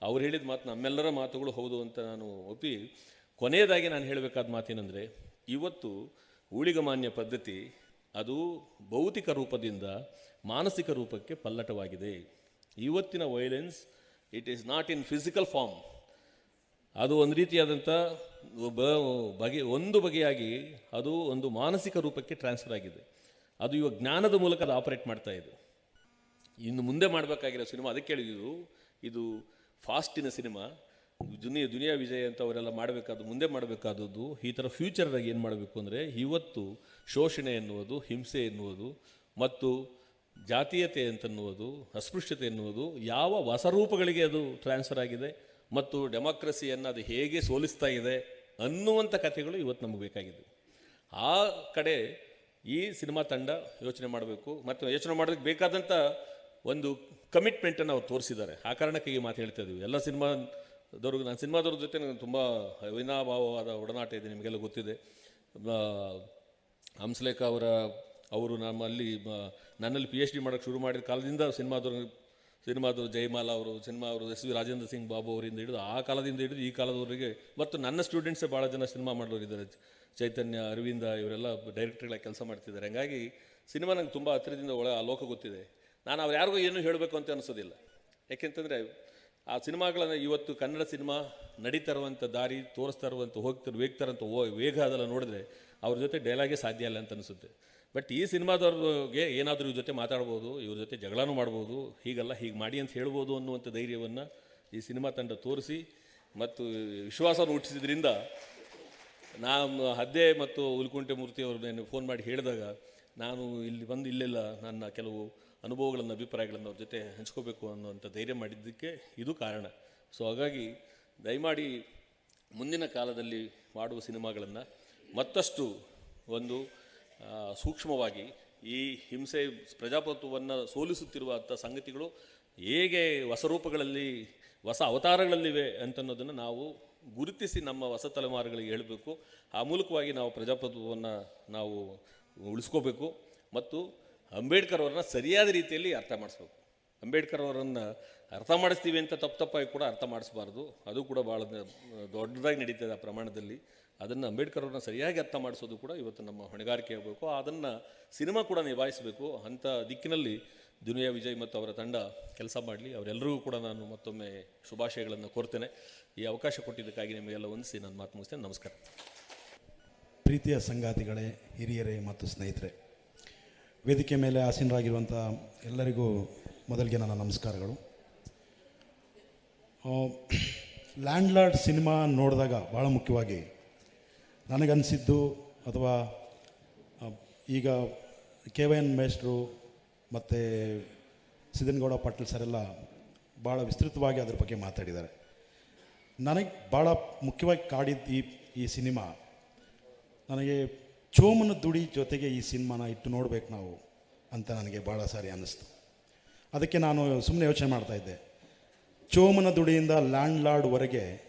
ಅವ್ರು ಹೇಳಿದ ಮಾತು ನಮ್ಮೆಲ್ಲರ ಮಾತುಗಳು ಹೌದು ಅಂತ ನಾನು ಒಪ್ಪಿ, ಕೊನೆಯದಾಗಿ ನಾನು ಹೇಳಬೇಕಾದ ಮಾತೇನೆಂದರೆ, ಇವತ್ತು ಊಳಿಗಮಾನ್ಯ ಪದ್ಧತಿ ಅದು ಭೌತಿಕ ರೂಪದಿಂದ ಮಾನಸಿಕ ರೂಪಕ್ಕೆ ಪಲ್ಲಟವಾಗಿದೆ. ಇವತ್ತಿನ violence it is not in physical form, ಅದು ಒಂದು ರೀತಿಯಾದಂಥ ಒಂದು ಬಗೆಯಾಗಿ ಅದು ಒಂದು ಮಾನಸಿಕ ರೂಪಕ್ಕೆ ಟ್ರಾನ್ಸ್ಫರ್ ಆಗಿದೆ. ಅದು ಇವಾಗ ಜ್ಞಾನದ ಮೂಲಕ ಅದು ಆಪರೇಟ್ ಮಾಡ್ತಾ ಇದೆ. ಇನ್ನು ಮುಂದೆ ಮಾಡಬೇಕಾಗಿರೋ ಸಿನಿಮಾ, ಅದಕ್ಕೆ ಹೇಳಿದ್ದು ಇದು ಫಾಸ್ಟಿನ ಸಿನಿಮಾ. ದುನಿಯಾ ವಿಜಯ್ ಅಂತ ಅವರೆಲ್ಲ ಮಾಡಬೇಕಾದ್ದು, ಮುಂದೆ ಮಾಡಬೇಕಾದದ್ದು ಈ ಥರ ಫ್ಯೂಚರ್ನಾಗ ಏನು ಮಾಡಬೇಕು ಅಂದರೆ, ಇವತ್ತು ಶೋಷಣೆ ಎನ್ನುವುದು, ಹಿಂಸೆ ಎನ್ನುವುದು ಮತ್ತು ಜಾತೀಯತೆ ಅಂತನ್ನುವುದು, ಅಸ್ಪೃಶ್ಯತೆ ಎನ್ನುವುದು ಯಾವ ಹೊಸ ರೂಪಗಳಿಗೆ ಅದು ಟ್ರಾನ್ಸ್ಫರ್ ಆಗಿದೆ ಮತ್ತು ಡೆಮಾಕ್ರಸಿಯನ್ನು ಅದು ಹೇಗೆ ಸೋಲಿಸ್ತಾ ಇದೆ ಅನ್ನುವಂಥ ಕಥೆಗಳು ಇವತ್ತು ನಮಗೆ ಬೇಕಾಗಿದೆ. ಆ ಕಡೆ ಈ ಸಿನಿಮಾ ತಂಡ ಯೋಚನೆ ಮಾಡಬೇಕು ಮತ್ತು ಯೋಚನೆ ಮಾಡೋದಕ್ಕೆ ಬೇಕಾದಂಥ ಒಂದು ಕಮಿಟ್ಮೆಂಟನ್ನು ಅವ್ರು ತೋರಿಸಿದ್ದಾರೆ. ಆ ಕಾರಣಕ್ಕೆ ಈ ಮಾತು ಹೇಳ್ತಾ ಇದ್ದೀವಿ. ಎಲ್ಲ ನಾನು ಸಿನಿಮಾದವ್ರ ಜೊತೆ ನನಗೆ ತುಂಬ ಅವಿನಾಭಾವವಾದ ಒಡನಾಟ ಇದೆ, ನಿಮಗೆಲ್ಲ ಗೊತ್ತಿದೆ. ಹಂಸಲೇಖ ಅವರು ನನ್ನಲ್ಲಿ PhD ಮಾಡೋಕ್ಕೆ ಶುರು ಮಾಡಿದ ಕಾಲದಿಂದ ಸಿನಿಮಾದವರು ಜಯಮಾಲಾ ಅವರು, ಎಸ್ ವಿ ರಾಜೇಂದ್ರ ಸಿಂಗ್ ಬಾಬು ಅವರಿಂದ ಹಿಡಿದು ಆ ಕಾಲದಿಂದ ಹಿಡಿದು ಈ ಕಾಲದವರೆಗೆ ಮತ್ತು ನನ್ನ ಸ್ಟೂಡೆಂಟ್ಸೇ ಭಾಳ ಜನ ಸಿನಿಮಾ ಮಾಡೋರಿದ್ದಾರೆ. ಚೈತನ್ಯ, ಅರವಿಂದ ಇವರೆಲ್ಲ ಡೈರೆಕ್ಟರ್ಗಳಾಗಿ ಕೆಲಸ ಮಾಡ್ತಿದ್ದಾರೆ. ಹಾಗಾಗಿ ಸಿನಿಮಾ ನಂಗೆ ತುಂಬ ಹತ್ತಿರದಿಂದ ಆ ಲೋಕ ಗೊತ್ತಿದೆ. ನಾನು ಅವ್ರು ಯಾರಿಗೂ ಏನೂ ಹೇಳಬೇಕು ಅಂತ ಅನಿಸೋದಿಲ್ಲ. ಯಾಕೆಂತಂದರೆ ಆ ಸಿನಿಮಾಗಳನ್ನು ಇವತ್ತು ಕನ್ನಡ ಸಿನಿಮಾ ನಡೀತಾ ಇರುವಂಥ ದಾರಿ, ತೋರಿಸ್ತಾ ಇರುವಂಥ ವೇಗ್ತಾರಂಥ ವೇಗ ಅದೆಲ್ಲ ನೋಡಿದ್ರೆ ಅವ್ರ ಜೊತೆ ಡೈಲಾಗೇ ಸಾಧ್ಯ ಇಲ್ಲ ಅಂತ ಅನಿಸುತ್ತೆ. ಬಟ್ ಈ ಸಿನಿಮಾದವ್ರಿಗೆ ಏನಾದರೂ ಇವ್ರ ಜೊತೆ ಮಾತಾಡ್ಬೋದು, ಇವ್ರ ಜೊತೆ ಜಗಳನೂ ಮಾಡ್ಬೋದು, ಹೀಗೆ ಮಾಡಿ ಅಂತ ಹೇಳ್ಬೋದು ಅನ್ನುವಂಥ ಧೈರ್ಯವನ್ನು ಈ ಸಿನಿಮಾ ತಂಡ ತೋರಿಸಿ ಮತ್ತು ವಿಶ್ವಾಸವನ್ನು ಹುಟ್ಟಿಸಿದ್ರಿಂದ ನಾನು ಹದ್ದೆ ಮತ್ತು ಹುಲಿಕುಂಟೆ ಮೂರ್ತಿ ಅವ್ರನ್ನ ಫೋನ್ ಮಾಡಿ ಹೇಳಿದಾಗ ನಾನು ಇಲ್ಲೆಲ್ಲ ನನ್ನ ಕೆಲವು ಅನುಭವಗಳನ್ನು, ಅಭಿಪ್ರಾಯಗಳನ್ನು ಅವ್ರ ಜೊತೆ ಹಂಚ್ಕೋಬೇಕು ಅನ್ನೋಂಥ ಧೈರ್ಯ ಮಾಡಿದ್ದಕ್ಕೆ ಇದು ಕಾರಣ. ಸೊ ಹಾಗಾಗಿ ದಯಮಾಡಿ ಮುಂದಿನ ಕಾಲದಲ್ಲಿ ಮಾಡುವ ಸಿನಿಮಾಗಳನ್ನು ಮತ್ತಷ್ಟು ಒಂದು ಸೂಕ್ಷ್ಮವಾಗಿ ಈ ಹಿಂಸೆ ಪ್ರಜಾಪ್ರಭುತ್ವವನ್ನು ಸೋಲಿಸುತ್ತಿರುವಂಥ ಸಂಗತಿಗಳು ಹೇಗೆ ಹೊಸ ರೂಪಗಳಲ್ಲಿ, ಹೊಸ ಅವತಾರಗಳಲ್ಲಿವೆ ಅಂತನ್ನೋದನ್ನು ನಾವು ಗುರುತಿಸಿ ನಮ್ಮ ಹೊಸ ತಲೆಮಾರುಗಳಿಗೆ ಹೇಳಬೇಕು. ಆ ಮೂಲಕವಾಗಿ ನಾವು ಪ್ರಜಾಪ್ರಭುತ್ವವನ್ನು ನಾವು ಉಳಿಸ್ಕೋಬೇಕು ಮತ್ತು ಅಂಬೇಡ್ಕರ್ ಅವರನ್ನ ಸರಿಯಾದ ರೀತಿಯಲ್ಲಿ ಅರ್ಥ ಮಾಡಿಸ್ಬೇಕು. ಅಂಬೇಡ್ಕರ್ ಅವರನ್ನು ಅರ್ಥ ಮಾಡಿಸ್ತೀವಿ ಅಂತ ತಪ್ಪಾಗಿ ಕೂಡ ಅರ್ಥ ಮಾಡಿಸ್ಬಾರ್ದು. ಅದು ಕೂಡ ಭಾಳ ದೊಡ್ಡದಾಗಿ ನಡೀತದೆ ಆ ಪ್ರಮಾಣದಲ್ಲಿ. ಅದನ್ನು ಅಂಬೇಡ್ಕರ್ ಅವ್ರನ್ನ ಸರಿಯಾಗಿ ಅರ್ಥ ಮಾಡಿಸೋದು ಕೂಡ ಇವತ್ತು ನಮ್ಮ ಹೊಣೆಗಾರಿಕೆ ಆಗಬೇಕು. ಅದನ್ನು ಸಿನಿಮಾ ಕೂಡ ನಿಭಾಯಿಸಬೇಕು. ಅಂಥ ದಿಕ್ಕಿನಲ್ಲಿ ದುನಿಯಾ ವಿಜಯ್ ಮತ್ತು ಅವರ ತಂಡ ಕೆಲಸ ಮಾಡಲಿ. ಅವರೆಲ್ಲರಿಗೂ ಕೂಡ ನಾನು ಮತ್ತೊಮ್ಮೆ ಶುಭಾಶಯಗಳನ್ನು ಕೋರ್ತೇನೆ. ಈ ಅವಕಾಶ ಕೊಟ್ಟಿದ್ದಕ್ಕಾಗಿ ನಿಮಗೆಲ್ಲ ವಂದಿಸಿ ನಾನು ಮಾತು ಮುಗಿಸ್ತೇನೆ. ನಮಸ್ಕಾರ. ಪ್ರೀತಿಯ ಸಂಗಾತಿಗಳೇ, ಹಿರಿಯರೇ ಮತ್ತು ಸ್ನೇಹಿತರೆ, ವೇದಿಕೆ ಮೇಲೆ ಆಸೀನರಾಗಿರುವಂಥ ಎಲ್ಲರಿಗೂ ಮೊದಲಿಗೆ ನನ್ನ ನಮಸ್ಕಾರಗಳು. ಲ್ಯಾಂಡ್ಲಾರ್ಡ್ ಸಿನಿಮಾ ನೋಡಿದಾಗ ಭಾಳ ಮುಖ್ಯವಾಗಿ ನನಗನ್ನಿಸಿದ್ದು, ಅಥವಾ ಈಗ KYN ಮೇಷ್ಟ್ರು ಮತ್ತು ಸಿದ್ದನಗೌಡ ಪಾಟೀಲ್ ಸರೆಲ್ಲ ಭಾಳ ವಿಸ್ತೃತವಾಗಿ ಅದ್ರ ಬಗ್ಗೆ ಮಾತಾಡಿದ್ದಾರೆ. ನನಗೆ ಭಾಳ ಮುಖ್ಯವಾಗಿ ಕಾಡಿದ್ದು ಈ ಸಿನಿಮಾ, ನನಗೆ ಚೋಮನ ದುಡಿ ಜೊತೆಗೆ ಈ ಸಿನಿಮಾನ ಇಟ್ಟು ನೋಡಬೇಕು ನಾವು ಅಂತ ನನಗೆ ಭಾಳ ಸಾರಿ ಅನ್ನಿಸ್ತು. ಅದಕ್ಕೆ ನಾನು ಸುಮ್ಮನೆ ಯೋಚನೆ ಮಾಡ್ತಾಯಿದ್ದೆ, ಚೋಮನ ದುಡಿಯಿಂದ ಲ್ಯಾಂಡ್ಲಾರ್ಡ್ವರೆಗೆ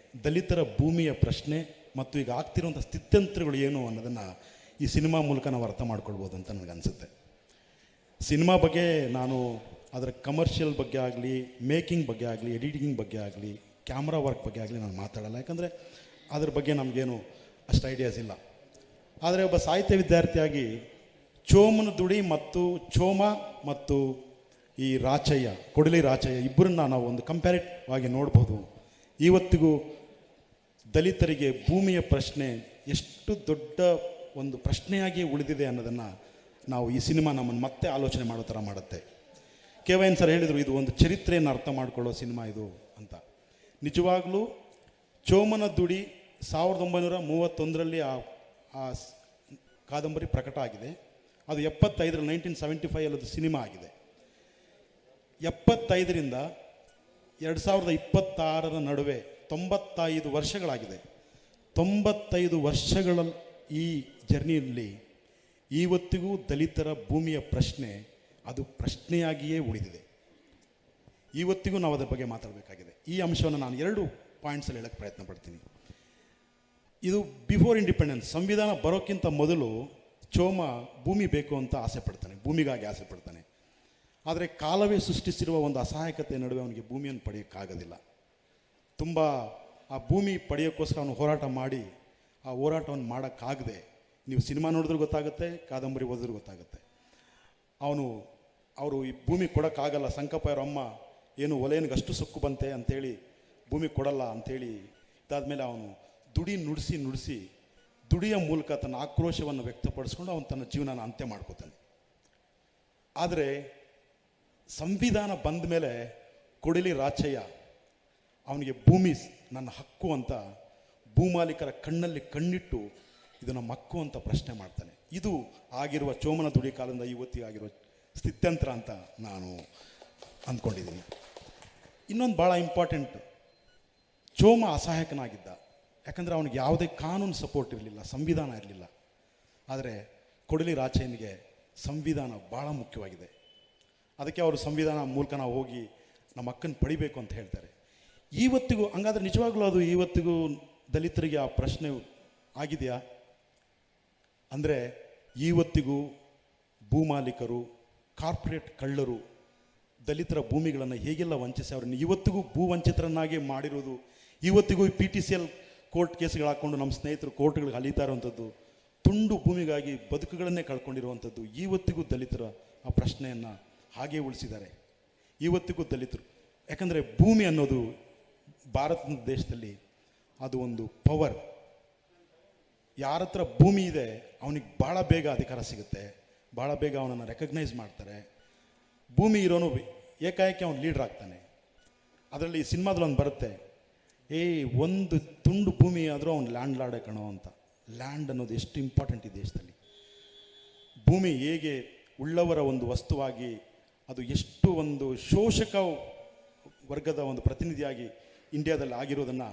ದಲಿತರ ಭೂಮಿಯ ಪ್ರಶ್ನೆ ಮತ್ತು ಈಗ ಆಗ್ತಿರುವಂಥ ಸ್ಥಿತ್ಯಂತರಗಳು ಏನು ಅನ್ನೋದನ್ನು ಈ ಸಿನಿಮಾ ಮೂಲಕ ನಾವು ಅರ್ಥ ಮಾಡ್ಕೊಳ್ಬೋದು ಅಂತ ನನಗನ್ಸುತ್ತೆ. ಸಿನಿಮಾ ಬಗ್ಗೆ ನಾನು ಅದರ ಕಮರ್ಷಿಯಲ್ ಬಗ್ಗೆ ಆಗಲಿ, ಮೇಕಿಂಗ್ ಬಗ್ಗೆ ಆಗಲಿ, ಎಡಿಟಿಂಗ್ ಬಗ್ಗೆ ಆಗಲಿ, ಕ್ಯಾಮ್ರಾ ವರ್ಕ್ ಬಗ್ಗೆ ಆಗಲಿ ನಾನು ಮಾತಾಡಲ್ಲ. ಯಾಕಂದರೆ ಅದ್ರ ಬಗ್ಗೆ ನಮಗೇನು ಅಷ್ಟು ಐಡಿಯಾಸ್ ಇಲ್ಲ. ಆದರೆ ಒಬ್ಬ ಸಾಹಿತ್ಯ ವಿದ್ಯಾರ್ಥಿಯಾಗಿ ಚೋಮನ ದುಡಿ ಮತ್ತು ಚೋಮ ಮತ್ತು ಈ ರಾಚಯ್ಯ, ಕೊಡಲಿ ರಾಚಯ್ಯ ಇಬ್ಬರನ್ನ ನಾವು ಒಂದು ಕಂಪ್ಯಾರಿಟಿವ್ ಆಗಿ ನೋಡ್ಬೋದು. ಇವತ್ತಿಗೂ ದಲಿತರಿಗೆ ಭೂಮಿಯ ಪ್ರಶ್ನೆ ಎಷ್ಟು ದೊಡ್ಡ ಒಂದು ಪ್ರಶ್ನೆಯಾಗಿ ಉಳಿದಿದೆ ಅನ್ನೋದನ್ನು ನಾವು ಈ ಸಿನಿಮಾ ನಮ್ಮನ್ನು ಮತ್ತೆ ಆಲೋಚನೆ ಮಾಡೋ ಥರ ಮಾಡುತ್ತೆ. KYN ಸರ್ ಹೇಳಿದರು, ಇದು ಒಂದು ಚರಿತ್ರೆಯನ್ನು ಅರ್ಥ ಮಾಡ್ಕೊಳ್ಳೋ ಸಿನಿಮಾ ಇದು ಅಂತ. ನಿಜವಾಗ್ಲೂ ಚೋಮನ ದುಡಿ 1931ರಲ್ಲಿ ಆ ಕಾದಂಬರಿ ಪ್ರಕಟ ಆಗಿದೆ. ಅದು 75ರಲ್ಲಿ 1975 ಅದು ಸಿನಿಮಾ ಆಗಿದೆ. 75ರಿಂದ 2026 ನಡುವೆ 95 ವರ್ಷಗಳಾಗಿದೆ. 95 ವರ್ಷಗಳ ಈ ಜರ್ನಿಯಲ್ಲಿ ಇವತ್ತಿಗೂ ದಲಿತರ ಭೂಮಿಯ ಪ್ರಶ್ನೆ ಅದು ಪ್ರಶ್ನೆಯಾಗಿಯೇ ಉಳಿದಿದೆ. ಇವತ್ತಿಗೂ ನಾವು ಅದರ ಬಗ್ಗೆ ಮಾತಾಡಬೇಕಾಗಿದೆ. ಈ ಅಂಶವನ್ನು ನಾನು 2 ಪಾಯಿಂಟ್ಸಲ್ಲಿ ಹೇಳೋಕ್ಕೆ ಪ್ರಯತ್ನ ಪಡ್ತೀನಿ. ಇದು ಬಿಫೋರ್ ಇಂಡಿಪೆಂಡೆನ್ಸ್, ಸಂವಿಧಾನ ಬರೋಕ್ಕಿಂತ ಮೊದಲು ಚೋಮ ಭೂಮಿ ಬೇಕು ಅಂತ ಆಸೆ ಪಡ್ತಾನೆ, ಭೂಮಿಗಾಗಿ ಆಸೆ ಪಡ್ತಾನೆ. ಆದರೆ ಕಾಲವೇ ಸೃಷ್ಟಿಸಿರುವ ಒಂದು ಅಸಹಾಯಕತೆ ನಡುವೆ ಅವನಿಗೆ ಭೂಮಿಯನ್ನು ಪಡೆಯೋಕ್ಕಾಗೋದಿಲ್ಲ. ತುಂಬ ಆ ಭೂಮಿ ಪಡೆಯೋಕ್ಕೋಸ್ಕರ ಅವನು ಹೋರಾಟ ಮಾಡಿ ಆ ಹೋರಾಟವನ್ನು ಮಾಡೋಕ್ಕಾಗದೆ ನೀವು ಸಿನಿಮಾ ನೋಡಿದ್ರೂ ಗೊತ್ತಾಗುತ್ತೆ, ಕಾದಂಬರಿ ಓದಿದ್ರೂ ಗೊತ್ತಾಗುತ್ತೆ. ಅವರು ಈ ಭೂಮಿ ಕೊಡೋಕ್ಕಾಗಲ್ಲ, ಸಂಕಪ್ಪ ಅವ್ರ ಅಮ್ಮ ಏನು ಒಲೆಯನಿಗೆ ಅಷ್ಟು ಸೊಕ್ಕು ಬಂತೆ ಅಂಥೇಳಿ ಭೂಮಿ ಕೊಡಲ್ಲ ಅಂಥೇಳಿ ಇದಾದಮೇಲೆ ಅವನು ನುಡಿಸಿ ದುಡಿಯ ಮೂಲಕ ತನ್ನ ಆಕ್ರೋಶವನ್ನು ವ್ಯಕ್ತಪಡಿಸ್ಕೊಂಡು ಅವನು ತನ್ನ ಜೀವನನ ಅಂತ್ಯ ಮಾಡ್ಕೋತಾನೆ. ಆದರೆ ಸಂವಿಧಾನ ಬಂದ ಮೇಲೆ ಕೊಡಲಿ ರಾಚಯ್ಯ ಅವನಿಗೆ ಭೂಮಿ ನನ್ನ ಹಕ್ಕು ಅಂತ ಭೂಮಾಲೀಕರ ಕಣ್ಣಲ್ಲಿ ಕಣ್ಣಿಟ್ಟು ಇದು ನಮ್ಮ ಹಕ್ಕು ಅಂತ ಪ್ರಶ್ನೆ ಮಾಡ್ತಾನೆ. ಇದು ಆಗಿರುವ ಚೋಮನ ದುಡಿ ಕಾಲದಿಂದ ಇವತ್ತಿಗೆ ಆಗಿರುವ ಸ್ಥಿತ್ಯಂತರ ಅಂತ ನಾನು ಅಂದ್ಕೊಂಡಿದ್ದೀನಿ. ಇನ್ನೊಂದು ಭಾಳ ಇಂಪಾರ್ಟೆಂಟ್, ಚೋಮ ಅಸಹಾಯಕನಾಗಿದ್ದ. ಯಾಕಂದರೆ ಅವನಿಗೆ ಯಾವುದೇ ಕಾನೂನು ಸಪೋರ್ಟ್ ಇರಲಿಲ್ಲ, ಸಂವಿಧಾನ ಇರಲಿಲ್ಲ. ಆದರೆ ಕೊಡಲಿ ರಾಚಯ್ಯನಿಗೆ ಸಂವಿಧಾನ ಭಾಳ ಮುಖ್ಯವಾಗಿದೆ. ಅದಕ್ಕೆ ಅವರು ಸಂವಿಧಾನ ಮೂಲಕ ನಾವು ಹೋಗಿ ನಮ್ಮ ಹಕ್ಕನ್ನು ಪಡಿಬೇಕು ಅಂತ ಹೇಳ್ತಾರೆ. ಇವತ್ತಿಗೂ ಹಂಗಾದ್ರೆ ನಿಜವಾಗ್ಲೂ ಅದು ಇವತ್ತಿಗೂ ದಲಿತರಿಗೆ ಆ ಪ್ರಶ್ನೆ ಆಗಿದೆಯಾ ಅಂದರೆ, ಇವತ್ತಿಗೂ ಭೂಮಾಲೀಕರು, ಕಾರ್ಪೊರೇಟ್ ಕಳ್ಳರು ದಲಿತರ ಭೂಮಿಗಳನ್ನು ಹೇಗೆಲ್ಲ ವಂಚಿಸಿ ಅವ್ರನ್ನ ಇವತ್ತಿಗೂ ಭೂವಂಚಿತರನ್ನಾಗಿ ಮಾಡಿರೋದು, ಇವತ್ತಿಗೂ PTCL ಕೋರ್ಟ್ ಕೇಸ್ಗಳು ಹಾಕ್ಕೊಂಡು ನಮ್ಮ ಸ್ನೇಹಿತರು ಕೋರ್ಟ್ಗಳಿಗೆ ಅಲೀತಾ ಇರುವಂಥದ್ದು, ತುಂಡು ಭೂಮಿಗಾಗಿ ಬದುಕುಗಳನ್ನೇ ಕಳ್ಕೊಂಡಿರುವಂಥದ್ದು, ಇವತ್ತಿಗೂ ದಲಿತರ ಆ ಪ್ರಶ್ನೆಯನ್ನು ಹಾಗೇ ಉಳಿಸಿದ್ದಾರೆ. ಇವತ್ತಿಗೂ ದಲಿತರು, ಯಾಕಂದರೆ ಭೂಮಿ ಅನ್ನೋದು ಭಾರತ ದೇಶದಲ್ಲಿ ಅದು ಒಂದು ಪವರ್. ಯಾರ ಹತ್ರ ಭೂಮಿ ಇದೆ ಅವನಿಗೆ ಭಾಳ ಬೇಗ ಅಧಿಕಾರ ಸಿಗುತ್ತೆ, ಭಾಳ ಬೇಗ ಅವನನ್ನು ರೆಕಗ್ನೈಸ್ ಮಾಡ್ತಾರೆ. ಭೂಮಿ ಇರೋನು ಏಕಾಏಕಿ ಅವನು ಲೀಡ್ರ್ ಆಗ್ತಾನೆ. ಅದರಲ್ಲಿ ಸಿನಿಮಾದಲ್ಲಿ ಒಂದು ಬರುತ್ತೆ, ಒಂದು ತುಂಡು ಭೂಮಿ ಆದರೂ ಅವ್ನು ಲ್ಯಾಂಡ್ ಲಾರ್ಡೇ ಕಣೋ ಅಂತ. ಲ್ಯಾಂಡ್ ಅನ್ನೋದು ಎಷ್ಟು ಇಂಪಾರ್ಟೆಂಟ್ ಈ ದೇಶದಲ್ಲಿ. ಭೂಮಿ ಹೇಗೆ ಉಳ್ಳವರ ಒಂದು ವಸ್ತುವಾಗಿ, ಅದು ಎಷ್ಟು ಒಂದು ಶೋಷಕ ವರ್ಗದ ಒಂದು ಪ್ರತಿನಿಧಿಯಾಗಿ ಇಂಡಿಯಾದಲ್ಲಿ ಆಗಿರೋದನ್ನು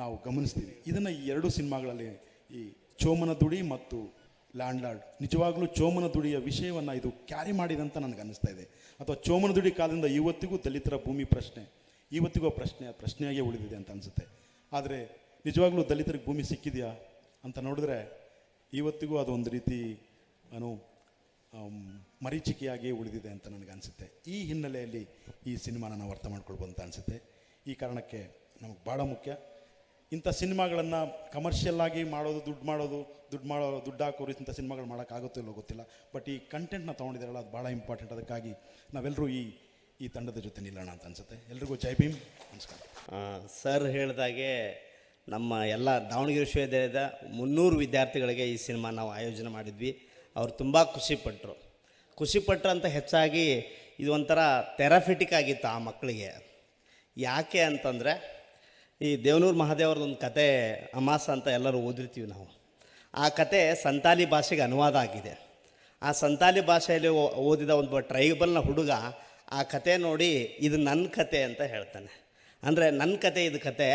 ನಾವು ಗಮನಿಸ್ತೀವಿ. ಇದನ್ನು ಈ ಎರಡೂ ಸಿನಿಮಾಗಳಲ್ಲಿ, ಈ ಚೋಮನ ದುಡಿ ಮತ್ತು ಲ್ಯಾಂಡ್ ಲಾರ್ಡ್, ನಿಜವಾಗ್ಲೂ ಚೋಮನ ದುಡಿಯ ವಿಷಯವನ್ನು ಇದು ಕ್ಯಾರಿ ಮಾಡಿದೆ ಅಂತ ನನಗೆ ಅನ್ನಿಸ್ತಾ ಇದೆ. ಅಥವಾ ಚೋಮನ ದುಡಿ ಕಾಲದಿಂದ ಇವತ್ತಿಗೂ ದಲಿತರ ಭೂಮಿ ಪ್ರಶ್ನೆ ಇವತ್ತಿಗೂ ಪ್ರಶ್ನೆಯಾಗೇ ಉಳಿದಿದೆ ಅಂತ ಅನಿಸುತ್ತೆ. ಆದರೆ ನಿಜವಾಗ್ಲೂ ದಲಿತರಿಗೆ ಭೂಮಿ ಸಿಕ್ಕಿದೆಯಾ ಅಂತ ನೋಡಿದ್ರೆ ಇವತ್ತಿಗೂ ಅದೊಂದು ರೀತಿ ಮರೀಚಿಕೆಯಾಗಿಯೇ ಉಳಿದಿದೆ ಅಂತ ನನಗೆ ಅನಿಸುತ್ತೆ. ಈ ಹಿನ್ನೆಲೆಯಲ್ಲಿ ಈ ಸಿನಿಮಾನ ನಾವು ಅರ್ಥ ಮಾಡ್ಕೊಳ್ಬೋದು ಅಂತ ಅನಿಸುತ್ತೆ. ಈ ಕಾರಣಕ್ಕೆ ನಮಗೆ ಭಾಳ ಮುಖ್ಯ ಇಂಥ ಸಿನಿಮಾಗಳನ್ನು ಕಮರ್ಷಿಯಲ್ ಆಗಿ ಮಾಡೋದು, ದುಡ್ಡು ಹಾಕೋರು ಇಂಥ ಸಿನಿಮಾಗಳು ಮಾಡೋಕ್ಕಾಗುತ್ತೋ ಇಲ್ಲೋ ಗೊತ್ತಿಲ್ಲ. ಬಟ್ ಈ ಕಂಟೆಂಟ್ನ ತೊಗೊಂಡಿದ್ದಾರಲ್ಲ ಅದು ಭಾಳ ಇಂಪಾರ್ಟೆಂಟ್. ಅದಕ್ಕಾಗಿ ನಾವೆಲ್ಲರೂ ಈ ತಂಡದ ಜೊತೆ ನಿಲ್ಲೋಣ ಅಂತ ಅನಿಸುತ್ತೆ. ಎಲ್ರಿಗೂ ಜೈ ಭೀಮ್, ನಮಸ್ಕಾರ. ಸರ್ ಹೇಳಿದಾಗೆ ನಮ್ಮ ಎಲ್ಲ ದಾವಣಗೆರೆ ವಿಶ್ವವಿದ್ಯಾಲಯದ 300 ವಿದ್ಯಾರ್ಥಿಗಳಿಗೆ ಈ ಸಿನಿಮಾ ನಾವು ಆಯೋಜನೆ ಮಾಡಿದ್ವಿ. ಅವರು ತುಂಬ ಖುಷಿಪಟ್ಟರು ಅಂತ ಹೆಚ್ಚಾಗಿ ಇದು ಒಂಥರ ಥೆರಪಿಟಿಕ್ ಆಗಿತ್ತು ಆ ಮಕ್ಕಳಿಗೆ. ಯಾಕೆ ಅಂತಂದರೆ, ಈ ದೇವನೂರು ಮಹಾದೇವ್ರದೊಂದು ಕತೆ ಅಮಾಸ ಅಂತ ಎಲ್ಲರೂ ಓದಿರ್ತೀವಿ ನಾವು. ಆ ಕತೆ ಸಂತಾಲಿ ಭಾಷೆಗೆ ಅನುವಾದ ಆಗಿದೆ. ಆ ಸಂತಾಲಿ ಭಾಷೆಯಲ್ಲಿ ಓದಿದ ಒಂದು ಟ್ರೈಬಲ್ನ ಹುಡುಗ ಆ ಕತೆ ನೋಡಿ ಇದು ನನ್ನ ಕತೆ ಅಂತ ಹೇಳ್ತಾನೆ. ಅಂದರೆ ನನ್ನ ಕತೆ ಇದು ಕತೆ,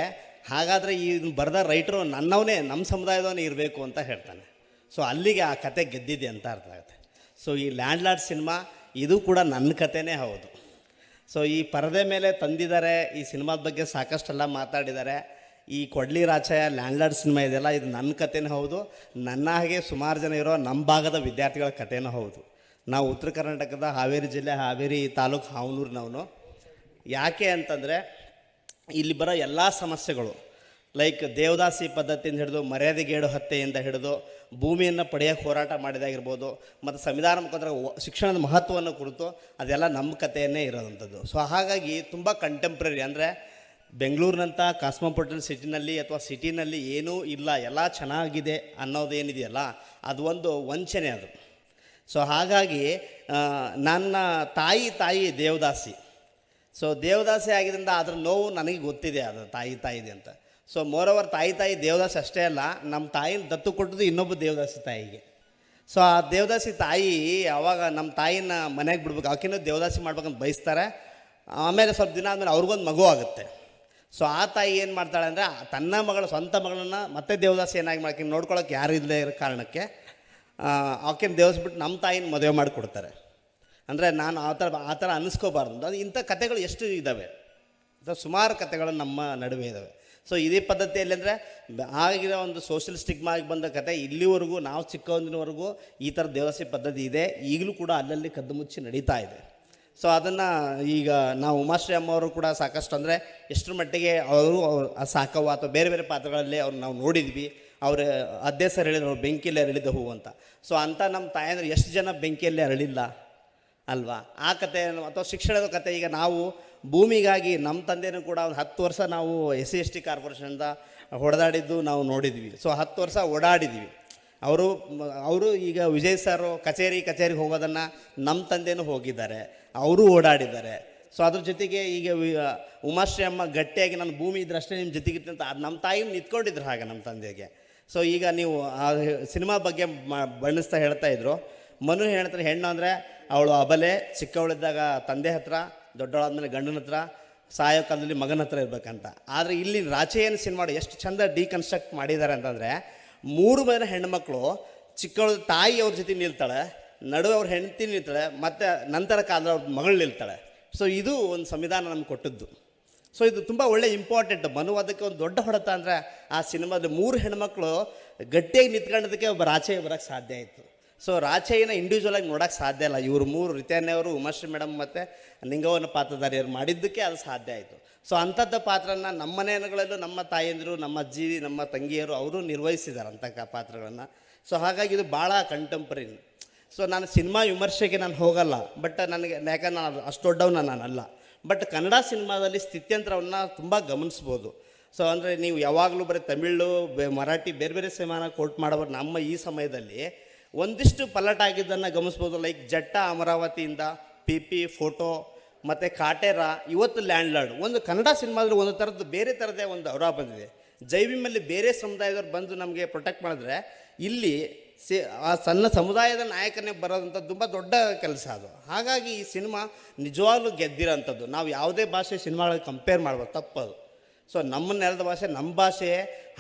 ಹಾಗಾದರೆ ಈ ಬರೆದ ರೈಟರು ನನ್ನವನೇ, ನಮ್ಮ ಸಮುದಾಯದವನೇ ಇರಬೇಕು ಅಂತ ಹೇಳ್ತಾನೆ. ಸೊ ಅಲ್ಲಿಗೆ ಆ ಕತೆ ಗೆದ್ದಿದೆ ಅಂತ ಅರ್ಥ ಆಗುತ್ತೆ. ಸೊ ಈ ಲ್ಯಾಂಡ್ ಲಾರ್ಡ್ ಸಿನಿಮಾ ಇದು ಕೂಡ ನನ್ನ ಕತೆನೇ ಹೌದು. ಸೊ ಈ ಪರದೆ ಮೇಲೆ ತಂದಿದ್ದಾರೆ, ಈ ಸಿನಿಮಾದ ಬಗ್ಗೆ ಸಾಕಷ್ಟೆಲ್ಲ ಮಾತಾಡಿದ್ದಾರೆ. ಈ ಕೊಡ್ಲಿ ರಾಚಯ್ಯ ಲ್ಯಾಂಡ್ ಲಾರ್ಡ್ ಸಿನಿಮಾ ಇದೆಯಲ್ಲ, ಇದು ನನ್ನ ಕತೆನೂ ಹೌದು, ನನ್ನ ಹಾಗೆ ಸುಮಾರು ಜನ ಇರೋ ನಮ್ಮ ಭಾಗದ ವಿದ್ಯಾರ್ಥಿಗಳ ಕತೆನೂ ಹೌದು. ನಾವು ಉತ್ತರ ಕರ್ನಾಟಕದ ಹಾವೇರಿ ಜಿಲ್ಲೆ, ಹಾವೇರಿ ತಾಲೂಕು, ಹಾವನೂರಿನವನು. ಯಾಕೆ ಅಂತಂದರೆ ಇಲ್ಲಿ ಬರೋ ಎಲ್ಲ ಸಮಸ್ಯೆಗಳು, ಲೈಕ್ ದೇವದಾಸಿ ಪದ್ಧತಿಯಿಂದ ಹಿಡಿದು ಮರ್ಯಾದೆಗೇಡು ಹತ್ಯೆಯಿಂದ ಹಿಡಿದು ಭೂಮಿಯನ್ನು ಪಡೆಯೋಕ್ಕೆ ಹೋರಾಟ ಮಾಡಿದಾಗಿರ್ಬೋದು, ಮತ್ತು ಸಂವಿಧಾನ ಮುಖಾಂತರ ಶಿಕ್ಷಣದ ಮಹತ್ವವನ್ನು ಕುರಿತು ಅದೆಲ್ಲ ನಮ್ಮ ಕಥೆಯನ್ನೇ ಇರೋವಂಥದ್ದು. ಸೊ ಹಾಗಾಗಿ ತುಂಬ ಕಂಟೆಂಪ್ರರಿ, ಅಂದರೆ ಬೆಂಗಳೂರಿನಂಥ ಕಾಸ್ಮೋಪಾಲಿಟನ್ ಸಿಟಿನಲ್ಲಿ ಅಥವಾ ಸಿಟಿನಲ್ಲಿ ಏನೂ ಇಲ್ಲ, ಎಲ್ಲ ಚೆನ್ನಾಗಿದೆ ಅನ್ನೋದೇನಿದೆಯಲ್ಲ ಅದು ಒಂದು ವಂಚನೆ ಅದು. ಸೊ ಹಾಗಾಗಿ ನನ್ನ ತಾಯಿ ದೇವದಾಸಿ. ಸೊ ದೇವದಾಸಿ ಆಗಿದ್ದರಿಂದ ಅದ್ರ ನೋವು ನನಗೆ ಗೊತ್ತಿದೆ, ಅದು ತಾಯಿದೆ ಅಂತ. ಸೊ ಮೋರವರ್ ತಾಯಿ ದೇವದಾಸಿ ಅಷ್ಟೇ ಅಲ್ಲ, ನಮ್ಮ ತಾಯಿನ ದತ್ತು ಕೊಟ್ಟದ್ದು ಇನ್ನೊಬ್ಬ ದೇವದಾಸಿ ತಾಯಿಗೆ. ಸೊ ಆ ದೇವದಾಸಿ ತಾಯಿ ಅವಾಗ ನಮ್ಮ ತಾಯಿನ ಮನೆಗೆ ಬಿಡ್ಬೇಕು, ಆಕೆನೂ ದೇವದಾಸಿ ಮಾಡ್ಬೇಕಂತ ಬಯಸ್ತಾರೆ. ಆಮೇಲೆ ಸ್ವಲ್ಪ ದಿನ ಆದಮೇಲೆ ಅವ್ರಿಗೊಂದು ಮಗು ಆಗುತ್ತೆ. ಸೊ ಆ ತಾಯಿ ಏನು ಮಾಡ್ತಾಳೆ ಅಂದರೆ ತನ್ನ ಸ್ವಂತ ಮಗಳನ್ನ ಮತ್ತೆ ದೇವದಾಸಿ ಏನಾಗಿ ಮಾಡ್ಕೊಂಡು ನೋಡ್ಕೊಳ್ಳೋಕೆ ಯಾರು ಇಲ್ಲದೆ ಇರೋ ಕಾರಣಕ್ಕೆ ಆಕೆನ ದೇವಸ್ಬಿಟ್ಟು ನಮ್ಮ ತಾಯಿನ ಮದುವೆ ಮಾಡಿಕೊಡ್ತಾರೆ. ಅಂದರೆ ನಾನು ಆ ಥರ ಅನ್ನಿಸ್ಕೋಬಾರ್ದು. ಅದು ಇಂಥ ಕಥೆಗಳು ಎಷ್ಟು ಇದ್ದಾವೆ, ಸುಮಾರು ಕಥೆಗಳು ನಮ್ಮ ನಡುವೆ ಇದ್ದಾವೆ. ಸೊ ಇದೇ ಪದ್ಧತಿಯಲ್ಲಿ ಅಂದರೆ ಆಗಿರೋ ಒಂದು ಸೋಷಿಯಲ್ ಸ್ಟಿಗ್ಮಾ ಆಗಿ ಬಂದ ಕತೆ ಇಲ್ಲಿವರೆಗೂ, ನಾವು ಚಿಕ್ಕಂದಿನವರೆಗೂ ಈ ಥರ ದೇವದಾಸಿ ಪದ್ಧತಿ ಇದೆ, ಈಗಲೂ ಕೂಡ ಅಲ್ಲಲ್ಲಿ ಕದ್ದು ಮುಚ್ಚಿ ನಡೀತಾ ಇದೆ. ಸೊ ಅದನ್ನು ಈಗ ನಾವು ಉಮಾಶ್ರೀ ಅಮ್ಮವರು ಕೂಡ ಸಾಕಷ್ಟು, ಅಂದರೆ ಎಷ್ಟರ ಮಟ್ಟಿಗೆ ಅವರು ಸಾಕವ್ವ ಅಥವಾ ಬೇರೆ ಬೇರೆ ಪಾತ್ರಗಳಲ್ಲಿ ಅವ್ರು ನಾವು ನೋಡಿದ್ವಿ. ಅವ್ರ ಅದೇ ಸರ್ ಹೇಳಿದ್ರು ಅವ್ರು ಬೆಂಕಿಯಲ್ಲಿ ಅರಳಿದ ಹೂವು ಅಂತ. ಸೊ ಅಂಥ ನಮ್ಮ ತಾಯಂದ್ರೆ ಎಷ್ಟು ಜನ ಬೆಂಕಿಯಲ್ಲಿ ಅರಳಿಲ್ಲ ಅಲ್ವಾ? ಆ ಕತೆ ಅಥವಾ ಶಿಕ್ಷಣದ ಕತೆ. ಈಗ ನಾವು ಭೂಮಿಗಾಗಿ ನಮ್ಮ ತಂದೆನೂ ಕೂಡ ಒಂದು 10 ವರ್ಷ ನಾವು SC/ST ಕಾರ್ಪೊರೇಷನಿಂದ ಹೊಡೆದಾಡಿದ್ದು ನಾವು ನೋಡಿದ್ವಿ. ಸೊ 10 ವರ್ಷ ಓಡಾಡಿದ್ವಿ. ಅವರು ಈಗ ವಿಜಯ್ ಸರ್ ಕಚೇರಿಗೆ ಹೋಗೋದನ್ನು ನಮ್ಮ ತಂದೆನೂ ಹೋಗಿದ್ದಾರೆ, ಅವರು ಓಡಾಡಿದ್ದಾರೆ. ಸೊ ಅದ್ರ ಜೊತೆಗೆ ಈಗ ಉಮಾಶ್ರೀ ಅಮ್ಮ ಗಟ್ಟಿಯಾಗಿ ನನ್ನ ಭೂಮಿ ಇದ್ರೆ ಅಷ್ಟೇ ನಿಮ್ಮ ಜೊತೆಗಿತ್ತು ಅಂತ ಅದು ನಮ್ಮ ತಾಯಿನ ನಿಂತ್ಕೊಂಡಿದ್ರು ಹಾಗೆ ನಮ್ಮ ತಂದೆಗೆ. ಸೊ ಈಗ ನೀವು ಆ ಸಿನಿಮಾ ಬಗ್ಗೆ ಬಣ್ಣಿಸ್ತಾ ಹೇಳ್ತಾ ಇದ್ರು. ಮನು ಹೇಳ್ತಾರೆ ಹೆಣ್ಣು ಅಂದರೆ ಅವಳು ಅಬಲೆ, ಚಿಕ್ಕವಳಿದ್ದಾಗ ತಂದೆ ಹತ್ರ, ದೊಡ್ಡವಳಾದ್ಮೇಲೆ ಗಂಡನ ಹತ್ರ, ಸಾಯೋ ಕಾಲದಲ್ಲಿ ಮಗನ ಹತ್ರ ಇರಬೇಕಂತ. ಆದರೆ ಇಲ್ಲಿ ರಾಚೆಯನ್ನು ಸಿನಿಮಾ ಎಷ್ಟು ಚಂದ ಡಿಕನ್ಸ್ಟ್ರಕ್ಟ್ ಮಾಡಿದ್ದಾರೆ ಅಂತಂದರೆ 3 ಜನ ಹೆಣ್ಮಕ್ಳು, ಚಿಕ್ಕವಳ ತಾಯಿ ಅವ್ರ ಜೊತೆ ನಿಲ್ತಾಳೆ, ನಡುವೆ ಅವ್ರ ಹೆಂಡತಿ ನಿಲ್ತಾಳೆ, ಮತ್ತು ನಂತರ ಕಾಲದಲ್ಲಿ ಅವ್ರ ಮಗಳು ನಿಲ್ತಾಳೆ. ಸೊ ಇದು ಒಂದು ಸಂವಿಧಾನ ನಮ್ಗೆ ಕೊಟ್ಟದ್ದು. ಸೊ ಇದು ತುಂಬ ಒಳ್ಳೆ ಇಂಪಾರ್ಟೆಂಟ್. ಮನು ಅದಕ್ಕೆ ಒಂದು ದೊಡ್ಡ ಹೊಡೆತ ಅಂದರೆ ಆ ಸಿನಿಮಾದ 3 ಹೆಣ್ಮಕ್ಳು ಗಟ್ಟಿಯಾಗಿ ನಿಂತ್ಕೊಳ್ಳೋದಕ್ಕೆ ಒಬ್ಬ ರಾಚೆ ಬರೋಕ್ಕೆ ಸಾಧ್ಯ ಆಯಿತು. ಸೊ ರಾಚೆಯನ್ನು ಇಂಡಿವಿಜುವಲಾಗಿ ನೋಡೋಕ್ಕೆ ಸಾಧ್ಯ ಇಲ್ಲ. ಇವರು 3 ರಿತಾನ್ಯವರು, ಉಮಾಶ್ರೀ ಮೇಡಮ್ ಮತ್ತು ನಿಂಗವನ ಪಾತ್ರಧಾರಿಯವರು ಮಾಡಿದ್ದಕ್ಕೆ ಅದು ಸಾಧ್ಯ ಆಯಿತು. ಸೊ ಅಂಥದ್ದು ಪಾತ್ರನ ನಮ್ಮ ಮನೆಗಳಲ್ಲೂ ನಮ್ಮ ತಾಯಂದಿರು, ನಮ್ಮ ಅಜ್ಜಿ, ನಮ್ಮ ತಂಗಿಯರು ಅವರು ನಿರ್ವಹಿಸಿದ್ದಾರೆ ಅಂಥ ಪಾತ್ರಗಳನ್ನು. ಸೊ ಹಾಗಾಗಿ ಇದು ಭಾಳ ಕಂಟೆಂಪ್ರರಿ. ಸೊ ನಾನು ಸಿನಿಮಾ ವಿಮರ್ಶೆಗೆ ನಾನು ಹೋಗಲ್ಲ, ಬಟ್ ನನಗೆ ಯಾಕಂದ್ರೆ ನಾನು ಅಷ್ಟು ದೊಡ್ಡವನ್ನ ನಾನಲ್ಲ. ಬಟ್ ಕನ್ನಡ ಸಿನಿಮಾದಲ್ಲಿ ಸ್ಥಿತ್ಯಂತರವನ್ನು ತುಂಬ ಗಮನಿಸ್ಬೋದು. ಸೊ ಅಂದರೆ ನೀವು ಯಾವಾಗಲೂ ಬರೀ ತಮಿಳು, ಮರಾಠಿ ಬೇರೆ ಬೇರೆ ಸಿನಿಮಾನ ಕೋಟ್ ಮಾಡೋರು ನಮ್ಮ ಈ ಸಮಯದಲ್ಲಿ ಒಂದಿಷ್ಟು ಪಲ್ಲಟಾಗಿದ್ದನ್ನು ಗಮನಿಸ್ಬೋದು. ಲೈಕ್ ಜಟ್ಟ ಅಮರಾವತಿಯಿಂದ PP ಫೋಟೋ ಮತ್ತು ಕಾಟೇರ, ಇವತ್ತು ಲ್ಯಾಂಡ್ಲಾರ್ಡ್. ಒಂದು ಕನ್ನಡ ಸಿನಿಮಾದಲ್ಲಿ ಒಂದು ಥರದ್ದು ಬೇರೆ ಥರದೇ ಒಂದು ಅವರ ಬಂದಿದೆ. ಜೈವಿಮಲ್ಲಿ ಬೇರೆ ಸಮುದಾಯದವ್ರು ಬಂದು ನಮಗೆ ಪ್ರೊಟೆಕ್ಟ್ ಮಾಡಿದ್ರೆ, ಇಲ್ಲಿ ಆ ಸಣ್ಣ ಸಮುದಾಯದ ನಾಯಕನೇ ಬರೋದಂಥ ತುಂಬ ದೊಡ್ಡ ಕೆಲಸ ಅದು. ಹಾಗಾಗಿ ಈ ಸಿನಿಮಾ ನಿಜವಾಗ್ಲೂ ಗೆದ್ದಿರೋಂಥದ್ದು. ನಾವು ಯಾವುದೇ ಭಾಷೆ ಸಿನಿಮಾಗಳಿಗೆ ಕಂಪೇರ್ ಮಾಡ್ಬೋದು, ತಪ್ಪದು. ಸೊ ನಮ್ಮ ನೆಲದ ಭಾಷೆ ನಮ್ಮ ಭಾಷೆ,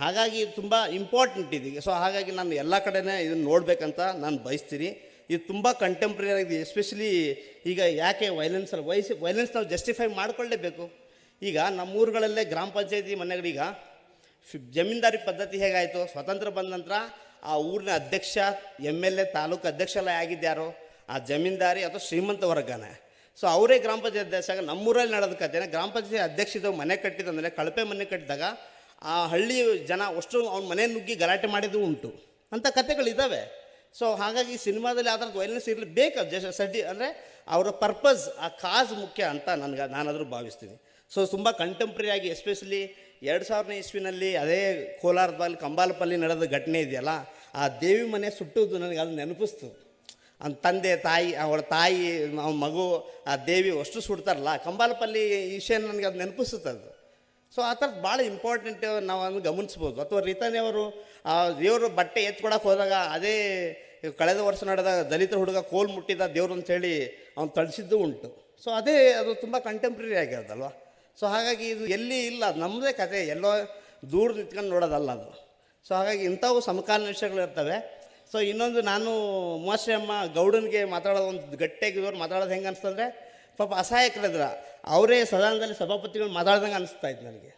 ಹಾಗಾಗಿ ಇದು ತುಂಬ ಇಂಪಾರ್ಟೆಂಟ್ ಇದೀಗ. ಸೊ ಹಾಗಾಗಿ ನಾನು ಎಲ್ಲ ಕಡೆನೇ ಇದನ್ನು ನೋಡಬೇಕಂತ ನಾನು ಬಯಸ್ತೀನಿ. ಇದು ತುಂಬ ಕಂಟೆಂಪ್ರರಿ ಆಗಿದೆ. ಎಸ್ಪೆಷಲಿ ಈಗ ಯಾಕೆ ವೈಲೆನ್ಸ್ ನಾವು ಜಸ್ಟಿಫೈ ಮಾಡ್ಕೊಳ್ಳೇಬೇಕು. ಈಗ ನಮ್ಮೂರುಗಳಲ್ಲೇ ಗ್ರಾಮ ಪಂಚಾಯತಿ ಮನೆಗಳೀಗ ಜಮೀನ್ದಾರಿ ಪದ್ಧತಿ ಹೇಗಾಯಿತು, ಸ್ವತಂತ್ರ ಬಂದ ನಂತರ ಆ ಊರಿನ ಅಧ್ಯಕ್ಷ, MLA, ತಾಲೂಕು ಅಧ್ಯಕ್ಷ ಎಲ್ಲ ಆಗಿದ್ಯಾರೋ ಆ ಜಮೀನ್ದಾರಿ ಅಥವಾ ಶ್ರೀಮಂತ ವರ್ಗನೇ. ಸೊ ಅವರೇ ಗ್ರಾಮ ಪಂಚಾಯತ್ ಅಧ್ಯಕ್ಷ. ನಮ್ಮೂರಲ್ಲಿ ನಡೆದ ಕಥೆನ ಗ್ರಾಮ ಪಂಚಾಯತ್ ಅಧ್ಯಕ್ಷದ ಮನೆ ಕಟ್ಟಿದಂದರೆ, ಕಳಪೆ ಮನೆ ಕಟ್ಟಿದಾಗ ಆ ಹಳ್ಳಿ ಜನ ಅಷ್ಟು ಅವ್ನ ಮನೆ ನುಗ್ಗಿ ಗಲಾಟೆ ಮಾಡಿದ್ದು ಉಂಟು. ಅಂಥ ಕಥೆಗಳಿದ್ದಾವೆ. ಸೊ ಹಾಗಾಗಿ ಸಿನಿಮಾದಲ್ಲಿ ಆ ಥರದ್ದು ವೈಲೆನ್ಸ್ ಇರಲಿ ಬೇಕು. ಅಂದರೆ ಅವರ ಪರ್ಪಸ್, ಆ ಕಾಸ್ ಮುಖ್ಯ ಅಂತ ನಾನಾದರೂ ಭಾವಿಸ್ತೀನಿ. ಸೊ ತುಂಬ ಕಂಟೆಂಪ್ರರಿ ಆಗಿ, ಎಸ್ಪೆಷಲಿ 2000ನೇ ಇಸ್ವಿನಲ್ಲಿ ಅದೇ ಕೋಲಾರದಲ್ಲಿ ಕಂಬಾಲಪಲ್ಲಿ ನಡೆದ ಘಟನೆ ಇದೆಯಲ್ಲ, ಆ ದೇವಿ ಮನೆ ಸುಟ್ಟುದು ನನಗೆ ಅದು ನೆನಪಿಸ್ತು. ತಂದೆ ತಾಯಿ, ಅವಳ ತಾಯಿ, ಅವನ ಮಗು, ಆ ದೇವಿ ಅಷ್ಟು ಸುಡ್ತಾರಲ್ಲ ಕಂಬಾಲಪಲ್ಲಿ ವಿಷಯ ನನಗೆ ಅದು ನೆನಪಿಸುತ್ತೆ ಅದು. ಸೊ ಆ ಥರದ್ದು ಭಾಳ ಇಂಪಾರ್ಟೆಂಟ್ ನಾವು ಅದನ್ನು ಗಮನಿಸ್ಬೋದು. ಅಥವಾ ರೀತಾನಿಯವರು ಆ ದೇವರು ಬಟ್ಟೆ ಎತ್ಕೊಡಕ್ಕೆ ಹೋದಾಗ ಅದೇ ಕಳೆದ ವರ್ಷ ನಡೆದ ದಲಿತ ಹುಡುಗ ಕೋಲ್ ಮುಟ್ಟಿದ ದೇವ್ರು ಅಂತೇಳಿ ಅವ್ನು ತಳಿಸಿದ್ದು ಉಂಟು. ಸೊ ಅದೇ ಅದು ತುಂಬ ಕಂಟೆಂಪ್ರರಿ ಆಗಿರೋದಲ್ವ. ಸೊ ಹಾಗಾಗಿ ಇದು ಎಲ್ಲಿ ಇಲ್ಲ, ಅದು ನಮ್ಮದೇ ಕತೆ, ಎಲ್ಲೋ ದೂರ ನಿಂತ್ಕೊಂಡು ನೋಡೋದಲ್ಲ ಅದು. ಸೊ ಹಾಗಾಗಿ ಇಂಥವು ಸಮಕಾಲೀನ ವಿಷಯಗಳಿರ್ತವೆ. ಸೊ ಇನ್ನೊಂದು, ನಾನು ಉಮಾಶ್ರೀ ಅಮ್ಮ ಗೌಡನಿಗೆ ಮಾತಾಡೋದು ಒಂದು ಗಟ್ಟಿಯಾಗಿದ್ದವ್ರು ಮಾತಾಡೋದು ಹೆಂಗೆ ಅನಿಸ್ತಂದರೆ, ಪಾಪ ಅಸಹಾಯಕರಿದ್ರ ಅವರೇ ಸದನದಲ್ಲಿ ಸಭಾಪತಿಗಳು ಮಾತಾಡ್ದಂಗೆ ಅನಿಸ್ತಾ ಇತ್ತು ನನಗೆ.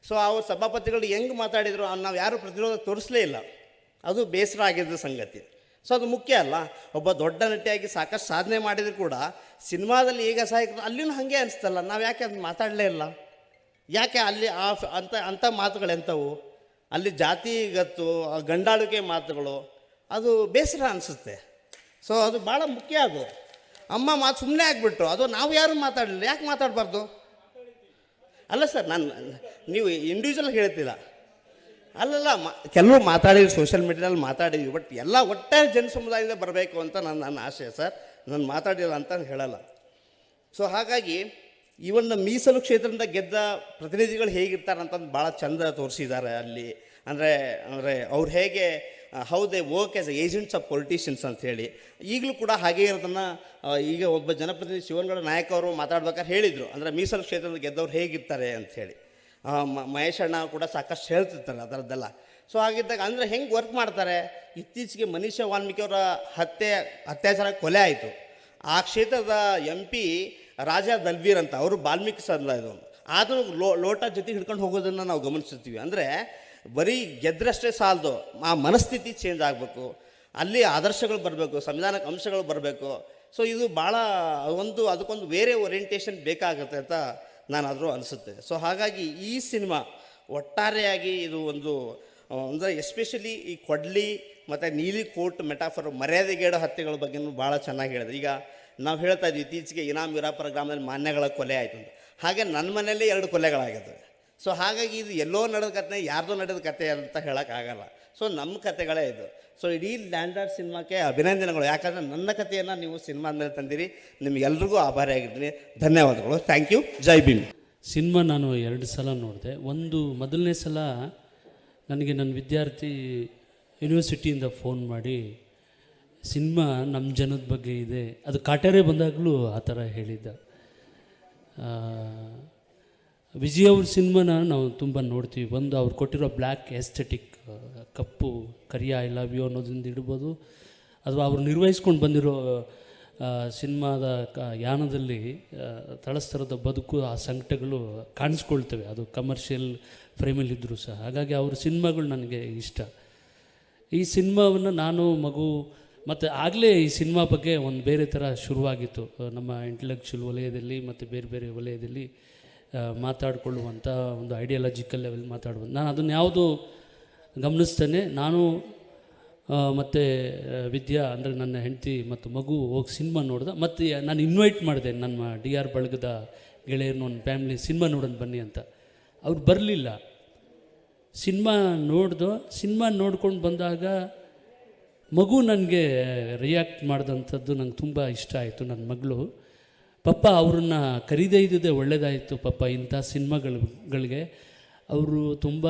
ಸೊ ಅವ್ರ ಸಭಾಪತಿಗಳು ಹೆಂಗೆ ಮಾತಾಡಿದರು ನಾವು ಯಾರೂ ಪ್ರತಿರೋಧ ತೋರಿಸಲೇ ಇಲ್ಲ. ಅದು ಬೇಸರ ಆಗಿದ್ದ ಸಂಗತಿ. ಸೊ ಅದು ಮುಖ್ಯ ಅಲ್ಲ. ಒಬ್ಬ ದೊಡ್ಡ ನಟಿಯಾಗಿ ಸಾಕಷ್ಟು ಸಾಧನೆ ಮಾಡಿದರೂ ಕೂಡ ಸಿನಿಮಾದಲ್ಲಿ ಈಗ ಅಸಹಾಯಕರು ಅಲ್ಲಿನೂ ಹಾಗೆ ಅನಿಸ್ತಲ್ಲ, ನಾವು ಯಾಕೆ ಅದು ಮಾತಾಡಲೇ ಇಲ್ಲ? ಯಾಕೆ ಅಲ್ಲಿ ಅಂಥ ಮಾತುಗಳೆಂಥವು? ಅಲ್ಲಿ ಜಾತಿಗತ್ತು, ಗಂಡಾಳಿಕೆ ಮಾತುಗಳು, ಅದು ಬೇಸರ ಅನಿಸುತ್ತೆ. ಸೊ ಅದು ಭಾಳ ಮುಖ್ಯ. ಅದು ಅಮ್ಮ ಮಾತು ಸುಮ್ಮನೆ ಆಗಿಬಿಟ್ರು, ಅದು ನಾವು ಯಾರು ಮಾತಾಡಲಿಲ್ಲ. ಯಾಕೆ ಮಾತಾಡಬಾರ್ದು? ಅಲ್ಲ ಸರ್, ನೀವು ಇಂಡಿವಿಜುವಲ್ ಹೇಳ್ತೀರ. ಅಲ್ಲಲ್ಲ, ಕೆಲವು ಮಾತಾಡಿದ್ವಿ, ಸೋಷಿಯಲ್ ಮೀಡಿಯಾದಲ್ಲಿ ಮಾತಾಡಿದ್ವಿ. ಬಟ್ ಎಲ್ಲ ಒಟ್ಟಾರೆ ಜನ ಸಮುದಾಯದಿಂದ ಬರಬೇಕು ಅಂತ ನನ್ನ ಆಶಯ ಸರ್. ನಾನು ಮಾತಾಡಿಲ್ಲ ಅಂತ ಹೇಳಲ್ಲ. ಸೊ ಹಾಗಾಗಿ ಈ ಒಂದು ಮೀಸಲು ಕ್ಷೇತ್ರದಿಂದ ಗೆದ್ದ ಪ್ರತಿನಿಧಿಗಳು ಹೇಗಿರ್ತಾರೆ ಅಂತಂದು ಭಾಳ ಚಂದ ತೋರಿಸಿದ್ದಾರೆ ಅಲ್ಲಿ. ಅಂದರೆ ಅವ್ರು ಹೇಗೆ how they work as agents of politicians ಅಂಥೇಳಿ. ಈಗಲೂ ಕೂಡ ಹಾಗೇ ಇರೋದನ್ನು ಈಗ ಒಬ್ಬ ಜನಪ್ರತಿನಿಧಿ ಶಿವನಗೌಡ ನಾಯಕ್ ಅವರು ಮಾತಾಡ್ಬೇಕಾದ್ರೆ ಹೇಳಿದರು. ಅಂದರೆ ಮೀಸಲು ಕ್ಷೇತ್ರದಿಂದ ಗೆದ್ದವ್ರು ಹೇಗಿರ್ತಾರೆ ಅಂಥೇಳಿ. ಮಹೇಶ್ ಅಣ್ಣ ಕೂಡ ಸಾಕಷ್ಟು ಹೇಳ್ತಿರ್ತಾರೆ ಅದರದ್ದೆಲ್ಲ. ಸೊ ಹಾಗಿದ್ದಾಗ ಅಂದರೆ ಹೆಂಗೆ ವರ್ಕ್ ಮಾಡ್ತಾರೆ. ಇತ್ತೀಚೆಗೆ ಮನೀಷಾ ವಾಲ್ಮೀಕಿ ಅವರ ಅತ್ಯಾಚಾರ ಕೊಲೆ ಆಯಿತು. ಆ ಕ್ಷೇತ್ರದ MP ರಾಜಾ ದಲ್ಬೀರ್ ಅಂತ, ಅವರು ವಾಲ್ಮೀಕಿ ಸಲ್ಲ ಇದು. ಆದರೂ ಲೋಟ ಜೊತೆ ಹಿಡ್ಕೊಂಡು ಹೋಗೋದನ್ನು ನಾವು ಗಮನಿಸ್ತೀವಿ. ಅಂದರೆ ಬರೀ ಗೆದ್ದರಷ್ಟೇ ಸಾಲದು, ಆ ಮನಸ್ಥಿತಿ ಚೇಂಜ್ ಆಗಬೇಕು, ಅಲ್ಲಿ ಆದರ್ಶಗಳು ಬರಬೇಕು, ಸಂವಿಧಾನಕ್ಕೆ ಅಂಶಗಳು ಬರಬೇಕು. ಸೊ ಇದು ಭಾಳ ಅದಕ್ಕೊಂದು ಬೇರೆ ಓರಿಯೆಂಟೇಷನ್ ಬೇಕಾಗುತ್ತೆ ಅಂತ ನಾನಾದರೂ ಅನಿಸುತ್ತೆ. ಸೊ ಹಾಗಾಗಿ ಈ ಸಿನಿಮಾ ಒಟ್ಟಾರೆಯಾಗಿ ಇದು ಒಂದು ಅಂದರೆ ಎಸ್ಪೆಷಲಿ ಈ ಕೊಡ್ಲಿ ಮತ್ತು ನೀಲಿ ಕೋಟ್ ಮೆಟಾಫರ್ ಮರ್ಯಾದೆಗೇಡೋ ಹತ್ಯೆಗಳ ಬಗ್ಗೆನೂ ಭಾಳ ಚೆನ್ನಾಗಿ ಹೇಳಿದ್ರು. ಈಗ ನಾವು ಹೇಳ್ತಾ ಇದ್ವಿ ಇತ್ತೀಚೆಗೆ ಇನಾಮ್ ವೀರಾಪುರ ಗ್ರಾಮದಲ್ಲಿ ಮಾನ್ಯಗಳ ಕೊಲೆ ಆಯಿತು ಅಂತ. ಹಾಗೆ ನನ್ನ ಮನೆಯಲ್ಲೇ 2 ಕೊಲೆಗಳಾಗಿದ್ದವು. ಸೊ ಹಾಗಾಗಿ ಇದು ಎಲ್ಲೋ ನಡೆದ ಕಥೆ, ಯಾರ್ದೋ ನಡೆದ ಕತೆ ಅಂತ ಹೇಳೋಕ್ಕಾಗಲ್ಲ. ಸೊ ನಮ್ಮ ಕತೆಗಳೇ ಇದು. ಸೊ ಇಡೀ ಲ್ಯಾಂಡ್ಲಾರ್ಡ್ ಸಿನಿಮಾಕ್ಕೆ ಅಭಿನಂದನೆಗಳು. ಯಾಕಂದರೆ ನನ್ನ ಕಥೆಯನ್ನು ನೀವು ಸಿನಿಮಾದ ಮೇಲೆ ತಂದಿರಿ. ನಿಮಗೆಲ್ರಿಗೂ ಆಭಾರಿಯಾಗಿದ್ದೀನಿ. ಧನ್ಯವಾದಗಳು. Thank you. Jai Bhim. Cinema ನಾನು 2 ಸಲ ನೋಡಿದೆ. ಮೊದಲನೇ ಸಲ ನನಗೆ ನನ್ನ ವಿದ್ಯಾರ್ಥಿ ಯೂನಿವರ್ಸಿಟಿಯಿಂದ ಫೋನ್ ಮಾಡಿ ಸಿನಿಮಾ ನಮ್ಮ ಜನದ ಬಗ್ಗೆ ಇದೆ, ಅದು ಕಾಟೇರೆ ಬಂದಾಗಲೂ ಆ ಥರ ಹೇಳಿದ್ದ. ವಿಜಯ್ ಅವ್ರ ಸಿನಿಮಾನ ನಾವು ತುಂಬ ನೋಡ್ತೀವಿ. ಅವ್ರು ಕೊಟ್ಟಿರೋ ಬ್ಲ್ಯಾಕ್ ಎಸ್ಥೆಟಿಕ್, ಕಪ್ಪು ಕರಿಯ ಐ ಲವ್ ಯು ಅನ್ನೋದ್ರಿಂದ ಇಡ್ಬೋದು, ಅಥವಾ ಅವ್ರು ನಿರ್ವಹಿಸ್ಕೊಂಡು ಬಂದಿರೋ ಸಿನಿಮಾದ ಯಾನದಲ್ಲಿ ತಳಸ್ತರದ ಬದುಕು, ಆ ಸಂಕಟಗಳು ಕಾಣಿಸ್ಕೊಳ್ತವೆ. ಅದು ಕಮರ್ಷಿಯಲ್ ಫ್ರೇಮಲ್ಲಿದ್ದರೂ ಸಹ. ಹಾಗಾಗಿ ಅವ್ರ ಸಿನಿಮಾಗಳು ನನಗೆ ಇಷ್ಟ. ಈ ಸಿನಿಮಾವನ್ನು ನಾನು ಮಗು ಮತ್ತು ಆಗಲೇ ಈ ಸಿನಿಮಾ ಬಗ್ಗೆ ಒಂದು ಬೇರೆ ಥರ ಶುರುವಾಗಿತ್ತು ನಮ್ಮ ಇಂಟೆಲೆಕ್ಚುಯಲ್ ವಲಯದಲ್ಲಿ ಮತ್ತು ಬೇರೆ ಬೇರೆ ವಲಯದಲ್ಲಿ ಮಾತಾಡಿಕೊಳ್ಳುವಂಥ ಒಂದು ಐಡಿಯಾಲಜಿಕಲ್ ಲೆವೆಲ್ ಮಾತಾಡುವಂಥ. ನಾನು ಅದನ್ನು ಯಾವುದು ಗಮನಿಸ್ತೇನೆ. ನಾನು ಮತ್ತು ವಿದ್ಯಾ ಅಂದರೆ ನನ್ನ ಹೆಂಡತಿ ಮತ್ತು ಮಗು ಹೋಗಿ ಸಿನಿಮಾ ನೋಡ್ದೆ. ಮತ್ತು ನಾನು ಇನ್ವೈಟ್ ಮಾಡಿದೆ ನಮ್ಮ DR ಬಳಗದ ಗೆಳೆಯರನ್ನ, ಒಂದು ಫ್ಯಾಮಿಲಿ ಸಿನಿಮಾ ನೋಡೋಣ ಬನ್ನಿ ಅಂತ. ಅವ್ರು ಬರಲಿಲ್ಲ. ಸಿನಿಮಾ ನೋಡ್ಕೊಂಡು ಬಂದಾಗ ಮಗು ನನಗೆ ರಿಯಾಕ್ಟ್ ಮಾಡಿದಂಥದ್ದು ನಂಗೆ ತುಂಬ ಇಷ್ಟ ಆಯಿತು. ನನ್ನ ಮಗಳು, ಪಪ್ಪ ಅವ್ರನ್ನ ಕರೀದೇ ಇದ್ದಿದ್ದೇ ಒಳ್ಳೆಯದಾಯಿತು ಪಪ್ಪ, ಇಂಥ ಸಿನಿಮಾಗಳಿಗೆ ಅವರು ತುಂಬ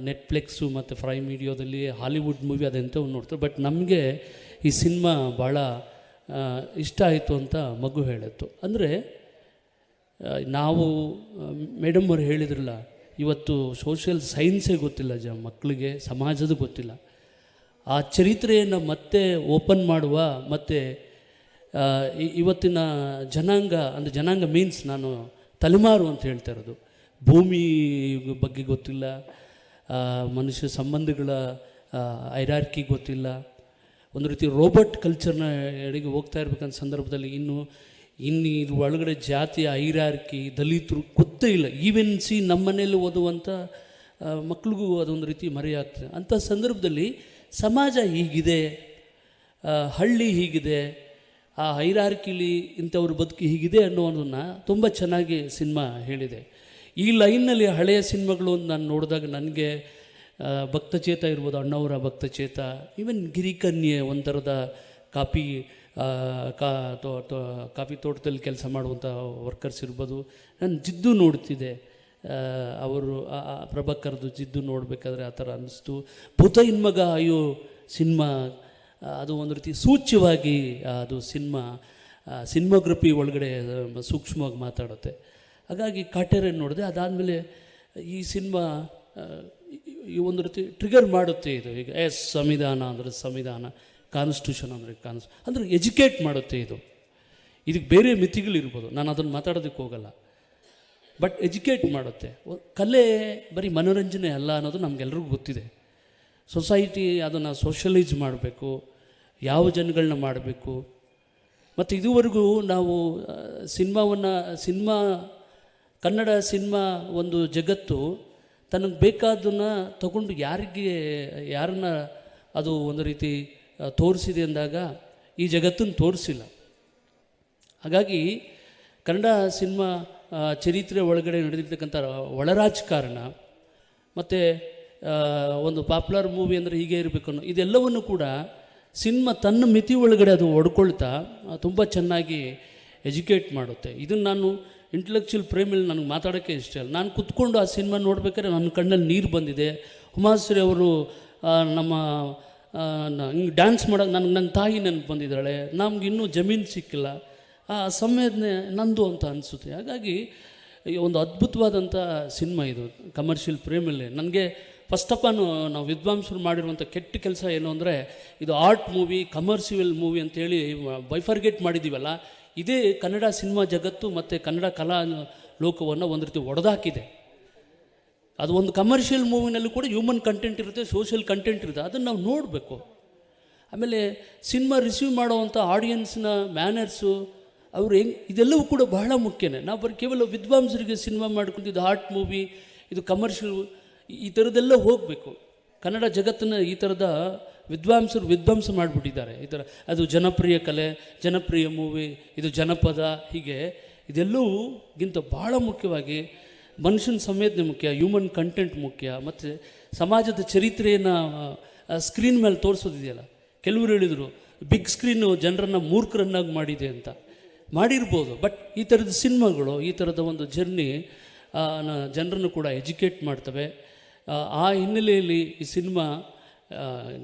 ನೆಟ್ಫ್ಲಿಕ್ಸು ಮತ್ತು ಪ್ರೈಮ್ ವಿಡಿಯೋದಲ್ಲಿ ಹಾಲಿವುಡ್ ಮೂವಿ ಅದೆಂಥವು ನೋಡ್ತಾರೆ, ಬಟ್ ನಮಗೆ ಈ ಸಿನಿಮಾ ಭಾಳ ಇಷ್ಟ ಆಯಿತು ಅಂತ ಮಗು ಹೇಳಿತ್ತು. ಅಂದರೆ ನಾವು ಮೇಡಮ್ ಅವ್ರು ಹೇಳಿದ್ರಲ್ಲ, ಇವತ್ತು ಸೋಷಿಯಲ್ ಸೈನ್ಸೇ ಗೊತ್ತಿಲ್ಲ ಮಕ್ಕಳಿಗೆ, ಸಮಾಜದ ಗೊತ್ತಿಲ್ಲ. ಆ ಚರಿತ್ರೆಯನ್ನು ಮತ್ತೆ ಓಪನ್ ಮಾಡುವ, ಮತ್ತು ಇವತ್ತಿನ ಜನಾಂಗ, ಅಂದರೆ ಜನಾಂಗ ಮೀನ್ಸ್ ನಾನು ತಲೆಮಾರು ಅಂತ ಹೇಳ್ತಾ ಇರೋದು, ಭೂಮಿ ಬಗ್ಗೆ ಗೊತ್ತಿಲ್ಲ, ಮನುಷ್ಯ ಸಂಬಂಧಗಳ ಐರಾರ್ಕಿ ಗೊತ್ತಿಲ್ಲ, ಒಂದು ರೀತಿ ರೋಬೋಟ್ ಕಲ್ಚರ್ನ ಎಡೆಗೆ ಹೋಗ್ತಾ ಇರ್ಬೇಕಂತ ಸಂದರ್ಭದಲ್ಲಿ ಇನ್ನು ಇದ್ರ ಒಳಗಡೆ ಜಾತಿ ಐರಾರ್ಕಿ, ದಲಿತರು ಗೊತ್ತೇ ಇಲ್ಲ. ಈವನ್ ನಮ್ಮ ಮನೆಯಲ್ಲಿ ಓದುವಂಥ ಮಕ್ಳಿಗೂ ಅದೊಂದು ರೀತಿ ಮರೆಯಾಗ್ತದೆ. ಅಂಥ ಸಂದರ್ಭದಲ್ಲಿ ಸಮಾಜ ಹೀಗಿದೆ, ಹಳ್ಳಿ ಹೀಗಿದೆ, ಆ ಹೈರಾರ್ಕಿಲಿ ಇಂಥವ್ರ ಬದುಕು ಹೀಗಿದೆ ಅನ್ನೋದನ್ನು ತುಂಬ ಚೆನ್ನಾಗಿ ಸಿನಿಮಾ ಹೇಳಿದೆ. ಈ ಲೈನ್ನಲ್ಲಿ ಹಳೆಯ ಸಿನಿಮಾಗಳು ನಾನು ನೋಡಿದಾಗ ನನಗೆ ಭಕ್ತಚೇತ ಇರ್ಬೋದು, ಅಣ್ಣವರ ಭಕ್ತಚೇತ, ಈವನ್ ಗಿರಿಕನ್ಯೆ, ಒಂಥರದ ಕಾಫಿ ತೋಟದಲ್ಲಿ ಕೆಲಸ ಮಾಡುವಂಥ ವರ್ಕರ್ಸ್ ಇರ್ಬೋದು. ನಾನು ಜಿದ್ದು ನೋಡ್ತಿದ್ದೆ, ಅವರು ಪ್ರಭಾಕರ್ದು ಜಿದ್ದು ನೋಡಬೇಕಾದ್ರೆ ಆ ಥರ ಅನ್ನಿಸ್ತು. ಭೂತ ಇನ್ಮಗ ಅಯ್ಯೋ ಸಿನಿಮಾ, ಅದು ಒಂದು ರೀತಿ ಸೂಚ್ಯವಾಗಿ ಅದು ಸಿನಿಮಾಗ್ರಫಿ ಒಳಗಡೆ ಸೂಕ್ಷ್ಮವಾಗಿ ಮಾತಾಡುತ್ತೆ. ಹಾಗಾಗಿ ಕಾಟೇರೆ ನೋಡಿದೆ. ಅದಾದಮೇಲೆ ಈ ಸಿನಿಮಾ ಈ ಒಂದು ರೀತಿ ಟ್ರಿಗರ್ ಮಾಡುತ್ತೆ. ಇದು ಈಗ ಸಂವಿಧಾನ ಅಂದರೆ ಸಂವಿಧಾನ, ಕಾನ್ಸ್ಟಿಟ್ಯೂಷನ್ ಅಂದರೆ ಎಜುಕೇಟ್ ಮಾಡುತ್ತೆ. ಇದಕ್ಕೆ ಬೇರೆ ಮಿತಿಗಳಿರ್ಬೋದು, ನಾನು ಅದನ್ನು ಮಾತಾಡೋದಕ್ಕೆ ಹೋಗಲ್ಲ, ಬಟ್ ಎಜುಕೇಟ್ ಮಾಡುತ್ತೆ. ಕಲೆ ಬರೀ ಮನೋರಂಜನೆ ಅಲ್ಲ ಅನ್ನೋದು ನಮಗೆಲ್ರಿಗೂ ಗೊತ್ತಿದೆ. ಸೊಸೈಟಿ ಅದನ್ನು ಸೋಷಲೈಸ್ ಮಾಡಬೇಕು, ಯಾವ ಜನಗಳನ್ನ ಮಾಡಬೇಕು. ಮತ್ತು ಇದುವರೆಗೂ ನಾವು ಕನ್ನಡ ಸಿನಿಮಾ ಒಂದು ಜಗತ್ತು ತನಗೆ ಬೇಕಾದನ್ನು ತಗೊಂಡು ಯಾರನ್ನ ಅದು ಒಂದು ರೀತಿ ತೋರಿಸಿದೆ ಅಂದಾಗ ಈ ಜಗತ್ತನ್ನು ತೋರಿಸಿಲ್ಲ. ಹಾಗಾಗಿ ಕನ್ನಡ ಸಿನಿಮಾ ಚರಿತ್ರೆ ಒಳಗಡೆ ನಡೆದಿರ್ತಕ್ಕಂಥ ಒಳರಾಜಕಾರಣ ಮತ್ತು ಒಂದು ಪಾಪ್ಯುಲರ್ ಮೂವಿ ಅಂದರೆ ಹೀಗೆ ಇರಬೇಕು ಅನ್ನೋ ಇದೆಲ್ಲವನ್ನು ಕೂಡ ಸಿನಿಮಾ ತನ್ನ ಮಿತಿ ಒಳಗಡೆ ಅದು ಒಡ್ಕೊಳ್ತಾ ತುಂಬ ಚೆನ್ನಾಗಿ ಎಜುಕೇಟ್ ಮಾಡುತ್ತೆ. ಇದನ್ನು ನಾನು ಇಂಟೆಲೆಕ್ಚುಯಲ್ ಪ್ರೇಮಲ್ಲಿ ನನಗೆ ಮಾತಾಡೋಕ್ಕೆ ಇಷ್ಟ ಇಲ್ಲ. ನಾನು ಕೂತ್ಕೊಂಡು ಆ ಸಿನಿಮಾ ನೋಡ್ಬೇಕಾದ್ರೆ ನನ್ನ ಕಣ್ಣಲ್ಲಿ ನೀರು ಬಂದಿದೆ. ಉಮಾಶ್ರೀ ಅವರು ನಮ್ಮ ಹಿಂಗೆ ಡ್ಯಾನ್ಸ್ ಮಾಡೋದು ನನ್ನ ತಾಯಿ ನೆನಪು ಬಂದಿದ್ದಾಳೆ. ನಮ್ಗೆ ಇನ್ನೂ ಜಮೀನು ಸಿಕ್ಕಿಲ್ಲ, ಆ ಸಂವೇದನೆ ನಂದು ಅಂತ ಅನಿಸುತ್ತೆ. ಹಾಗಾಗಿ ಒಂದು ಅದ್ಭುತವಾದಂಥ ಸಿನಿಮಾ ಇದು ಕಮರ್ಷಿಯಲ್ ಪ್ರೇಮಲ್ಲಿ. ನನಗೆ ಫಸ್ಟ್ ಆಫ್ ಆಲ್ ನಾವು ವಿದ್ವಾಂಸರು ಮಾಡಿರುವಂಥ ಕೆಟ್ಟ ಕೆಲಸ ಏನು ಅಂದರೆ, ಇದು ಆರ್ಟ್ ಮೂವಿ, ಕಮರ್ಷಿಯಲ್ ಮೂವಿ ಅಂತೇಳಿ ಬೈಫರ್ಗೇಟ್ ಮಾಡಿದ್ದೀವಲ್ಲ, ಇದೇ ಕನ್ನಡ ಸಿನಿಮಾ ಜಗತ್ತು ಮತ್ತು ಕನ್ನಡ ಕಲಾ ಲೋಕವನ್ನು ಒಂದು ರೀತಿ ಒಡೆದಾಕಿದೆ. ಅದು ಒಂದು ಕಮರ್ಷಿಯಲ್ ಮೂವಿನಲ್ಲಿ ಕೂಡ ಹ್ಯೂಮನ್ ಕಂಟೆಂಟ್ ಇರುತ್ತೆ, ಸೋಷಿಯಲ್ ಕಂಟೆಂಟ್ ಇರುತ್ತೆ, ಅದನ್ನು ನಾವು ನೋಡಬೇಕು. ಆಮೇಲೆ ಸಿನಿಮಾ ರಿಸೀವ್ ಮಾಡೋವಂಥ ಆಡಿಯನ್ಸ್ನ ಮ್ಯಾನರ್ಸು, ಅವರು ಇದೆಲ್ಲವೂ ಕೂಡ ಬಹಳ ಮುಖ್ಯನೇ. ನಾವು ಬರೀ ಕೇವಲ ವಿದ್ವಾಂಸರಿಗೆ ಸಿನಿಮಾ ಮಾಡ್ಕೊಂಡು ಇದು ಆರ್ಟ್ ಮೂವಿ, ಇದು ಕಮರ್ಷಿಯಲ್, ಈ ಥರದ್ದೆಲ್ಲ ಹೋಗಬೇಕು. ಕನ್ನಡ ಜಗತ್ತನ್ನು ಈ ಥರದ ವಿದ್ವಾಂಸರು ವಿಧ್ವಂಸ ಮಾಡಿಬಿಟ್ಟಿದ್ದಾರೆ. ಈ ಥರ ಅದು ಜನಪ್ರಿಯ ಕಲೆ, ಜನಪ್ರಿಯ ಮೂವಿ, ಇದು ಜನಪದ, ಹೀಗೆ ಇದೆಲ್ಲೂಗಿಂತ ಭಾಳ ಮುಖ್ಯವಾಗಿ ಮನುಷ್ಯನ ಸಂವೇದನೆ ಮುಖ್ಯ, ಹ್ಯೂಮನ್ ಕಂಟೆಂಟ್ ಮುಖ್ಯ, ಮತ್ತು ಸಮಾಜದ ಚರಿತ್ರೆಯನ್ನು ಸ್ಕ್ರೀನ್ ಮೇಲೆ ತೋರಿಸೋದಿದೆಯಲ್ಲ. ಕೆಲವರು ಹೇಳಿದರು ಬಿಗ್ ಸ್ಕ್ರೀನು ಜನರನ್ನು ಮೂರ್ಖರನ್ನಾಗಿ ಮಾಡಿದೆ ಅಂತ. ಮಾಡಿರ್ಬೋದು, ಬಟ್ ಈ ಥರದ ಸಿನಿಮಾಗಳು, ಈ ಥರದ ಒಂದು ಜರ್ನಿ ಜನರನ್ನು ಕೂಡ ಎಜುಕೇಟ್ ಮಾಡ್ತವೆ. ಆ ಹಿನ್ನೆಲೆಯಲ್ಲಿ ಈ ಸಿನಿಮಾ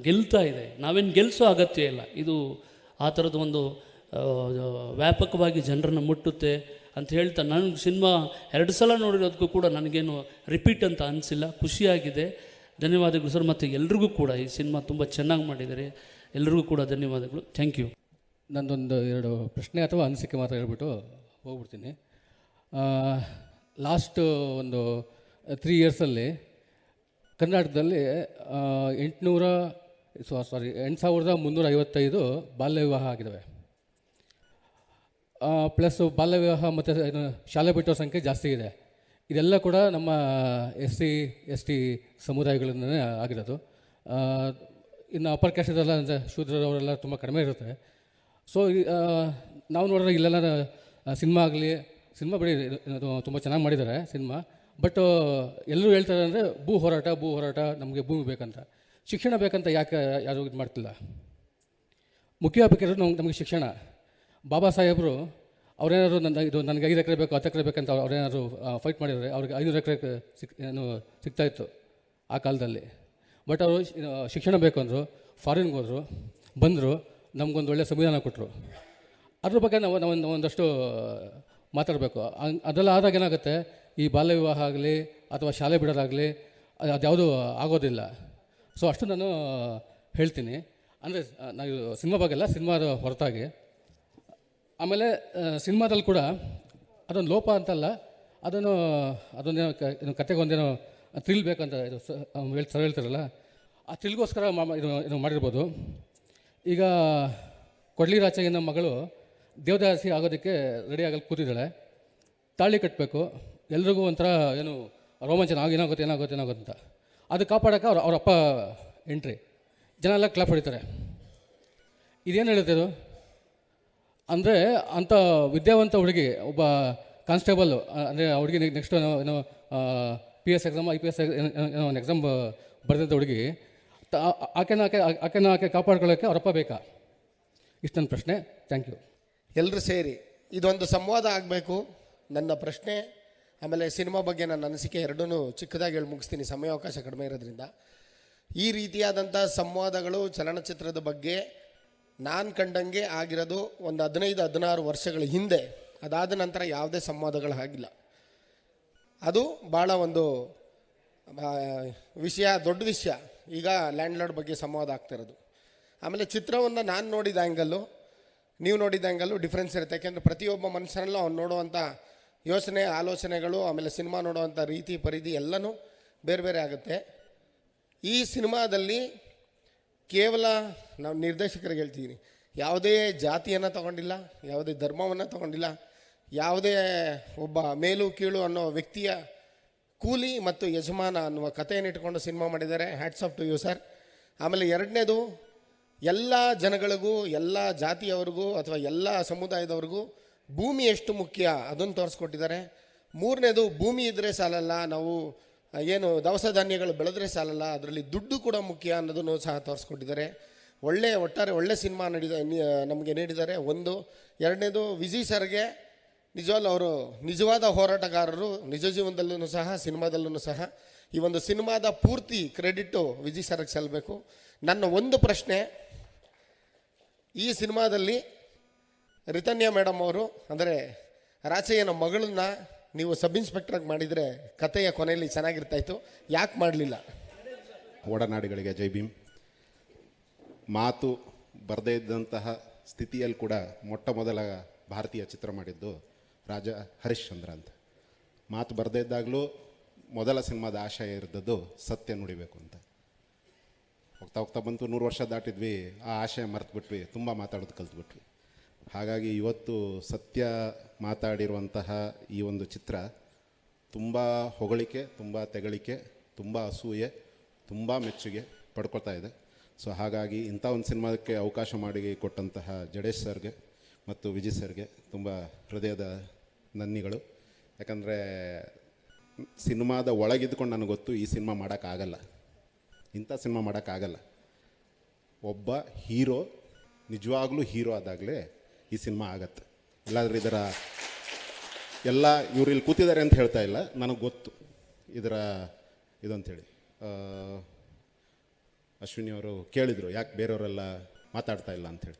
ಗೆಲ್ತಾ ಇದೆ. ನಾವೇನು ಗೆಲ್ಲಿಸೋ ಅಗತ್ಯ ಇಲ್ಲ. ಇದು ಆ ಥರದ ಒಂದು ವ್ಯಾಪಕವಾಗಿ ಜನರನ್ನು ಮುಟ್ಟುತ್ತೆ ಅಂತ ಹೇಳ್ತಾ, ನನಗೆ ಸಿನಿಮಾ 2 ಸಲ ನೋಡಿರೋದಕ್ಕೂ ಕೂಡ ನನಗೇನು ರಿಪೀಟ್ ಅಂತ ಅನಿಸಿಲ್ಲ. ಖುಷಿಯಾಗಿದೆ. ಧನ್ಯವಾದಗಳು ಸರ್. ಮತ್ತು ಎಲ್ರಿಗೂ ಕೂಡ ಈ ಸಿನಿಮಾ ತುಂಬ ಚೆನ್ನಾಗಿ ಮಾಡಿದ್ದಾರೆ. ಎಲ್ರಿಗೂ ಕೂಡ ಧನ್ಯವಾದಗಳು. Thank you. ನಂದೊಂದು 2 ಪ್ರಶ್ನೆ ಅಥವಾ ಅನಿಸಿಕೆ ಮಾತ್ರ ಹೇಳ್ಬಿಟ್ಟು ಹೋಗ್ಬಿಡ್ತೀನಿ. ಲಾಸ್ಟ್ ಒಂದು 3 ಇಯರ್ಸಲ್ಲಿ ಕರ್ನಾಟಕದಲ್ಲಿ 8,355 ಬಾಲ್ಯ ವಿವಾಹ ಆಗಿದ್ದಾವೆ. ಪ್ಲಸ್ ಬಾಲ್ಯ ವಿವಾಹ ಮತ್ತು ಶಾಲೆ ಬಿಟ್ಟೋ ಸಂಖ್ಯೆ ಜಾಸ್ತಿ ಇದೆ. ಇದೆಲ್ಲ ಕೂಡ ನಮ್ಮ SC/ST ಸಮುದಾಯಗಳಿಂದಲೇ ಆಗಿರೋದು. ಇನ್ನು ಅಪ್ಪರ್ ಕ್ಯಾಸ್ಟದೆಲ್ಲ ಅಂದರೆ ಶೂದ್ರರವರೆಲ್ಲ ತುಂಬ ಕಡಿಮೆ ಇರುತ್ತೆ. ಸೊ ನಾವು ನೋಡಿದ್ರೆ ಇಲ್ಲೆಲ್ಲ ಸಿನಿಮಾ ಆಗಲಿ, ಸಿನಿಮಾ ಬಿಡಿ ತುಂಬ ಚೆನ್ನಾಗಿ ಮಾಡಿದ್ದಾರೆ ಸಿನಿಮಾ. ಬಟ್ ಎಲ್ಲರೂ ಹೇಳ್ತಾರೆ ಅಂದರೆ ಭೂ ಹೋರಾಟ, ನಮಗೆ ಭೂಮಿ ಬೇಕಂತ, ಶಿಕ್ಷಣ ಬೇಕಂತ ಯಾಕೆ ಯಾರು ಇದು ಮಾಡ್ತಿಲ್ಲ? ಮುಖ್ಯ ಬೇಕಾದ್ರೆ ನಮಗೆ ಶಿಕ್ಷಣ. ಬಾಬಾ ಸಾಹೇಬರು ಅವರೇನಾದ್ರು ನನಗೆ 5 ಎಕರೆ ಬೇಕು, 10 ಎಕರೆ ಬೇಕಂತ ಅವರೇನಾದ್ರು ಫೈಟ್ ಮಾಡಿದರೆ ಅವ್ರಿಗೆ 500 ಎಕರೆ ಸಿಗ್ತಾಯಿತ್ತು ಆ ಕಾಲದಲ್ಲಿ. ಬಟ್ ಅವರು ಶಿಕ್ಷಣ ಬೇಕು ಅಂದರು, ಫಾರಿನ್ಗೆ ಹೋದರು, ಬಂದರು, ನಮಗೊಂದು ಒಳ್ಳೆಯ ಸಂವಿಧಾನ ಕೊಟ್ಟರು. ಅದ್ರ ಬಗ್ಗೆ ನಾವು ಒಂದಷ್ಟು ಮಾತಾಡಬೇಕು. ಅದೆಲ್ಲ ಆದಾಗ ಏನಾಗುತ್ತೆ, ಈ ಬಾಲ್ಯ ವಿವಾಹ ಆಗಲಿ ಅಥವಾ ಶಾಲೆ ಬಿಡೋದಾಗಲಿ ಅದ್ಯಾವುದೂ ಆಗೋದಿಲ್ಲ. ಸೊ ಅಷ್ಟು ನಾನು ಹೇಳ್ತೀನಿ. ಅಂದರೆ ನಾವು ಸಿನಿಮಾ ಬಗ್ಗೆ ಅಲ್ಲ, ಸಿನಿಮಾದ ಹೊರತಾಗಿ. ಆಮೇಲೆ ಸಿನಿಮಾದಲ್ಲಿ ಕೂಡ ಅದೊಂದು ಲೋಪ ಅಂತಲ್ಲ, ಅದೊಂದೇನೋ ಕತೆಗೆ ಒಂದೇನೋ ಥ್ರಿಲ್ ಬೇಕಂತ ಇದು ಸರ್ ಹೇಳ್ತಾರಲ್ಲ, ಆ ಥ್ರಿಲ್ಗೋಸ್ಕರ ಇದು ಮಾಡಿರ್ಬೋದು. ಈಗ ಕೊಡ್ಲಿ ರಾಚಯ್ಯನ ಮಗಳು ದೇವದಾಸಿ ಆಗೋದಕ್ಕೆ ರೆಡಿ ಆಗಲು ಕೂತಿದ್ದಾಳೆ. ತಾಳಿ ಕಟ್ಟಬೇಕು, ಎಲ್ರಿಗೂ ಒಂಥರ ಏನು ರೋಮಾಂಚನ ಏನಾಗುತ್ತೆ ಅಂತ. ಅದು ಕಾಪಾಡೋಕೆ ಅವರಪ್ಪ ಎಂಟ್ರಿ, ಜನ ಎಲ್ಲ ಕ್ಲಾಪ್ ಹೊಡಿತಾರೆ. ಇದೇನು ಹೇಳುತ್ತೆ ಇದು ಅಂದರೆ, ಅಂಥ ವಿದ್ಯಾವಂತ ಹುಡುಗಿ, ಒಬ್ಬ ಕಾನ್ಸ್ಟೇಬಲ್ಲು, ಅಂದರೆ ಆ ಹುಡುಗಿ ನೆಕ್ಸ್ಟ್ ಏನೋ PS ಎಕ್ಸಾಮ್, IPS ಏನೋ ಒಂದು ಎಕ್ಸಾಮ್ ಬರೆದಂಥ ಹುಡುಗಿ, ಆಕೆ ಕಾಪಾಡ್ಕೊಳ್ಳೋಕ್ಕೆ ಅವರಪ್ಪ ಬೇಕಾ? ಇಷ್ಟು ನನ್ನ ಪ್ರಶ್ನೆ. Thank you. ಎಲ್ಲರೂ ಸೇರಿ ಇದೊಂದು ಸಂವಾದ ಆಗಬೇಕು. ನನ್ನ ಪ್ರಶ್ನೆ ಆಮೇಲೆ ಸಿನಿಮಾ ಬಗ್ಗೆ ನನ್ನ ಅನಿಸಿಕೆ ಎರಡೂ ಚಿಕ್ಕದಾಗಿ ಹೇಳಿ ಮುಗಿಸ್ತೀನಿ, ಸಮಯಾವಕಾಶ ಕಡಿಮೆ ಇರೋದ್ರಿಂದ. ಈ ರೀತಿಯಾದಂಥ ಸಂವಾದಗಳು ಚಲನಚಿತ್ರದ ಬಗ್ಗೆ ನಾನು ಕಂಡಂಗೆ ಆಗಿರೋದು ಒಂದು 15-16 ವರ್ಷಗಳ ಹಿಂದೆ. ಅದಾದ ನಂತರ ಯಾವುದೇ ಸಂವಾದಗಳು ಆಗಿಲ್ಲ. ಅದು ಭಾಳ ಒಂದು ವಿಷಯ, ದೊಡ್ಡ ವಿಷಯ. ಈಗ ಲ್ಯಾಂಡ್ಲಾರ್ಡ್ ಬಗ್ಗೆ ಸಂವಾದ ಆಗ್ತಿರೋದು. ಆಮೇಲೆ ಚಿತ್ರವನ್ನು ನಾನು ನೋಡಿದ ಆ್ಯಂಗಲ್ಲು, ನೀವು ನೋಡಿದ ಆ್ಯಂಗಲ್ಲು ಡಿಫ್ರೆನ್ಸ್ ಇರುತ್ತೆ. ಯಾಕೆಂದರೆ ಪ್ರತಿಯೊಬ್ಬ ಮನುಷ್ಯನಲ್ಲೂ ಅವ್ನು ನೋಡುವಂಥ ಯೋಚನೆ, ಆಲೋಚನೆಗಳು, ಆಮೇಲೆ ಸಿನಿಮಾ ನೋಡುವಂಥ ರೀತಿ ಪರಿಧಿ ಎಲ್ಲನೂ ಬೇರೆ ಬೇರೆ ಆಗುತ್ತೆ. ಈ ಸಿನಿಮಾದಲ್ಲಿ ಕೇವಲ ನಾವು ನಿರ್ದೇಶಕರಿಗೆ ಹೇಳ್ತಿದ್ದೀನಿ, ಯಾವುದೇ ಜಾತಿಯನ್ನು ತಗೊಂಡಿಲ್ಲ, ಯಾವುದೇ ಧರ್ಮವನ್ನು ತಗೊಂಡಿಲ್ಲ, ಯಾವುದೇ ಒಬ್ಬ ಮೇಲು ಕೀಳು ಅನ್ನೋ ವ್ಯಕ್ತಿಯ ಕೂಲಿ ಮತ್ತು ಯಜಮಾನ ಅನ್ನುವ ಕಥೆಯನ್ನು ಇಟ್ಕೊಂಡು ಸಿನಿಮಾ ಮಾಡಿದ್ದಾರೆ. Hats off to you sir. ಆಮೇಲೆ ಎರಡನೇದು, ಎಲ್ಲ ಜನಗಳಿಗೂ, ಎಲ್ಲ ಜಾತಿಯವರಿಗೂ ಅಥವಾ ಎಲ್ಲ ಸಮುದಾಯದವ್ರಿಗೂ ಭೂಮಿ ಎಷ್ಟು ಮುಖ್ಯ ಅದನ್ನು ತೋರಿಸ್ಕೊಟ್ಟಿದ್ದಾರೆ. ಮೂರನೇದು, ಭೂಮಿ ಇದ್ದರೆ ಸಾಲಲ್ಲ, ನಾವು ಏನು ದವಸ ಧಾನ್ಯಗಳು ಬೆಳೆದ್ರೆ ಸಾಲಲ್ಲ, ಅದರಲ್ಲಿ ದುಡ್ಡು ಕೂಡ ಮುಖ್ಯ ಅನ್ನೋದನ್ನು ಸಹ ತೋರಿಸ್ಕೊಟ್ಟಿದ್ದಾರೆ. ಒಟ್ಟಾರೆ ಒಳ್ಳೆ ಸಿನಿಮಾ ನಮಗೆ ನೀಡಿದ್ದಾರೆ. ಒಂದು. ಎರಡನೇದು, ವಿಜಯ್ ಸರ್ಗೆ ನಿಜವಾಗ್ಲೂ ಅವರು ನಿಜವಾದ ಹೋರಾಟಗಾರರು, ನಿಜ ಜೀವನದಲ್ಲೂ ಸಹ ಸಿನಿಮಾದಲ್ಲೂ ಸಹ. ಈ ಒಂದು ಸಿನಿಮಾದ ಪೂರ್ತಿ ಕ್ರೆಡಿಟ್ಟು ವಿಜಯ್ ಸರ್ಗೆ ಸಲ್ಲಬೇಕು. ನನ್ನ ಒಂದು ಪ್ರಶ್ನೆ, ಈ ಸಿನಿಮಾದಲ್ಲಿ ರಿತನ್ಯಾ ಮೇಡಮ್ ಅವರು, ಅಂದರೆ ರಾಚಯ್ಯನ ಮಗಳನ್ನ ನೀವು ಸಬ್ ಇನ್ಸ್ಪೆಕ್ಟ್ರಾಗಿ ಮಾಡಿದರೆ ಕಥೆಯ ಕೊನೆಯಲ್ಲಿ ಚೆನ್ನಾಗಿರ್ತಾಯಿತ್ತು, ಯಾಕೆ ಮಾಡಲಿಲ್ಲ? ಒಡನಾಡಿಗಳಿಗೆ ಜೈ ಭೀಮ್. ಮಾತು ಬರದೇ ಇದ್ದಂತಹ ಸ್ಥಿತಿಯಲ್ಲಿ ಕೂಡ ಮೊಟ್ಟ ಮೊದಲ ಭಾರತೀಯ ಚಿತ್ರ ಮಾಡಿದ್ದು ರಾಜ ಹರಿಶ್ಚಂದ್ರ ಅಂತ. ಮಾತು ಬರದೇ ಇದ್ದಾಗಲೂ ಮೊದಲ ಸಿನಿಮಾದ ಆಶಯ ಇರಿದ್ದದ್ದು ಸತ್ಯ ನುಡಿಬೇಕು ಅಂತ. ಹೋಗ್ತಾ ಹೋಗ್ತಾ ಬಂತು, 100 ವರ್ಷ ದಾಟಿದ್ವಿ, ಆ ಆಶಯ ಮರೆತುಬಿಟ್ವಿ, ತುಂಬ ಮಾತಾಡೋದು ಕಲ್ತ್ಬಿಟ್ವಿ. ಹಾಗಾಗಿ ಇವತ್ತು ಸತ್ಯ ಮಾತಾಡಿರುವಂತಹ ಈ ಒಂದು ಚಿತ್ರ ತುಂಬ ಹೊಗಳಿಕೆ, ತುಂಬ ತೆಗಳಿಕೆ, ತುಂಬ ಅಸೂಯೆ, ತುಂಬ ಮೆಚ್ಚುಗೆ ಪಡ್ಕೊಳ್ತಾ ಇದೆ. ಸೊ ಹಾಗಾಗಿ ಇಂಥ ಒಂದು ಸಿನಿಮಾಕ್ಕೆ ಅವಕಾಶ ಮಾಡಿ ಕೊಟ್ಟಂತಹ ಜಡೇಶ್ ಸರ್ಗೆ ಮತ್ತು ವಿಜಯ್ ಸರ್ಗೆ ತುಂಬ ಹೃದಯದ ನನ್ನಿಗಳು. ಯಾಕಂದರೆ ಸಿನಿಮಾದ ಒಳಗಿದ್ಕೊಂಡು ನನಗೆ ಗೊತ್ತು ಈ ಸಿನಿಮಾ ಮಾಡೋಕ್ಕಾಗಲ್ಲ, ಇಂಥ ಸಿನಿಮಾ ಮಾಡೋಕ್ಕಾಗಲ್ಲ. ಒಬ್ಬ ಹೀರೋ ನಿಜವಾಗ್ಲೂ ಹೀರೋ ಆದಾಗಲೇ ಈ ಸಿನಿಮಾ ಆಗತ್ತೆ. ಇಲ್ಲಾಂದರೆ ಇದರ ಎಲ್ಲ ಇವ್ರು ಇಲ್ಲಿ ಕೂತಿದ್ದಾರೆ ಅಂತ ಹೇಳ್ತಾ ಇಲ್ಲ, ನನಗೆ ಗೊತ್ತು ಇದರ ಇದಂಥೇಳಿ. ಅಶ್ವಿನಿ ಅವರು ಕೇಳಿದರು ಯಾಕೆ ಬೇರೆಯವರೆಲ್ಲ ಮಾತಾಡ್ತಾ ಇಲ್ಲ ಅಂಥೇಳಿ.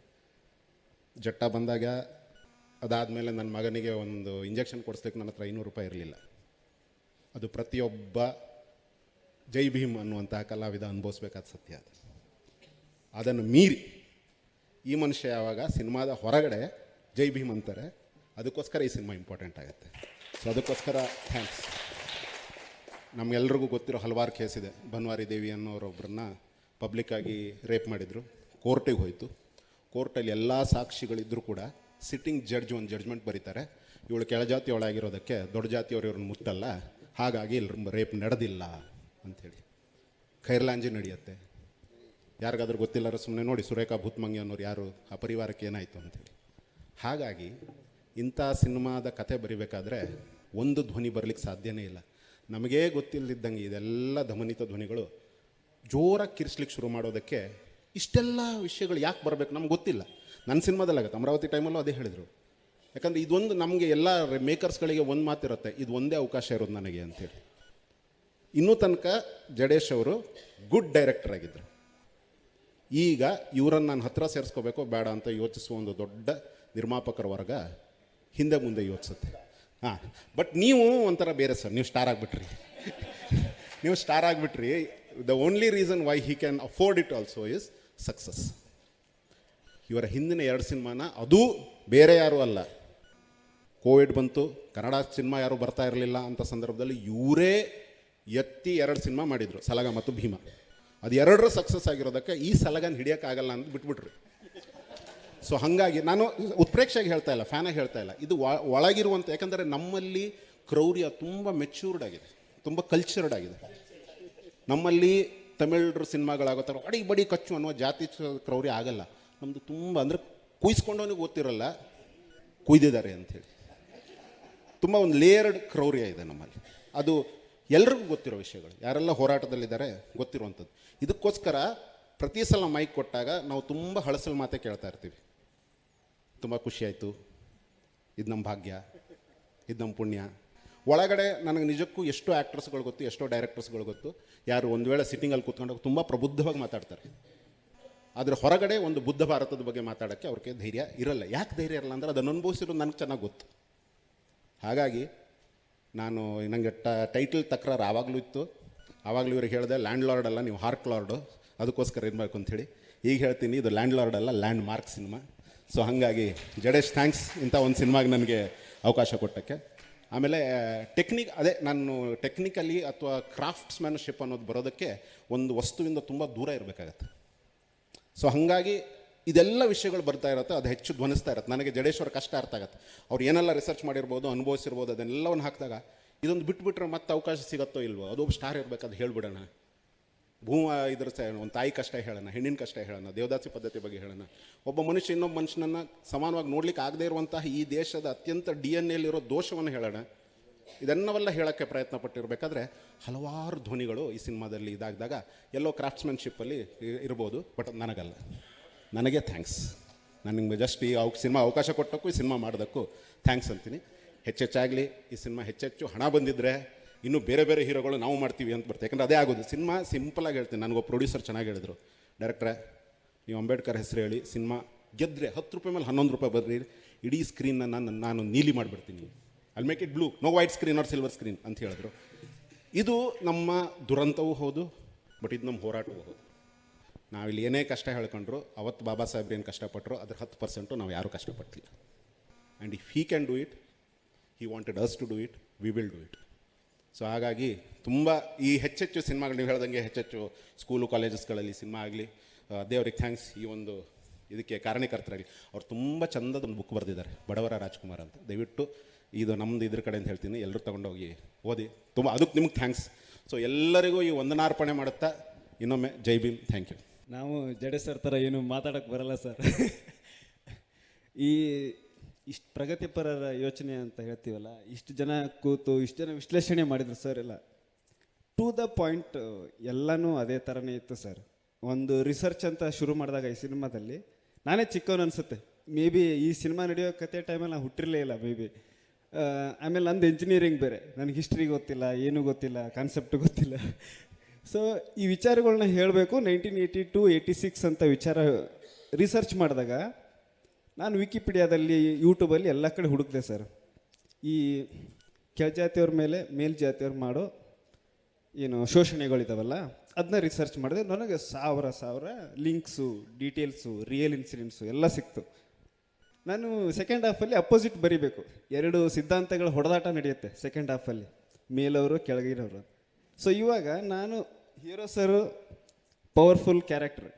ಜಟ್ಟ ಬಂದಾಗ ಅದಾದಮೇಲೆ ನನ್ನ ಮಗನಿಗೆ ಒಂದು ಇಂಜೆಕ್ಷನ್ ಕೊಡಿಸ್ಲಿಕ್ಕೆ ನನ್ನ ಹತ್ರ 500 ರೂಪಾಯಿ ಇರಲಿಲ್ಲ. ಅದು ಪ್ರತಿಯೊಬ್ಬ ಜೈ ಭೀಮ್ ಅನ್ನುವಂತಹ ಕಲಾವಿದ ಅನುಭವಿಸ್ಬೇಕಾದ ಸತ್ಯ. ಅದು ಅದನ್ನು ಮೀರಿ ಈ ಮನುಷ್ಯ ಯಾವಾಗ ಸಿನಿಮಾದ ಹೊರಗಡೆ ಜೈ ಭೀಮ್ ಅಂತಾರೆ, ಅದಕ್ಕೋಸ್ಕರ ಈ ಸಿನಿಮಾ ಇಂಪಾರ್ಟೆಂಟ್ ಆಗುತ್ತೆ. ಸೊ ಅದಕ್ಕೋಸ್ಕರ ಥ್ಯಾಂಕ್ಸ್. ನಮಗೆಲ್ರಿಗೂ ಗೊತ್ತಿರೋ ಹಲವಾರು ಕೇಸ್ ಇದೆ. ಬನ್ವಾರಿ ದೇವಿ ಅನ್ನೋರೊಬ್ಬರನ್ನ ಪಬ್ಲಿಕ್ಕಾಗಿ ರೇಪ್ ಮಾಡಿದರು, ಕೋರ್ಟಿಗೆ ಹೋಯಿತು. ಕೋರ್ಟಲ್ಲಿ ಎಲ್ಲ ಸಾಕ್ಷಿಗಳಿದ್ದರೂ ಕೂಡ ಸಿಟ್ಟಿಂಗ್ ಜಡ್ಜ್ ಒಂದು ಜಡ್ಜ್ಮೆಂಟ್ ಬರೀತಾರೆ, ಇವಳು ಕೆಳಜಾತಿಯೊಳಗಿರೋದಕ್ಕೆ ದೊಡ್ಡ ಜಾತಿಯವರು ಇವ್ರನ್ನ ಮುಟ್ಟಲ್ಲ, ಹಾಗಾಗಿ ಇಲ್ಲಿ ರೇಪ್ ನಡೆದಿಲ್ಲ ಅಂಥೇಳಿ. ಖೈರ್ಲಾಂಜಿ ನಡೆಯುತ್ತೆ. ಯಾರಿಗಾದ್ರೂ ಗೊತ್ತಿಲ್ಲಾರ ಸುಮ್ಮನೆ ನೋಡಿ ಸುರೇಖಾ ಭೂತ್ಮಂಗಿ ಅನ್ನೋರು ಯಾರು, ಆ ಪರಿವಾರಕ್ಕೆ ಏನಾಯಿತು ಅಂಥೇಳಿ. ಹಾಗಾಗಿ ಇಂಥ ಸಿನಿಮಾದ ಕತೆ ಬರಿಬೇಕಾದ್ರೆ ಒಂದು ಧ್ವನಿ ಬರಲಿಕ್ಕೆ ಸಾಧ್ಯನೇ ಇಲ್ಲ. ನಮಗೇ ಗೊತ್ತಿಲ್ಲದಿದ್ದಂಗೆ ಇದೆಲ್ಲ ಧಮನಿತ ಧ್ವನಿಗಳು ಜೋರಾಗಿ ಕಿರಿಸ್ಲಿಕ್ಕೆ ಶುರು ಮಾಡೋದಕ್ಕೆ ಇಷ್ಟೆಲ್ಲ ವಿಷಯಗಳು ಯಾಕೆ ಬರಬೇಕು ನಮ್ಗೆ ಗೊತ್ತಿಲ್ಲ. ನನ್ನ ಸಿನಿಮಾದಲ್ಲಾಗತ್ತೆ. ಅಮರಾವತಿ ಟೈಮಲ್ಲೂ ಅದೇ ಹೇಳಿದರು. ಯಾಕಂದರೆ ಇದೊಂದು ನಮಗೆ ಎಲ್ಲ ಮೇಕರ್ಸ್ಗಳಿಗೆ ಒಂದು ಮಾತಿರುತ್ತೆ, ಇದು ಒಂದೇ ಅವಕಾಶ ಇರೋದು ನನಗೆ ಅಂಥೇಳಿ. ಇನ್ನೂ ತನಕ ಜಡೇಶ್ ಅವರು ಗುಡ್ ಡೈರೆಕ್ಟರ್ ಆಗಿದ್ದರು. ಈಗ ಇವರನ್ನು ನಾನು ಹತ್ತಿರ ಸೇರಿಸ್ಕೋಬೇಕೋ ಬೇಡ ಅಂತ ಯೋಚಿಸುವ ಒಂದು ದೊಡ್ಡ ನಿರ್ಮಾಪಕರ ವರ್ಗ ಹಿಂದೆ ಮುಂದೆ ಯೋಚಿಸುತ್ತೆ. ಬಟ್ ನೀವು ಒಂಥರ ಬೇರೆ ಸರ್, ನೀವು ಸ್ಟಾರ್ ಆಗಿಬಿಟ್ರಿ. ನೀವು ಸ್ಟಾರ್ ಆಗಿಬಿಟ್ರಿ. The only reason why he can afford it also is success. ಇವರ ಹಿಂದಿನ 2 ಸಿನಿಮಾನ, ಅದು ಬೇರೆ ಯಾರೂ ಅಲ್ಲ, ಕೋವಿಡ್ ಬಂತು, ಕನ್ನಡ ಸಿನಿಮಾ ಯಾರೂ ಬರ್ತಾ ಇರಲಿಲ್ಲ ಅಂತ ಸಂದರ್ಭದಲ್ಲಿ ಇವರೇ ಎತ್ತಿ 2 ಸಿನಿಮಾ ಮಾಡಿದರು, ಸಲಗ ಮತ್ತು ಭೀಮ. ಅದು 2 ಸಕ್ಸಸ್ ಆಗಿರೋದಕ್ಕೆ ಈ ಸಲಗನ ಹಿಡಿಯೋಕ್ಕಾಗಲ್ಲ ಅಂತ ಬಿಟ್ಬಿಟ್ರಿ. ಸೊ ಹಾಗಾಗಿ ನಾನು ಉತ್ಪ್ರೇಕ್ಷೆಯಾಗಿ ಹೇಳ್ತಾ ಇಲ್ಲ, ಫ್ಯಾನಾಗಿ ಹೇಳ್ತಾ ಇಲ್ಲ, ಇದು ಒಳಗಿರುವಂಥ. ಯಾಕಂದರೆ ನಮ್ಮಲ್ಲಿ ಕ್ರೌರ್ಯ ತುಂಬ ಮೆಚ್ಯೂರ್ಡ್ ಆಗಿದೆ, ತುಂಬ ಕಲ್ಚರ್ಡ್ ಆಗಿದೆ. ನಮ್ಮಲ್ಲಿ ತಮಿಳ್ರು ಸಿನಿಮಾಗಳಾಗೋ ಥರ ಅಡಿ ಬಡಿ ಕಚ್ಚು ಅನ್ನೋ ಜಾತಿ ಕ್ರೌರ್ಯ ಆಗಲ್ಲ. ನಮ್ಮದು ತುಂಬ ಅಂದರೆ ಕುಯ್ಸ್ಕೊಂಡವನಿಗೆ ಗೊತ್ತಿರಲ್ಲ ಕುಯ್ದಿದ್ದಾರೆ ಅಂಥೇಳಿ. ತುಂಬ ಒಂದು ಲೇಯರ್ಡ್ ಕ್ರೌರ್ಯ ಇದೆ ನಮ್ಮಲ್ಲಿ. ಅದು ಎಲ್ರಿಗೂ ಗೊತ್ತಿರೋ ವಿಷಯಗಳು, ಯಾರೆಲ್ಲ ಹೋರಾಟದಲ್ಲಿದ್ದಾರೆ ಗೊತ್ತಿರುವಂಥದ್ದು. ಇದಕ್ಕೋಸ್ಕರ ಪ್ರತಿ ಸಲ ಮೈಕ್ ಕೊಟ್ಟಾಗ ನಾವು ತುಂಬ ಹಳಸಲು ಮಾತೇ ಕೇಳ್ತಾ ಇರ್ತೀವಿ. ತುಂಬ ಖುಷಿಯಾಯಿತು, ಇದು ನಮ್ಮ ಭಾಗ್ಯ, ಇದು ನಮ್ಮ ಪುಣ್ಯ. ಒಳಗಡೆ ನನಗೆ ನಿಜಕ್ಕೂ ಎಷ್ಟೋ ಆ್ಯಕ್ಟರ್ಸ್ಗಳು ಗೊತ್ತು, ಎಷ್ಟೋ ಡೈರೆಕ್ಟರ್ಸ್ಗಳು ಗೊತ್ತು, ಯಾರು ಒಂದು ವೇಳೆ ಸಿಟ್ಟಿಂಗಲ್ಲಿ ಕೂತ್ಕೊಂಡಾಗ ತುಂಬ ಪ್ರಬುದ್ಧವಾಗಿ ಮಾತಾಡ್ತಾರೆ. ಆದರೆ ಹೊರಗಡೆ ಒಂದು ಬುದ್ಧ ಭಾರತದ ಬಗ್ಗೆ ಮಾತಾಡೋಕ್ಕೆ ಅವ್ರಿಗೆ ಧೈರ್ಯ ಇರಲ್ಲ. ಯಾಕೆ ಧೈರ್ಯ ಇರಲ್ಲ ಅಂದರೆ ಅದನ್ನು ಅನುಭವಿಸಿರೋದು ನನಗೆ ಚೆನ್ನಾಗಿ ಗೊತ್ತು. ಹಾಗಾಗಿ ನಾನು ನನಗೆ ಟೈಟಲ್ ತಕರಾರು ಆವಾಗಲೂ ಇತ್ತು. ಆವಾಗಲೂ ಇವ್ರಿಗೆ ಹೇಳಿದೆ ಲ್ಯಾಂಡ್ ಲಾರ್ಡ್ ಅಲ್ಲ, ನೀವು ಹಾರ್ಕ್ ಲಾರ್ಡು, ಅದಕ್ಕೋಸ್ಕರ ಇರಬೇಕು ಅಂಥೇಳಿ. ಈಗ ಹೇಳ್ತೀನಿ, ಇದು ಲ್ಯಾಂಡ್ ಲಾರ್ಡ್ ಅಲ್ಲ, ಲ್ಯಾಂಡ್ ಮಾರ್ಕ್ ಸಿನಿಮಾ. ಸೊ ಹಾಗಾಗಿ ಜಡೇಶ್ ಥ್ಯಾಂಕ್ಸ್ ಇಂಥ ಒಂದು ಸಿನಿಮಾಗೆ ನನಗೆ ಅವಕಾಶ ಕೊಟ್ಟಕ್ಕೆ. ಆಮೇಲೆ ಅದೇ ನಾನು ಟೆಕ್ನಿಕಲಿ ಅಥವಾ ಕ್ರಾಫ್ಟ್ಸ್ಮ್ಯಾನ್ಶಿಪ್ ಅನ್ನೋದು ಬರೋದಕ್ಕೆ ಒಂದು ವಸ್ತುವಿಂದ ತುಂಬ ದೂರ ಇರಬೇಕಾಗತ್ತೆ. ಸೊ ಹಾಗಾಗಿ ಇದೆಲ್ಲ ವಿಷಯಗಳು ಬರ್ತಾ ಇರುತ್ತೆ, ಅದು ಹೆಚ್ಚು ಧ್ವನಿಸ್ತಾ ಇರುತ್ತೆ. ನನಗೆ ಜಡೇಶ್ವರ ಕಷ್ಟ ಅರ್ಥ ಆಗುತ್ತೆ. ಅವ್ರು ಏನೆಲ್ಲ ರಿಸರ್ಚ್ ಮಾಡಿರ್ಬೋದು, ಅನುಭವಿಸಿರ್ಬೋದು, ಅದನ್ನೆಲ್ಲವನ್ನು ಹಾಕಿದಾಗ ಇದೊಂದು ಬಿಟ್ಬಿಟ್ರೆ ಮತ್ತೆ ಅವಕಾಶ ಸಿಗುತ್ತೋ ಇಲ್ವೋ, ಅದು ಸ್ಟಾರ್ ಇರಬೇಕು, ಅದು ಹೇಳ್ಬಿಡೋಣ. ಇದ್ರ ಒಂದು ತಾಯಿ ಕಷ್ಟ ಹೇಳೋಣ, ಹೆಣ್ಣಿನ ಕಷ್ಟ ಹೇಳೋಣ, ದೇವದಾಸಿ ಪದ್ಧತಿ ಬಗ್ಗೆ ಹೇಳೋಣ. ಒಬ್ಬ ಮನುಷ್ಯ ಇನ್ನೊಬ್ಬ ಮನುಷ್ಯನನ್ನು ಸಮಾನವಾಗಿ ನೋಡ್ಲಿಕ್ಕೆ ಆಗದೇ ಇರುವಂತಹ ಈ ದೇಶದ ಅತ್ಯಂತ DNA-ಯಲ್ಲಿರೋ ದೋಷವನ್ನು ಹೇಳೋಣ. ಇದನ್ನೆಲ್ಲ ಹೇಳೋಕ್ಕೆ ಪ್ರಯತ್ನ ಪಟ್ಟಿರಬೇಕಾದ್ರೆ ಹಲವಾರು ಧ್ವನಿಗಳು ಈ ಸಿನಿಮಾದಲ್ಲಿ ಇದಾಗಿದಾಗ ಎಲ್ಲೋ ಕ್ರಾಫ್ಟ್ಸ್ಮನ್ಶಿಪ್ಪಲ್ಲಿ ಇರ್ಬೋದು, ಬಟ್ ನನಗಲ್ಲ. ನನಗೆ ಥ್ಯಾಂಕ್ಸ್. ನನಗೆ ಜಸ್ಟ್ ಈ ಸಿನಿಮಾ ಅವಕಾಶ ಕೊಟ್ಟಕ್ಕೂ ಈ ಸಿನಿಮಾ ಮಾಡೋದಕ್ಕೂ ಥ್ಯಾಂಕ್ಸ್ ಅಂತೀನಿ. ಹೆಚ್ಚೆಚ್ಚಾಗಲಿ ಈ ಸಿನಿಮಾ, ಹೆಚ್ಚೆಚ್ಚು ಹಣ ಬಂದಿದ್ದರೆ ಇನ್ನೂ ಬೇರೆ ಬೇರೆ ಹೀರೋಗಳು ನಾವು ಮಾಡ್ತೀವಿ ಅಂತ ಬರ್ತದೆ. ಯಾಕಂದರೆ ಅದೇ ಆಗೋದು. ಸಿನಿಮಾ ಸಿಂಪಲಾಗಿ ಹೇಳ್ತೀನಿ. ನನಗೊಬ್ಬ ಪ್ರೊಡ್ಯೂಸರ್ ಚೆನ್ನಾಗಿ ಹೇಳಿದರು, ಡೈರೆಕ್ಟ್ರೆ ನೀವು ಅಂಬೇಡ್ಕರ್ ಹೆಸರು ಹೇಳಿ ಸಿನಿಮಾ ಗೆದ್ದರೆ 10 ರೂಪಾಯಿ ಮೇಲೆ 11 ರೂಪಾಯಿ ಬರ್ರಿ, ಇಡೀ ಸ್ಕ್ರೀನ್ನ ನಾನು ನೀಲಿ ಮಾಡಿಬಿಡ್ತೀನಿ, ಅಲ್ಲಿ make it blue, no white screen or silver screen ಅಂತ ಹೇಳಿದ್ರು. ಇದು ನಮ್ಮ ದುರಂತವೂ ಹೌದು, ಬಟ್ ಇದು ನಮ್ಮ ಹೋರಾಟವೂ ಹೌದು. ನಾವಿಲ್ಲಿ ಏನೇ ಕಷ್ಟ ಹೇಳ್ಕೊಂಡ್ರು, ಅವತ್ತು ಬಾಬಾ ಸಾಹೇಬ್ರು ಏನು ಕಷ್ಟಪಟ್ಟರು ಅದ್ರ 10% ನಾವು ಯಾರೂ ಕಷ್ಟಪಟ್ಟಿಲ್ಲ. And if he can do it, he wanted us to do it, we will do it. So ಹಾಗಾಗಿ ತುಂಬ ಈ ಹೆಚ್ಚೆಚ್ಚು ಸಿನಿಮಾಗಳು ನೀವು ಹೇಳ್ದಂಗೆ ಹೆಚ್ಚೆಚ್ಚು ಸ್ಕೂಲು ಕಾಲೇಜಸ್ಗಳಲ್ಲಿ ಸಿನಿಮಾ ಆಗಲಿ, ದೇವ್ರಿಗೆ ಥ್ಯಾಂಕ್ಸ್. ಈ ಒಂದು ಇದಕ್ಕೆ ಕಾರಣಕರ್ತರಾಗಲಿ, ಅವ್ರು ತುಂಬ ಚಂದದ ಒಂದು ಬುಕ್ ಬರೆದಿದ್ದಾರೆ, ಬಡವರ ರಾಜ್ಕುಮಾರ್ ಅಂತ. ದಯವಿಟ್ಟು ಇದು ನಮ್ಮದು ಇದ್ರ ಕಡೆ ಅಂತ ಹೇಳ್ತೀನಿ, ಎಲ್ಲರೂ ತೊಗೊಂಡೋಗಿ ಓದಿ. ತುಂಬ ಅದಕ್ಕೆ ನಿಮ್ಗೆ ಥ್ಯಾಂಕ್ಸ್. ಸೊ ಎಲ್ಲರಿಗೂ ಈ ವಂದನಾರ್ಪಣೆ ಮಾಡುತ್ತಾ ಇನ್ನೊಮ್ಮೆ ಜೈ ಭೀಮ್, ಥ್ಯಾಂಕ್ ಯು. ನಾವು ಜಡೆ ಸರ್ ಥರ ಏನು ಮಾತಾಡೋಕ್ಕೆ ಬರಲ್ಲ ಸರ್. ಈ ಇಷ್ಟು ಪ್ರಗತಿಪರರ ಯೋಚನೆ ಅಂತ ಹೇಳ್ತೀವಲ್ಲ, ಇಷ್ಟು ಜನ ಕೂತು ಇಷ್ಟು ಜನ ವಿಶ್ಲೇಷಣೆ ಮಾಡಿದ್ರು ಸರ್ ಎಲ್ಲ ಟು ದ ಪಾಯಿಂಟ್, ಎಲ್ಲನೂ ಅದೇ ಥರನೇ ಇತ್ತು ಸರ್. ಒಂದು ರಿಸರ್ಚ್ ಅಂತ ಶುರು ಮಾಡಿದಾಗ ಈ ಸಿನಿಮಾದಲ್ಲಿ ನಾನೇ ಚಿಕ್ಕವನು ಅನಿಸುತ್ತೆ. ಮೇ ಬಿ ಈ ಸಿನಿಮಾ ನಡೆಯೋ ಕತೆ ಟೈಮಲ್ಲಿ ನಾನು ಹುಟ್ಟಿರಲೇ ಇಲ್ಲ ಮೇ ಬಿ. ಆಮೇಲೆ ನಂದು ಎಂಜಿನಿಯರಿಂಗ್ ಬೇರೆ, ನನಗೆ ಹಿಸ್ಟ್ರಿ ಗೊತ್ತಿಲ್ಲ, ಏನೂ ಗೊತ್ತಿಲ್ಲ, ಕಾನ್ಸೆಪ್ಟ್ ಗೊತ್ತಿಲ್ಲ. ಸೊ ಈ ವಿಚಾರಗಳನ್ನ ಹೇಳಬೇಕು 1982, 86 ಅಂತ ವಿಚಾರ ರಿಸರ್ಚ್ ಮಾಡಿದಾಗ ನಾನು ವಿಕಿಪೀಡಿಯಾದಲ್ಲಿ, ಯೂಟ್ಯೂಬಲ್ಲಿ ಎಲ್ಲ ಕಡೆ ಹುಡುಕಿದೆ ಸರ್. ಈ ಕೆಳಜಾತಿಯವ್ರ ಮೇಲೆ ಮೇಲ್ಜಾತಿಯವ್ರು ಮಾಡೋ ಏನು ಶೋಷಣೆಗಳಿದಾವಲ್ಲ ಅದನ್ನ ರಿಸರ್ಚ್ ಮಾಡಿದೆ. ನನಗೆ ಸಾವಿರ ಲಿಂಕ್ಸು, ಡೀಟೇಲ್ಸು, ರಿಯಲ್ ಇನ್ಸಿಡೆಂಟ್ಸು ಎಲ್ಲ ಸಿಕ್ತು. ನಾನು ಸೆಕೆಂಡ್ ಹಾಫಲ್ಲಿ ಅಪೋಸಿಟ್ ಬರೀಬೇಕು. 2 ಸಿದ್ಧಾಂತಗಳ ಹೊಡೆದಾಟ ನಡೆಯುತ್ತೆ ಸೆಕೆಂಡ್ ಹಾಫಲ್ಲಿ, ಮೇಲವರು ಕೆಳಗಿರೋರು. ಸೊ ಇವಾಗ ನಾನು ಹೀರೋ ಸರು ಪವರ್ಫುಲ್ ಕ್ಯಾರೆಕ್ಟರ್,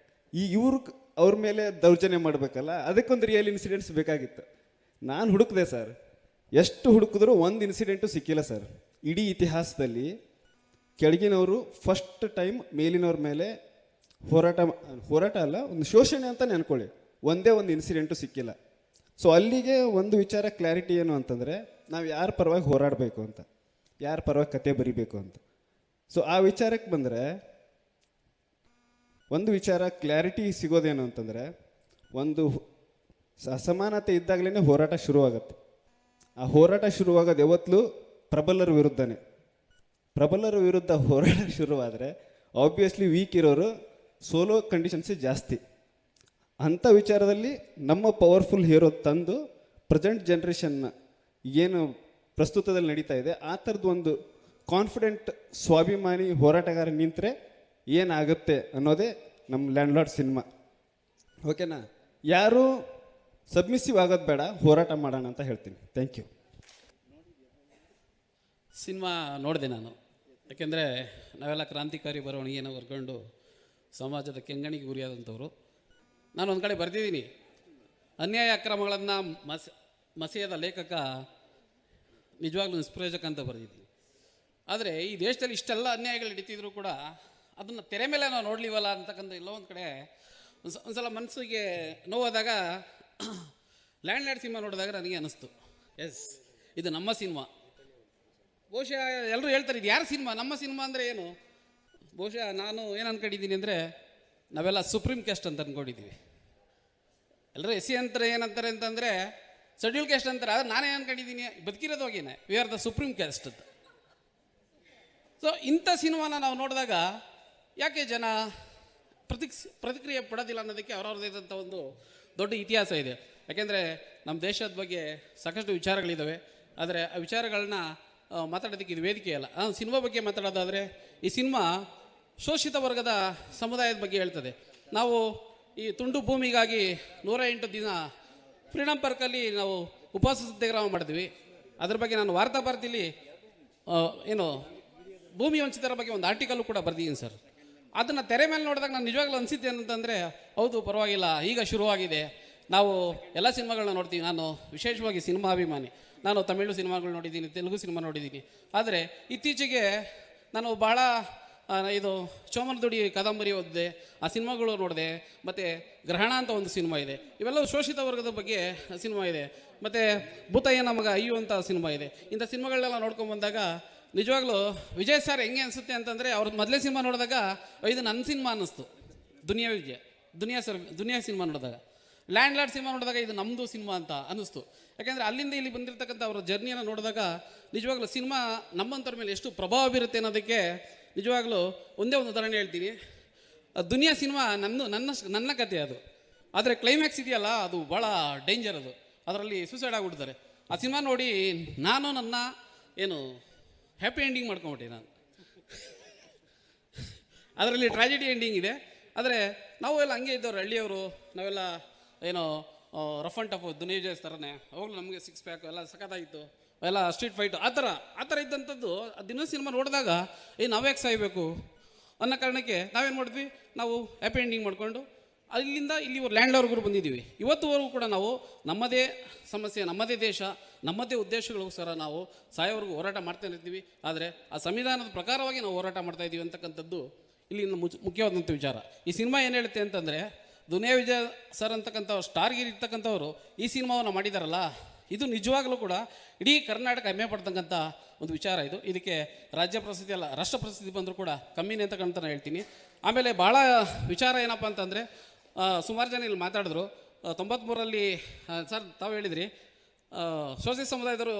ಇವರು ಅವ್ರ ಮೇಲೆ ದೌರ್ಜನ್ಯ ಮಾಡಬೇಕಲ್ಲ, ಅದಕ್ಕೊಂದು ರಿಯಲ್ ಇನ್ಸಿಡೆಂಟ್ಸ್ ಬೇಕಾಗಿತ್ತು. ನಾನು ಹುಡುಕಿದೆ ಸರ್, ಎಷ್ಟು ಹುಡುಕಿದ್ರೂ ಒಂದು ಇನ್ಸಿಡೆಂಟು ಸಿಕ್ಕಿಲ್ಲ ಸರ್. ಇಡೀ ಇತಿಹಾಸದಲ್ಲಿ ಕೆಳಗಿನವರು ಫಸ್ಟ್ ಟೈಮ್ ಮೇಲಿನವ್ರ ಮೇಲೆ ಹೋರಾಟ ಅಲ್ಲ, ಒಂದು ಶೋಷಣೆ ಅಂತ ನೆನ್ಕೊಳ್ಳಿ, ಒಂದೇ ಒಂದು ಇನ್ಸಿಡೆಂಟು ಸಿಕ್ಕಿಲ್ಲ. ಸೊ ಅಲ್ಲಿಗೆ ಒಂದು ವಿಚಾರ ಕ್ಲಾರಿಟಿ ಏನು ಅಂತಂದರೆ, ನಾವು ಯಾರ ಪರವಾಗಿ ಹೋರಾಡಬೇಕು ಅಂತ, ಯಾರ ಪರವಾಗಿ ಕತೆ ಬರಿಬೇಕು ಅಂತ. ಸೊ ಆ ವಿಚಾರಕ್ಕೆ ಬಂದರೆ ಒಂದು ವಿಚಾರ ಕ್ಲಾರಿಟಿ ಸಿಗೋದೇನು ಅಂತಂದರೆ, ಒಂದು ಅಸಮಾನತೆ ಇದ್ದಾಗಲೇ ಹೋರಾಟ ಶುರುವಾಗುತ್ತೆ. ಆ ಹೋರಾಟ ಶುರುವಾಗೋದು ಯಾವತ್ತೂ ಪ್ರಬಲರ ವಿರುದ್ಧನೇ. ಪ್ರಬಲರ ವಿರುದ್ಧ ಹೋರಾಟ ಶುರುವಾದರೆ ಆಬ್ವಿಯಸ್ಲಿ ವೀಕ್ ಇರೋರು ಸೋಲೋ ಕಂಡೀಷನ್ಸೇ ಜಾಸ್ತಿ. ಅಂಥ ವಿಚಾರದಲ್ಲಿ ನಮ್ಮ ಪವರ್ಫುಲ್ ಹೀರೋ ತಂದು ಪ್ರೆಸೆಂಟ್ ಜನ್ರೇಷನ್ನ ಏನು ಪ್ರಸ್ತುತದಲ್ಲಿ ನಡೀತಾ ಇದೆ ಆ ಥರದ್ದು ಒಂದು ಕಾನ್ಫಿಡೆಂಟ್ ಸ್ವಾಭಿಮಾನಿ ಹೋರಾಟಗಾರ ನಿಂತರೆ ಏನಾಗುತ್ತೆ ಅನ್ನೋದೇ ನಮ್ಮ ಲ್ಯಾಂಡ್ಲಾರ್ಡ್ ಸಿನಿಮಾ. ಓಕೆನಾ? ಯಾರೂ ಸಬ್ಮಿಸಿವ್ ಆಗೋದು ಬೇಡ, ಹೋರಾಟ ಮಾಡೋಣ ಅಂತ ಹೇಳ್ತೀನಿ. Thank you. ಸಿನಿಮಾ ನೋಡಿದೆ ನಾನು, ಯಾಕೆಂದರೆ ನಾವೆಲ್ಲ ಕ್ರಾಂತಿಕಾರಿ ಬರವಣಿಗೆಯನ್ನು ಬರ್ಕೊಂಡು ಸಮಾಜದ ಕೆಂಗಣಿಗೆ ಗುರಿಯಾದಂಥವ್ರು. ನಾನು ಒಂದು ಕಡೆ ಬರೆದಿದ್ದೀನಿ, ಅನ್ಯಾಯ ಅಕ್ರಮಗಳನ್ನು ಮಸೆಯದ ಲೇಖಕ ನಿಜವಾಗ್ಲೂ ನಿಷ್ಪ್ರಯೋಜಕ ಅಂತ ಬರೆದಿದ್ದೀನಿ. ಆದರೆ ಈ ದೇಶದಲ್ಲಿ ಇಷ್ಟೆಲ್ಲ ಅನ್ಯಾಯಗಳು ನಡೀತಿದ್ರು ಕೂಡ ಅದನ್ನು ತೆರೆ ಮೇಲೆ ನಾವು ನೋಡಲಿವಲ್ಲ ಅಂತಕ್ಕಂಥ ಎಲ್ಲೋ ಒಂದು ಕಡೆ ಒಂದು ಸಲ ಮನಸ್ಸಿಗೆ ನೋವಾದಾಗ ಲ್ಯಾಂಡ್ಲಾರ್ಡ್ ಸಿನಿಮಾ ನೋಡಿದಾಗ ನನಗೆ ಅನ್ನಿಸ್ತು, ಎಸ್ ಇದು ನಮ್ಮ ಸಿನಿಮಾ. ಬಹುಶಃ ಎಲ್ಲರೂ ಹೇಳ್ತಾರೆ ಇದು ಯಾರ ಸಿನಿಮಾ, ನಮ್ಮ ಸಿನಿಮಾ ಅಂದರೆ ಏನು? ಬಹುಶಃ ನಾನು ಏನು ಅಂದ್ಕೊಂಡಿದ್ದೀನಿ ಅಂದರೆ, ನಾವೆಲ್ಲ ಸುಪ್ರೀಂ ಕ್ಯಾಸ್ಟ್ ಅಂತ ಅಂದ್ಕೊಂಡಿದ್ದೀವಿ. ಎಲ್ಲರೂ ಎಸ್ ಸಿ ಅಂತಾರೆ, ಏನಂತಾರೆ ಅಂತಂದರೆ ಶೆಡ್ಯೂಲ್ ಕ್ಯಾಸ್ಟ್ ಅಂತಾರೆ. ಆದರೆ ನಾನೇ ಅಂದ್ಕೊಂಡಿದ್ದೀನಿ ಬದುಕಿರೋದು ಹೋಗೇನೆ, we are the supreme caste ಅಂತ. ಸೊ ಇಂಥ ಸಿನಿಮಾನ ನಾವು ನೋಡಿದಾಗ ಯಾಕೆ ಜನ ಪ್ರತಿಕ್ರಿಯೆ ಪಡೋದಿಲ್ಲ ಅನ್ನೋದಕ್ಕೆ ಅವರವ್ರದ್ದಾದಂಥ ಒಂದು ದೊಡ್ಡ ಇತಿಹಾಸ ಇದೆ. ಯಾಕೆಂದರೆ ನಮ್ಮ ದೇಶದ ಬಗ್ಗೆ ಸಾಕಷ್ಟು ವಿಚಾರಗಳಿದ್ದಾವೆ, ಆದರೆ ಆ ವಿಚಾರಗಳನ್ನ ಮಾತಾಡೋದಕ್ಕೆ ಇದು ವೇದಿಕೆ ಅಲ್ಲ. ನಾನು ಸಿನಿಮಾ ಬಗ್ಗೆ ಮಾತಾಡೋದಾದರೆ, ಈ ಸಿನಿಮಾ ಶೋಷಿತ ವರ್ಗದ ಸಮುದಾಯದ ಬಗ್ಗೆ ಹೇಳ್ತದೆ. ನಾವು ಈ ತುಂಡು ಭೂಮಿಗಾಗಿ 108 ದಿನ ಫ್ರೀಡಮ್ ಪಾರ್ಕಲ್ಲಿ ನಾವು ಉಪವಾಸ ಸತ್ಯಾಗ್ರಹ ಮಾಡಿದ್ವಿ. ಅದ್ರ ಬಗ್ಗೆ ನಾನು ವಾರ್ತಾಭಾರತಿಲಿ ಏನು ಭೂಮಿ ವಂಚಿತರ ಬಗ್ಗೆ ಒಂದು ಆರ್ಟಿಕಲ್ ಕೂಡ ಬರೆದಿದ್ದೀನಿ ಸರ್. ಅದನ್ನು ತೆರೆ ಮೇಲೆ ನೋಡಿದಾಗ ನಾನು ನಿಜವಾಗ್ಲೂ ಅನಿಸಿದ್ದೆ ಅಂತಂದರೆ, ಹೌದು ಪರವಾಗಿಲ್ಲ, ಈಗ ಶುರುವಾಗಿದೆ. ನಾವು ಎಲ್ಲ ಸಿನಿಮಾಗಳನ್ನ ನೋಡ್ತೀವಿ. ನಾನು ವಿಶೇಷವಾಗಿ ಸಿನಿಮಾ ಅಭಿಮಾನಿ. ನಾನು ತಮಿಳು ಸಿನಿಮಾಗಳು ನೋಡಿದ್ದೀನಿ, ತೆಲುಗು ಸಿನಿಮಾ ನೋಡಿದ್ದೀನಿ. ಆದರೆ ಇತ್ತೀಚೆಗೆ ನಾನು ಭಾಳ ಇದು ಚೋಮನದುಡಿ ಕಾದಂಬರಿ ಓದಿದೆ, ಆ ಸಿನಿಮಾಗಳು ನೋಡಿದೆ. ಮತ್ತು ಗ್ರಹಣ ಅಂತ ಒಂದು ಸಿನಿಮಾ ಇದೆ. ಇವೆಲ್ಲವೂ ಶೋಷಿತ ವರ್ಗದ ಬಗ್ಗೆ ಸಿನಿಮಾ ಇದೆ. ಮತ್ತು ಭೂತಯ್ಯನ ಮಗ ಅಯ್ಯು ಅಂತ ಸಿನಿಮಾ ಇದೆ. ಇಂಥ ಸಿನಿಮಾಗಳನ್ನೆಲ್ಲ ನೋಡ್ಕೊಂಡು ಬಂದಾಗ ನಿಜವಾಗ್ಲೂ ವಿಜಯ್ ಸರ್ ಹೆಂಗೆ ಅನಿಸುತ್ತೆ ಅಂತಂದರೆ, ಅವ್ರ ಮೊದಲೇ ಸಿನಿಮಾ ನೋಡಿದಾಗ ಇದು ನನ್ನ ಸಿನಿಮಾ ಅನ್ನಿಸ್ತು. ದುನಿಯಾ ಸಿನಿಮಾ ನೋಡಿದಾಗ, ಲ್ಯಾಂಡ್ಲಾರ್ಡ್ ಸಿನಿಮಾ ನೋಡಿದಾಗ ಇದು ನಮ್ಮದು ಸಿನಿಮಾ ಅಂತ ಅನ್ನಿಸ್ತು. ಯಾಕೆಂದರೆ ಅಲ್ಲಿಂದ ಇಲ್ಲಿ ಬಂದಿರತಕ್ಕಂಥ ಅವರ ಜರ್ನಿಯನ್ನು ನೋಡಿದಾಗ ನಿಜವಾಗ್ಲೂ ಸಿನಿಮಾ ನಮ್ಮಂಥವ್ರ ಮೇಲೆ ಎಷ್ಟು ಪ್ರಭಾವ ಬೀರುತ್ತೆ ಅನ್ನೋದಕ್ಕೆ ನಿಜವಾಗ್ಲೂ ಒಂದೇ ಒಂದು ಉದಾಹರಣೆ ಹೇಳ್ತೀನಿ. ದುನಿಯಾ ಸಿನಿಮಾ ನನ್ನ ಕತೆ ಅದು. ಆದರೆ ಕ್ಲೈಮ್ಯಾಕ್ಸ್ ಇದೆಯಲ್ಲ, ಅದು ಭಾಳ ಡೇಂಜರ್. ಅದರಲ್ಲಿ ಸೂಸೈಡ್ ಆಗಿಬಿಡ್ತಾರೆ. ಆ ಸಿನಿಮಾ ನೋಡಿ ನಾನು ನನ್ನ ಹ್ಯಾಪಿ ಎಂಡಿಂಗ್ ಮಾಡ್ಕೊಂಬಿಟ್ಟೆ ನಾನು. ಅದರಲ್ಲಿ ಟ್ರಾಜಿಡಿ ಎಂಡಿಂಗ್ ಇದೆ. ಆದರೆ ನಾವು ಎಲ್ಲ ಹಂಗೆ ಇದ್ದವ್ರು, ಹಳ್ಳಿಯವರು ನಾವೆಲ್ಲ rough and tough Duniya Vijay ಥರನೇ. ಅವಾಗಲೂ ನಮಗೆ 6 ಪ್ಯಾಕ್ ಎಲ್ಲ ಸಖತ್ತಾಗಿತ್ತು, ಎಲ್ಲ ಸ್ಟ್ರೀಟ್ ಫೈಟು ಆ ಥರ ಇದ್ದಂಥದ್ದು. ದಿನ ಸಿನಿಮಾ ನೋಡಿದಾಗ ನಾವ್ಯಾಕೆ ಸಾಯಬೇಕು ಅನ್ನೋ ಕಾರಣಕ್ಕೆ ನಾವೇನು ಮಾಡಿದ್ವಿ, ನಾವು ಹ್ಯಾಪಿ ಎಂಡಿಂಗ್ ಮಾಡಿಕೊಂಡು ಅಲ್ಲಿಂದ ಇಲ್ಲಿ ಲ್ಯಾಂಡ್ಲಾರ್ಡ್ವರೆಗೂ ಬಂದಿದ್ದೀವಿ. ಇವತ್ತುವರೆಗೂ ಕೂಡ ನಾವು ನಮ್ಮದೇ ಸಮಸ್ಯೆ, ನಮ್ಮದೇ ದೇಶ, ನಮ್ಮದೇ ಉದ್ದೇಶಗಳಿಗೋಸ್ಕರ ನಾವು ಸಾಯೋವರೆಗೂ ಹೋರಾಟ ಮಾಡ್ತಾನೆ ಇರ್ತೀವಿ. ಆದರೆ ಆ ಸಂವಿಧಾನದ ಪ್ರಕಾರವಾಗಿ ನಾವು ಹೋರಾಟ ಮಾಡ್ತಾಯಿದ್ದೀವಿ ಅಂತಕ್ಕಂಥದ್ದು ಇಲ್ಲಿ ಮುಖ್ಯವಾದಂಥ ವಿಚಾರ. ಈ ಸಿನಿಮಾ ಏನು ಹೇಳುತ್ತೆ ಅಂತಂದರೆ, ದುನಿಯಾ ವಿಜಯ್ ಸರ್ ಅಂತಕ್ಕಂಥ ಸ್ಟಾರ್ಗಿರಿ ಇರ್ತಕ್ಕಂಥವ್ರು ಈ ಸಿನಿಮಾವನ್ನು ಮಾಡಿದಾರಲ್ಲ, ಇದು ನಿಜವಾಗಲೂ ಕೂಡ ಇಡೀ ಕರ್ನಾಟಕ ಹೆಮ್ಮೆ ಪಡ್ತಕ್ಕಂಥ ಒಂದು ವಿಚಾರ. ಇದಕ್ಕೆ ರಾಜ್ಯ ಪ್ರಸಿದ್ಧಿ ಅಲ್ಲ, ರಾಷ್ಟ್ರ ಪ್ರಸಿದ್ಧಿ ಬಂದರೂ ಕೂಡ ಕಮ್ಮಿನೇ ಅಂತಕ್ಕಂಥ ನಾನು ಹೇಳ್ತೀನಿ. ಆಮೇಲೆ ಭಾಳ ವಿಚಾರ ಏನಪ್ಪ ಅಂತಂದರೆ, ಸುಮಾರು ಜನ ಇಲ್ಲಿ ಮಾತಾಡಿದ್ರು. 93ರಲ್ಲಿ ಸರ್ ತಾವು ಹೇಳಿದ್ರಿ ಸೋಷಿಯಲ್ ಸಮುದಾಯದವರು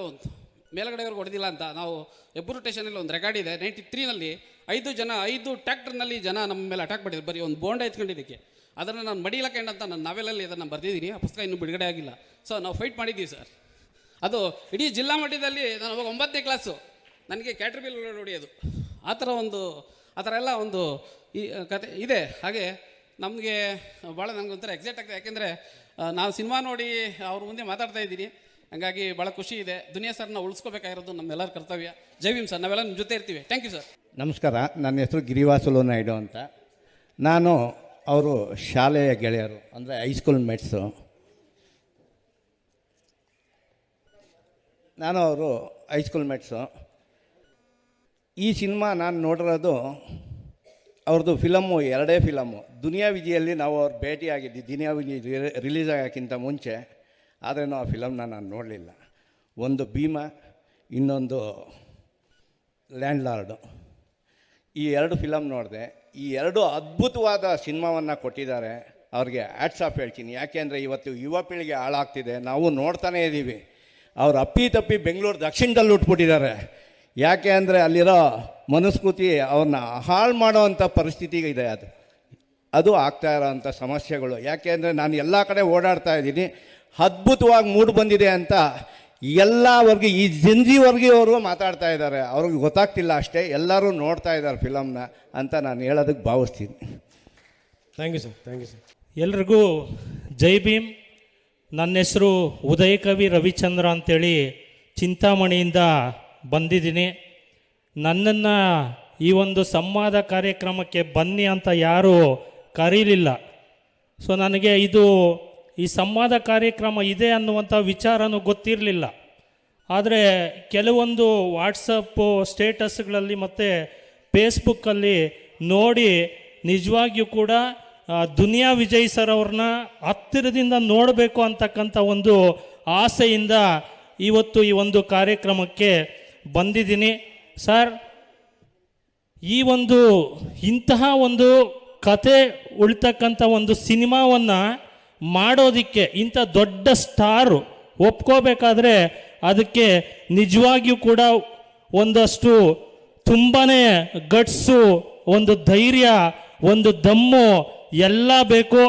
ಮೇಲ್ಗಡೆಯವ್ರಿಗೆ ಹೊಡೆದಿಲ್ಲ ಅಂತ. ನಾವು ಹೆಬ್ಬೂರು ಸ್ಟೇಷನಲ್ಲಿ ಒಂದು ರೆಕಾರ್ಡ್ ಇದೆ, 93ನಲ್ಲಿ 5 ಟ್ರ್ಯಾಕ್ಟರ್ನಲ್ಲಿ ಜನ ನಮ್ಮ ಮೇಲೆ ಅಟ್ಯಾಕ್ ಮಾಡಿದ್ರು, ಬರೀ ಒಂದು ಬೋಂಡ ಎತ್ಕೊಂಡಿದ್ದಕ್ಕೆ. ಅದನ್ನು ನಾನು ಮಡಿಲಕೆಂಡ್ ಅಂತ ನನ್ನ ನಾವೆಲಲ್ಲಿ ಅದನ್ನು ಬರೆದಿದ್ದೀನಿ, ಆ ಪುಸ್ತಕ ಇನ್ನೂ ಬಿಡುಗಡೆ ಆಗಿಲ್ಲ. ಸೊ ನಾವು ಫೈಟ್ ಮಾಡಿದ್ದೀವಿ ಸರ್. ಅದು ಇಡೀ ಜಿಲ್ಲಾ ಮಟ್ಟದಲ್ಲಿ ನಾನು ಅವಾಗ 9ನೇ ಕ್ಲಾಸು, ನನಗೆ ಕ್ಯಾಟ್ರಿಬಿಲ್ ಹೊಡೆಯೋದು, ಆ ಥರ ಎಲ್ಲ ಒಂದು ಈ ಕತೆ ಇದೆ. ಹಾಗೆ ನಮಗೆ ಭಾಳ ನನಗೊಂಥರ ಎಕ್ಸೈಟ್ ಆಗ್ತದೆ, ಯಾಕೆಂದರೆ ನಾವು ಸಿನಿಮಾ ನೋಡಿ ಅವ್ರ ಮುಂದೆ ಮಾತಾಡ್ತಾ ಇದ್ದೀನಿ. ಹಾಗಾಗಿ ಭಾಳ ಖುಷಿ ಇದೆ. ದುನಿಯಾ ಸರ್ನ ಉಳಿಸ್ಕೋಬೇಕಾಗಿರೋದು ನಮ್ಮೆಲ್ಲರ ಕರ್ತವ್ಯ. ಜೈ ಭೀಮ್ ಸರ್, ನಾವೆಲ್ಲ ನಿಮ್ಮ ಜೊತೆ ಇರ್ತೀವಿ. Thank you sir. ನಮಸ್ಕಾರ, ನನ್ನ ಹೆಸರು ಗಿರಿವಾಸುಲು ನಾಯ್ಡು ಅಂತ. ನಾನು ಅವರು ಶಾಲೆಯ ಗೆಳೆಯರು, ಅಂದರೆ ಹೈಸ್ಕೂಲ್ ಮೇಟ್ಸು. ನಾನು ಅವರು ಹೈಸ್ಕೂಲ್ ಮೇಟ್ಸು. ಈ ಸಿನಿಮಾ ನಾನು ನೋಡಿರೋದು ಅವ್ರದ್ದು ಫಿಲಮ್ಮು, 2 ಫಿಲಮ್ಮು. ದುನಿಯಾ ವಿಜಯಲ್ಲಿ ನಾವು ಅವ್ರು ಭೇಟಿಯಾಗಿದ್ವಿ, ದುನಿಯಾ ವಿಜಯ್ ರಿಲೀಸ್ ಆಗೋಕ್ಕಿಂತ ಮುಂಚೆ. ಆದರೆ ಆ ಫಿಲಮ್ನ ನಾನು ನೋಡಲಿಲ್ಲ. ಒಂದು ಭೀಮಾ, ಇನ್ನೊಂದು ಲ್ಯಾಂಡ್ಲಾರ್ಡು. ಈ 2 ಫಿಲಮ್ ನೋಡಿದೆ. ಈ 2 ಅದ್ಭುತವಾದ ಸಿನಿಮಾವನ್ನು ಕೊಟ್ಟಿದ್ದಾರೆ. ಅವ್ರಿಗೆ ಹ್ಯಾಟ್ಸ್ ಆಫ್ ಹೇಳ್ತೀನಿ. ಯಾಕೆಂದರೆ ಇವತ್ತು ಯುವ ಪೀಳಿಗೆ ಹಾಳಾಗ್ತಿದೆ, ನಾವು ನೋಡ್ತಾನೇ ಇದ್ದೀವಿ. ಅವ್ರು ಅಪ್ಪಿ ಬೆಂಗಳೂರು ದಕ್ಷಿಣದಲ್ಲಿ ಹುಟ್ಬಿಟ್ಟಿದ್ದಾರೆ. ಯಾಕೆ ಅಂದರೆ ಅಲ್ಲಿರೋ ಮನುಸ್ಮೃತಿ ಅವ್ರನ್ನ ಹಾಳು ಮಾಡೋವಂಥ ಪರಿಸ್ಥಿತಿಗೆ ಇದೆ. ಅದು ಆಗ್ತಾ ಇರೋವಂಥ ಸಮಸ್ಯೆಗಳು. ಯಾಕೆ ಅಂದರೆ ನಾನು ಎಲ್ಲ ಕಡೆ ಓಡಾಡ್ತಾ ಇದ್ದೀನಿ, ಅದ್ಭುತವಾಗಿ ಮೂಡಿ ಬಂದಿದೆ ಅಂತ ಎಲ್ಲವರೆಗೂ ಈ ಜಂಜಿವರೆಗೂ ಅವರು ಮಾತಾಡ್ತಾ ಇದ್ದಾರೆ. ಅವ್ರಿಗೆ ಗೊತ್ತಾಗ್ತಿಲ್ಲ ಅಷ್ಟೇ, ಎಲ್ಲರೂ ನೋಡ್ತಾ ಇದ್ದಾರೆ ಫಿಲಮ್ನ ಅಂತ ನಾನು ಹೇಳೋದಕ್ಕೆ ಭಾವಿಸ್ತೀನಿ. Thank you sir. Thank you sir. ಎಲ್ರಿಗೂ ಜೈ ಭೀಮ್. ನನ್ನ ಹೆಸರು ಉದಯ ಕವಿ ರವಿಚಂದ್ರ ಅಂತೇಳಿ ಚಿಂತಾಮಣಿಯಿಂದ ಬಂದಿದ್ದೀನಿ. ನನ್ನನ್ನು ಈ ಒಂದು ಸಂವಾದ ಕಾರ್ಯಕ್ರಮಕ್ಕೆ ಬನ್ನಿ ಅಂತ ಯಾರೂ ಕರೀಲಿಲ್ಲ. ಸೊ ನನಗೆ ಈ ಸಂವಾದ ಕಾರ್ಯಕ್ರಮ ಇದೆ ಅನ್ನುವಂಥ ವಿಚಾರನೂ ಗೊತ್ತಿರಲಿಲ್ಲ. ಆದರೆ ಕೆಲವೊಂದು ವಾಟ್ಸಪ್ಪು ಸ್ಟೇಟಸ್ಗಳಲ್ಲಿ ಮತ್ತು ಫೇಸ್ಬುಕ್ಕಲ್ಲಿ ನೋಡಿ ನಿಜವಾಗಿಯೂ ಕೂಡ ದುನಿಯಾ ವಿಜಯ್ ಸರ್ ಅವ್ರನ್ನ ಹತ್ತಿರದಿಂದ ನೋಡಬೇಕು ಅಂತಕ್ಕಂಥ ಒಂದು ಆಸೆಯಿಂದ ಇವತ್ತು ಈ ಒಂದು ಕಾರ್ಯಕ್ರಮಕ್ಕೆ ಬಂದಿದ್ದೀನಿ. ಸರ್, ಇಂತಹ ಒಂದು ಕತೆ ಉಳ್ತಕ್ಕಂಥ ಒಂದು ಸಿನಿಮಾವನ್ನು ಮಾಡೋದಕ್ಕೆ ಇಂಥ ದೊಡ್ಡ ಸ್ಟಾರು ಒಪ್ಕೋಬೇಕಾದ್ರೆ ಅದಕ್ಕೆ ನಿಜವಾಗಿಯೂ ಕೂಡ ಒಂದಷ್ಟು ತುಂಬಾ ಗಟ್ಸು, ಒಂದು ಧೈರ್ಯ, ಒಂದು ದಮ್ಮು ಎಲ್ಲ ಬೇಕು.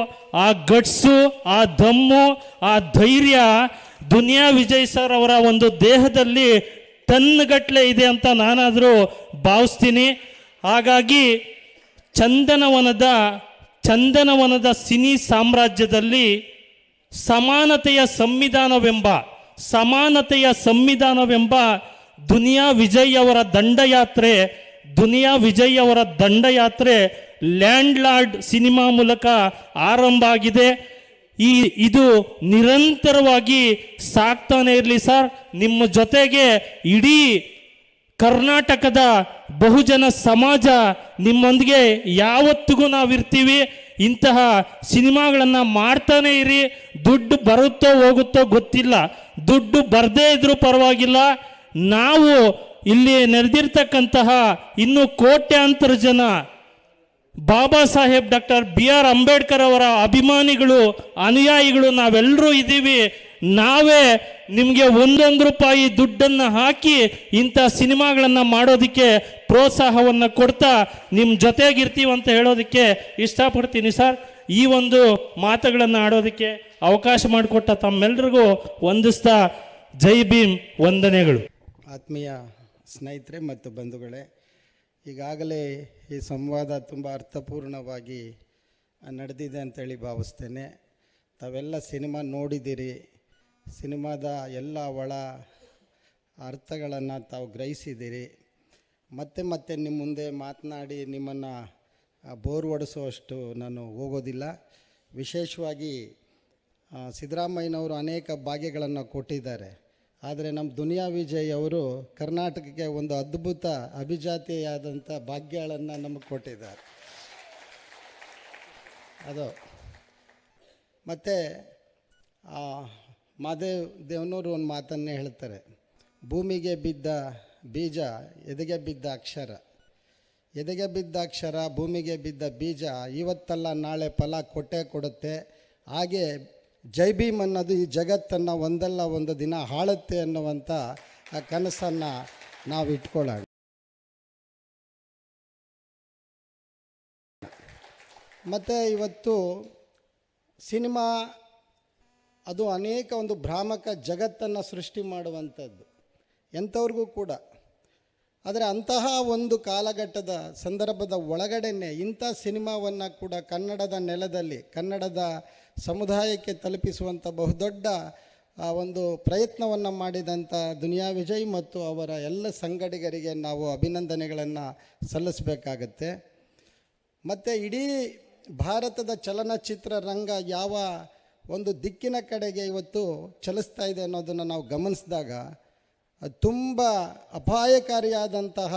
ಆ ಗಟ್ಸು, ಆ ದಮ್ಮು, ಆ ಧೈರ್ಯ ದುನಿಯಾ ವಿಜಯ್ ಸರ್ ಅವರ ಒಂದು ದೇಹದಲ್ಲಿ ಟನ್ಗಟ್ಟಲೆ ಇದೆ ಅಂತ ನಾನಾದರೂ ಭಾವಿಸ್ತೀನಿ. ಹಾಗಾಗಿ ಚಂದನವನದ ಸಿನಿ ಸಾಮ್ರಾಜ್ಯದಲ್ಲಿ ಸಮಾನತೆಯ ಸಂವಿಧಾನವೆಂಬ ದುನಿಯಾ ವಿಜಯ್ ಅವರ ದಂಡಯಾತ್ರೆ ಲ್ಯಾಂಡ್ಲಾರ್ಡ್ ಸಿನಿಮಾ ಮೂಲಕ ಆರಂಭ ಆಗಿದೆ. ಇದು ನಿರಂತರವಾಗಿ ಸಾಕ್ತಾನೆ ಇರಲಿ ಸರ್. ನಿಮ್ಮ ಜೊತೆಗೆ ಇಡೀ ಕರ್ನಾಟಕದ ಬಹುಜನ ಸಮಾಜ ನಿಮ್ಮೊಂದಿಗೆ ಯಾವತ್ತಿಗೂ ನಾವಿರ್ತೀವಿ. ಇಂತಹ ಸಿನಿಮಾಗಳನ್ನು ಮಾಡ್ತಾನೆ ಇರಿ. ದುಡ್ಡು ಬರುತ್ತೋ ಹೋಗುತ್ತೋ ಗೊತ್ತಿಲ್ಲ, ದುಡ್ಡು ಬರದೇ ಇದ್ರೂ ಪರವಾಗಿಲ್ಲ. ನಾವು ಇಲ್ಲಿ ನೆರೆದಿರ್ತಕ್ಕಂತಹ ಇನ್ನೂ ಕೋಟ್ಯಾಂತರ ಜನ ಬಾಬಾ ಸಾಹೇಬ್ ಡಾಕ್ಟರ್ BR ಅಂಬೇಡ್ಕರ್ ಅವರ ಅಭಿಮಾನಿಗಳು, ಅನುಯಾಯಿಗಳು ನಾವೆಲ್ಲರೂ ಇದ್ದೀವಿ. ನಾವೇ ನಿಮಗೆ 1 ರೂಪಾಯಿ ದುಡ್ಡನ್ನು ಹಾಕಿ ಇಂಥ ಸಿನಿಮಾಗಳನ್ನು ಮಾಡೋದಕ್ಕೆ ಪ್ರೋತ್ಸಾಹವನ್ನು ಕೊಡ್ತಾ ನಿಮ್ಮ ಜೊತೆಗಿರ್ತೀವಿ ಅಂತ ಹೇಳೋದಕ್ಕೆ ಇಷ್ಟಪಡ್ತೀನಿ ಸರ್. ಈ ಒಂದು ಮಾತುಗಳನ್ನು ಆಡೋದಕ್ಕೆ ಅವಕಾಶ ಮಾಡಿಕೊಟ್ಟ ತಮ್ಮೆಲ್ಲರಿಗೂ ವಂದಿಸ್ತಾ ಜೈ ಭೀಮ್, ವಂದನೆಗಳು. ಆತ್ಮೀಯ ಸ್ನೇಹಿತರೆ ಮತ್ತು ಬಂಧುಗಳೇ, ಈಗಾಗಲೇ ಈ ಸಂವಾದ ತುಂಬ ಅರ್ಥಪೂರ್ಣವಾಗಿ ನಡೆದಿದೆ ಅಂತೇಳಿ ಭಾವಿಸ್ತೇನೆ. ತಾವೆಲ್ಲ ಸಿನಿಮಾ ನೋಡಿದ್ದೀರಿ. ಸಿನಿಮಾದ ಎಲ್ಲ ಒಳ ಅರ್ಥಗಳನ್ನು ತಾವು ಗ್ರಹಿಸಿದ್ದೀರಿ. ಮತ್ತೆ ನಿಮ್ಮ ಮುಂದೆ ಮಾತನಾಡಿ ನಿಮ್ಮನ್ನು ಬೋರ್ ಹೊಡೆಸುವಷ್ಟು ನಾನು ಹೋಗೋದಿಲ್ಲ. ವಿಶೇಷವಾಗಿ ಸಿದ್ದರಾಮಯ್ಯನವರು ಅನೇಕ ಭಾಗ್ಯಗಳನ್ನು ಕೊಟ್ಟಿದ್ದಾರೆ. ಆದರೆ ನಮ್ಮ ದುನಿಯಾ ವಿಜಯ್ ಅವರು ಕರ್ನಾಟಕಕ್ಕೆ ಒಂದು ಅದ್ಭುತ ಅಭಿಜಾತಿಯಾದಂಥ ಭಾಗ್ಯಗಳನ್ನು ನಮಗೆ ಕೊಟ್ಟಿದ್ದಾರೆ. ಅದು ಮತ್ತು ಮಾದೇವ್ ದೇವನೂರು ಒಂದು ಮಾತನ್ನೇ ಹೇಳ್ತಾರೆ, ಭೂಮಿಗೆ ಬಿದ್ದ ಬೀಜ ಎದೆಗೆ ಬಿದ್ದ ಅಕ್ಷರ, ಎದೆಗೆ ಬಿದ್ದ ಅಕ್ಷರ ಭೂಮಿಗೆ ಬಿದ್ದ ಬೀಜ ಇವತ್ತಲ್ಲ ನಾಳೆ ಫಲ ಕೊಟ್ಟೇ ಕೊಡುತ್ತೆ. ಹಾಗೆ ಜೈ ಭೀಮ್ ಅನ್ನೋದು ಈ ಜಗತ್ತನ್ನು ಒಂದಲ್ಲ ಒಂದು ದಿನ ಆಳುತ್ತೆ ಅನ್ನುವಂಥ ಆ ಕನಸನ್ನು ನಾವು ಇಟ್ಕೊಳ್ಳೋಣ. ಮತ್ತು ಇವತ್ತು ಸಿನಿಮಾ ಅದು ಅನೇಕ ಒಂದು ಭ್ರಾಮಕ ಜಗತ್ತನ್ನು ಸೃಷ್ಟಿ ಮಾಡುವಂಥದ್ದು ಎಂಥವ್ರಿಗೂ ಕೂಡ. ಆದರೆ ಅಂತಹ ಒಂದು ಕಾಲಘಟ್ಟದ ಸಂದರ್ಭದ ಒಳಗಡೆನೆ ಇಂಥ ಸಿನಿಮಾವನ್ನು ಕೂಡ ಕನ್ನಡದ ನೆಲದಲ್ಲಿ ಕನ್ನಡದ ಸಮುದಾಯಕ್ಕೆ ತಲುಪಿಸುವಂಥ ಬಹುದೊಡ್ಡ ಒಂದು ಪ್ರಯತ್ನವನ್ನು ಮಾಡಿದಂಥ ದುನಿಯಾ ವಿಜಯ್ ಮತ್ತು ಅವರ ಎಲ್ಲ ಸಂಗಡಿಗರಿಗೆ ನಾವು ಅಭಿನಂದನೆಗಳನ್ನು ಸಲ್ಲಿಸಬೇಕಾಗತ್ತೆ. ಮತ್ತು ಇಡೀ ಭಾರತದ ಚಲನಚಿತ್ರ ರಂಗ ಯಾವ ಒಂದು ದಿಕ್ಕಿನ ಕಡೆಗೆ ಇವತ್ತು ಚಲಿಸ್ತಾ ಇದೆ ಅನ್ನೋದನ್ನು ನಾವು ಗಮನಿಸಿದಾಗ ಅದು ತುಂಬ ಅಪಾಯಕಾರಿಯಾದಂತಹ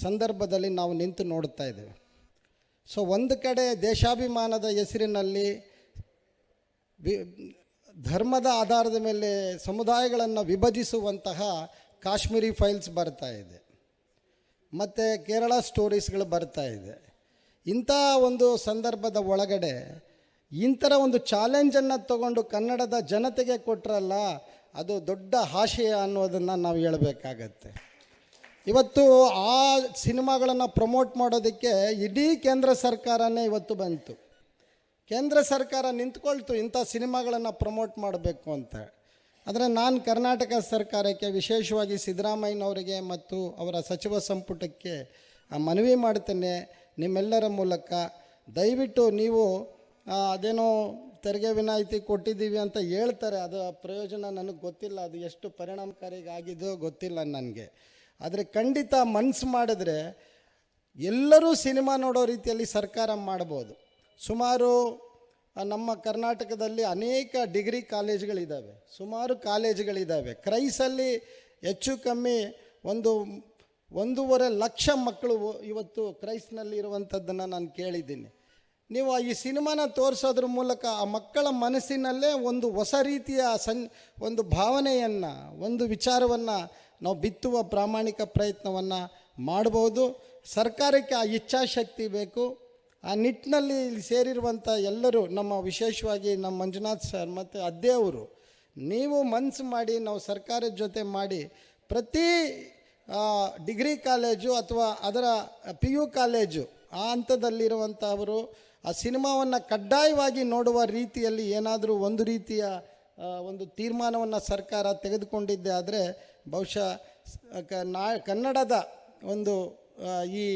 ಸಂದರ್ಭದಲ್ಲಿ ನಾವು ನಿಂತು ನೋಡ್ತಾ ಇದ್ದೇವೆ. ಸೊ ಒಂದು ಕಡೆ ದೇಶಾಭಿಮಾನದ ಹೆಸರಿನಲ್ಲಿ ಧರ್ಮದ ಆಧಾರದ ಮೇಲೆ ಸಮುದಾಯಗಳನ್ನು ವಿಭಜಿಸುವಂತಹ ಕಾಶ್ಮೀರಿ ಫೈಲ್ಸ್ ಬರ್ತಾ ಇದೆ, ಮತ್ತು ಕೇರಳ ಸ್ಟೋರೀಸ್ಗಳು ಬರ್ತಾ ಇದೆ. ಇಂಥ ಒಂದು ಸಂದರ್ಭದ ಒಳಗಡೆ ಇಂಥರ ಒಂದು ಚಾಲೆಂಜನ್ನು ತಗೊಂಡು ಕನ್ನಡದ ಜನತೆಗೆ ಕೊಟ್ಟರಲ್ಲ, ಅದು ದೊಡ್ಡ ಆಶಯ ಅನ್ನೋದನ್ನು ನಾವು ಹೇಳಬೇಕಾಗತ್ತೆ. ಇವತ್ತು ಆ ಸಿನಿಮಾಗಳನ್ನು ಪ್ರಮೋಟ್ ಮಾಡೋದಕ್ಕೆ ಇಡೀ ಕೇಂದ್ರ ಸರ್ಕಾರನೇ ಇವತ್ತು ಬಂತು. ಕೇಂದ್ರ ಸರ್ಕಾರ ನಿಂತ್ಕೊಳ್ತು ಇಂಥ ಸಿನಿಮಾಗಳನ್ನು ಪ್ರಮೋಟ್ ಮಾಡಬೇಕು ಅಂತ. ಆದರೆ ನಾನು ಕರ್ನಾಟಕ ಸರ್ಕಾರಕ್ಕೆ, ವಿಶೇಷವಾಗಿ ಸಿದ್ದರಾಮಯ್ಯನವರಿಗೆ ಮತ್ತು ಅವರ ಸಚಿವ ಸಂಪುಟಕ್ಕೆ ಮನವಿ ಮಾಡ್ತೇನೆ, ನಿಮ್ಮೆಲ್ಲರ ಮೂಲಕ ದಯವಿಟ್ಟು ನೀವು ಅದೇನೋ ತೆರಿಗೆ ವಿನಾಯಿತಿ ಕೊಟ್ಟಿದ್ದೀವಿ ಅಂತ ಹೇಳ್ತಾರೆ, ಅದು ಪ್ರಯೋಜನ ನನಗೆ ಗೊತ್ತಿಲ್ಲ, ಅದು ಎಷ್ಟು ಪರಿಣಾಮಕಾರಿಯಾಗಿದೆಯೋ ಗೊತ್ತಿಲ್ಲ ನನಗೆ. ಆದರೆ ಖಂಡಿತ ಮನಸ್ಸು ಮಾಡಿದ್ರೆ ಎಲ್ಲರೂ ಸಿನಿಮಾ ನೋಡೋ ರೀತಿಯಲ್ಲಿ ಸರ್ಕಾರ ಮಾಡ್ಬೋದು. ಸುಮಾರು ನಮ್ಮ ಕರ್ನಾಟಕದಲ್ಲಿ ಅನೇಕ ಡಿಗ್ರಿ ಕಾಲೇಜ್ಗಳಿದ್ದಾವೆ, ಸುಮಾರು ಕಾಲೇಜುಗಳಿದ್ದಾವೆ. ಕ್ರೈಸಲ್ಲಿ ಹೆಚ್ಚು ಕಮ್ಮಿ 1.5 ಲಕ್ಷ ಮಕ್ಕಳು ಇವತ್ತು ಕ್ರೈಸ್ನಲ್ಲಿ ಇರುವಂಥದ್ದನ್ನು ನಾನು ಕೇಳಿದ್ದೀನಿ. ನೀವು ಈ ಸಿನಿಮಾನ ತೋರಿಸೋದ್ರ ಮೂಲಕ ಆ ಮಕ್ಕಳ ಮನಸ್ಸಿನಲ್ಲೇ ಒಂದು ಹೊಸ ರೀತಿಯ ಒಂದು ಭಾವನೆಯನ್ನು, ಒಂದು ವಿಚಾರವನ್ನು ನಾವು ಬಿತ್ತುವ ಪ್ರಾಮಾಣಿಕ ಪ್ರಯತ್ನವನ್ನು ಮಾಡ್ಬೋದು. ಸರ್ಕಾರಕ್ಕೆ ಆ ಇಚ್ಛಾಶಕ್ತಿ ಬೇಕು. ಆ ನಿಟ್ಟಿನಲ್ಲಿ ಇಲ್ಲಿ ಸೇರಿರುವಂಥ ಎಲ್ಲರೂ, ನಮ್ಮ ವಿಶೇಷವಾಗಿ ನಮ್ಮ ಮಂಜುನಾಥ್ ಸರ್ ಮತ್ತು ಅದ್ದೇ ಅವರು, ನೀವು ಮನಸ್ಸು ಮಾಡಿ ನಾವು ಸರ್ಕಾರದ ಜೊತೆ ಮಾಡಿ ಪ್ರತಿ ಡಿಗ್ರಿ ಕಾಲೇಜು ಅಥವಾ ಅದರ PU ಕಾಲೇಜು ಆ ಹಂತದಲ್ಲಿರುವಂಥವರು ಆ ಸಿನಿಮಾವನ್ನು ಕಡ್ಡಾಯವಾಗಿ ನೋಡುವ ರೀತಿಯಲ್ಲಿ ಏನಾದರೂ ಒಂದು ರೀತಿಯ ಒಂದು ತೀರ್ಮಾನವನ್ನು ಸರ್ಕಾರ ತೆಗೆದುಕೊಂಡಿದ್ದೆ ಆದರೆ ಬಹುಶಃ ಕನ್ನಡದ ಒಂದು ಈ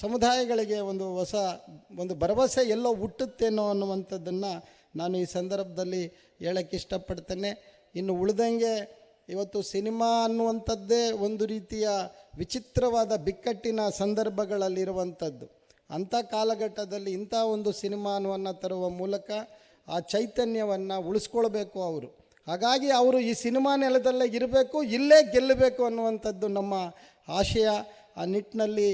ಸಮುದಾಯಗಳಿಗೆ ಒಂದು ಹೊಸ ಒಂದು ಭರವಸೆ ಎಲ್ಲೋ ಹುಟ್ಟುತ್ತೇನೋ ಅನ್ನುವಂಥದ್ದನ್ನು ನಾನು ಈ ಸಂದರ್ಭದಲ್ಲಿ ಹೇಳೋಕ್ಕೆ ಇಷ್ಟಪಡ್ತೇನೆ. ಇನ್ನು ಉಳಿದಂಗೆ ಇವತ್ತು ಸಿನಿಮಾ ಅನ್ನುವಂಥದ್ದೇ ಒಂದು ರೀತಿಯ ವಿಚಿತ್ರವಾದ ಬಿಕ್ಕಟ್ಟಿನ ಸಂದರ್ಭಗಳಲ್ಲಿರುವಂಥದ್ದು. ಅಂಥ ಕಾಲಘಟ್ಟದಲ್ಲಿ ಇಂಥ ಒಂದು ಸಿನಿಮಾವನ್ನು ತರುವ ಮೂಲಕ ಆ ಚೈತನ್ಯವನ್ನು ಉಳಿಸ್ಕೊಳ್ಬೇಕು ಅವರು. ಹಾಗಾಗಿ ಅವರು ಈ ಸಿನಿಮಾ ನೆಲದಲ್ಲೇ ಇರಬೇಕು, ಇಲ್ಲೇ ಗೆಲ್ಲಬೇಕು ಅನ್ನುವಂಥದ್ದು ನಮ್ಮ ಆಶಯ. ಆ ನಿಟ್ಟಿನಲ್ಲಿ